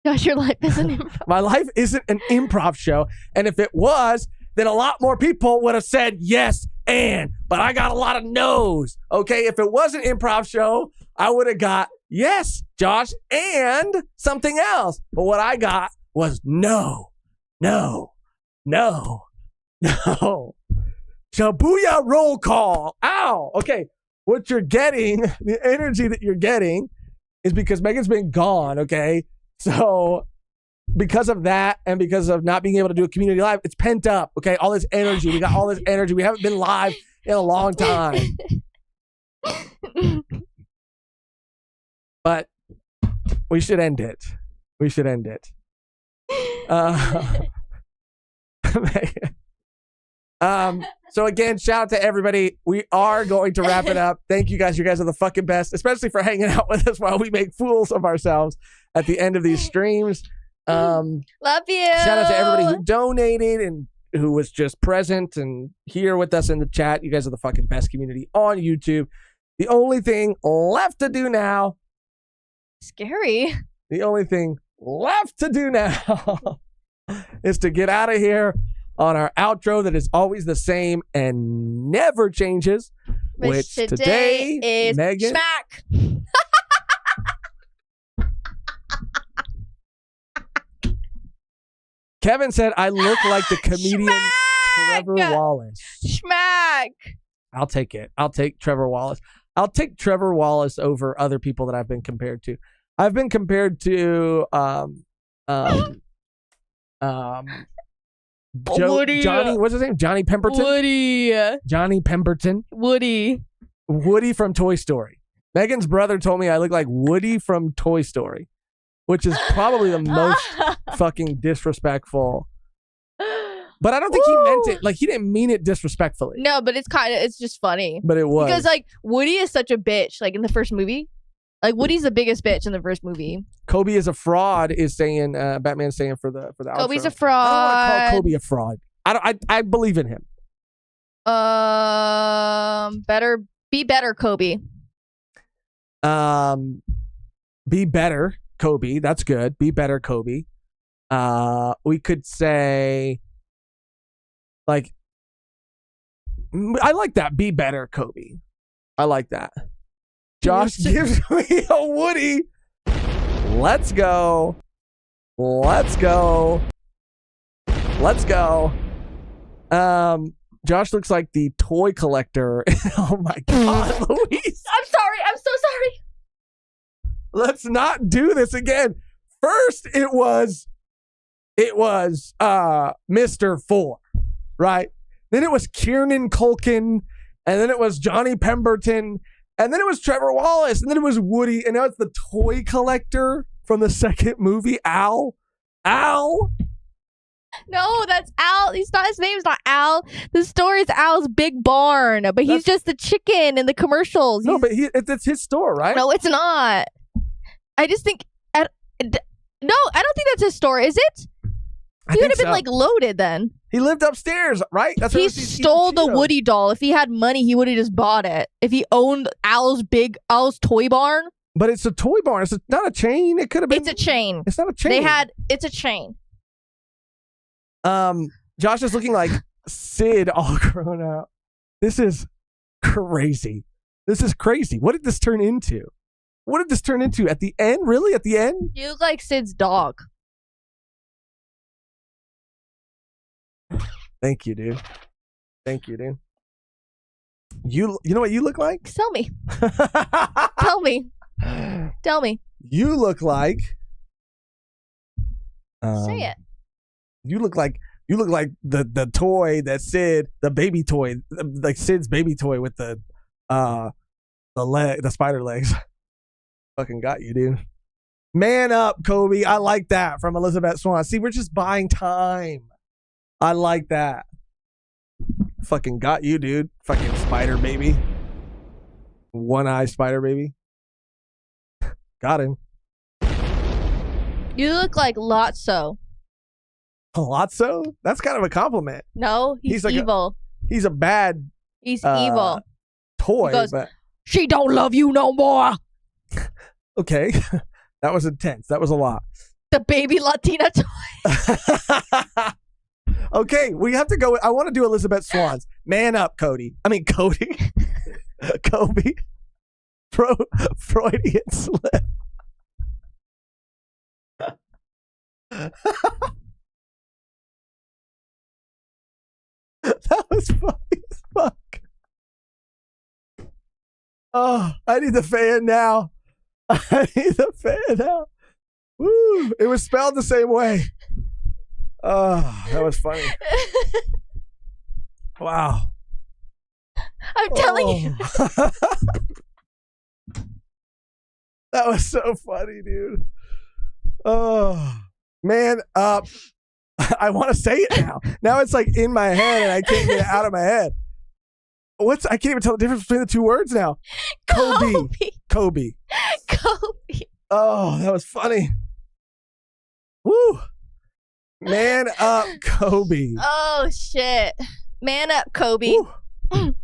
Gosh, your life is an improv. My life isn't an improv show. And if it was, then a lot more people would have said yes but I got a lot of no's. Okay, if it was an improv show, I would have got yes, Josh, and something else. But what I got was no. Shabuya roll call. Ow. Okay, what you're getting, the energy that you're getting is because Megan's been gone, okay? So because of that and because of not being able to do a community live, it's pent up, okay? All this energy. We got all this energy. We haven't been live in a long time. But we should end it. So again, shout out to everybody. We are going to wrap it up. Thank you guys. You guys are the fucking best, especially for hanging out with us while we make fools of ourselves at the end of these streams. Love you. Shout out to everybody who donated and who was just present and here with us in the chat. You guys are the fucking best community on YouTube. The only thing left to do now. Scary. The only thing left to do now is to get out of here on our outro that is always the same and never changes. Which today is Megan. Smack. Kevin said, I look like the comedian Trevor Wallace. Schmack. I'll take it. I'll take Trevor Wallace. I'll take Trevor Wallace over other people that I've been compared to. I've been compared to Woody. Johnny, what's his name? Johnny Pemberton? Woody. Johnny Pemberton. Woody from Toy Story. Megan's brother told me I look like Woody from Toy Story, which is probably the most fucking disrespectful. But I don't think he meant it. Like, he didn't mean it disrespectfully. No, but it's just funny. But it was. Because, like, Woody is such a bitch, like, in the first movie. Like, Woody's the biggest bitch in the first movie. Coby is a fraud, is saying, Batman's saying for the outro. Kobe's a fraud. I don't want to call Coby a fraud. I believe in him. Be better, Coby. Be better, Coby. That's good. Be better, Coby. We could say, like, I like that. Be better, Coby. I like that. Josh gives me a Woody. Let's go. Josh looks like the toy collector. Oh my God, Louise. I'm sorry. I'm so sorry. Let's not do this again. First, it was Mr. 4, right? Then it was Kieran Culkin, and then it was Johnny Pemberton, and then it was Trevor Wallace, and then it was Woody, and now it's the toy collector from the second movie, Al. No, that's Al. His name's not Al. The story is Al's Big Barn, but he's just the chicken in the commercials. No, but it's his store, right? No, it's not. I just think... No, I don't think that's his store, is it? He would have been, like, loaded then. He lived upstairs, right? That's he stole the Woody doll. If he had money, he would have just bought it. If he owned Al's toy barn. But it's a toy barn. It's not a chain. It could have been. It's a chain. It's not a chain. It's a chain. Josh is looking like Sid all grown up. This is crazy. What did this turn into? At the end? Really? At the end? You look like Sid's dog. Thank you, dude. You know what you look like? Tell me. Tell me. You look like. Say it. You look like the toy that Sid, the baby toy, like Sid's baby toy with the spider legs. Fucking got you, dude. Man up, Coby. I like that from Elizabeth Swan. See, we're just buying time. I like that. Fucking got you, dude. Fucking spider baby. One eye spider baby. Got him. You look like Lotso. Lotso? That's kind of a compliment. No, he's like evil. He's a bad He's evil. toy, He goes, but she don't love you no more. okay. That was intense. That was a lot. The baby Latina toy. Okay, we have to go. I want to do Elizabeth Swan's. Man up, Cody. I mean, Cody. Coby. Freudian slip. That was funny as fuck. Oh, I need the fan now. I need the fan now. Woo! It was spelled the same way. Oh, that was funny. Wow. I'm telling you. That was so funny, dude. Oh, man up. I want to say it now. Now it's like in my head and I can't get it out of my head. I can't even tell the difference between the two words now. Coby. Coby. Oh, that was funny. Woo. Man up, Coby. Oh shit. Man up, Coby. Getting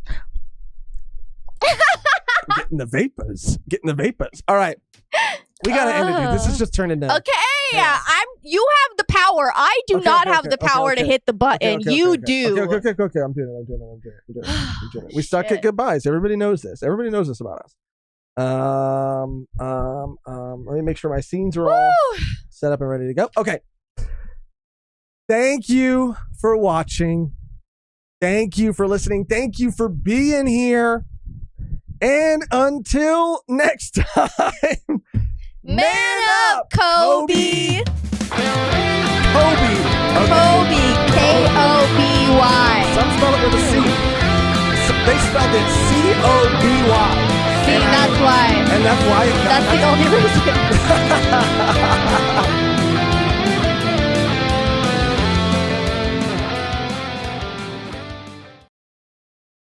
the vapors. All right. We gotta end it, dude. This is just turned into Okay. You have the power. I do not have the power to hit the button. You do. Okay. I'm doing it. We suck at goodbyes. Everybody knows this. Everybody knows this about us. Let me make sure my scenes are all set up and ready to go. Okay. Thank you for watching. Thank you for listening. Thank you for being here. And until next time, Man up, Coby. Coby. Coby. K-O-B-Y. Some spell it with a C. They spelled it C-O-B-Y. See, that's why. And that's why. That's the only reason.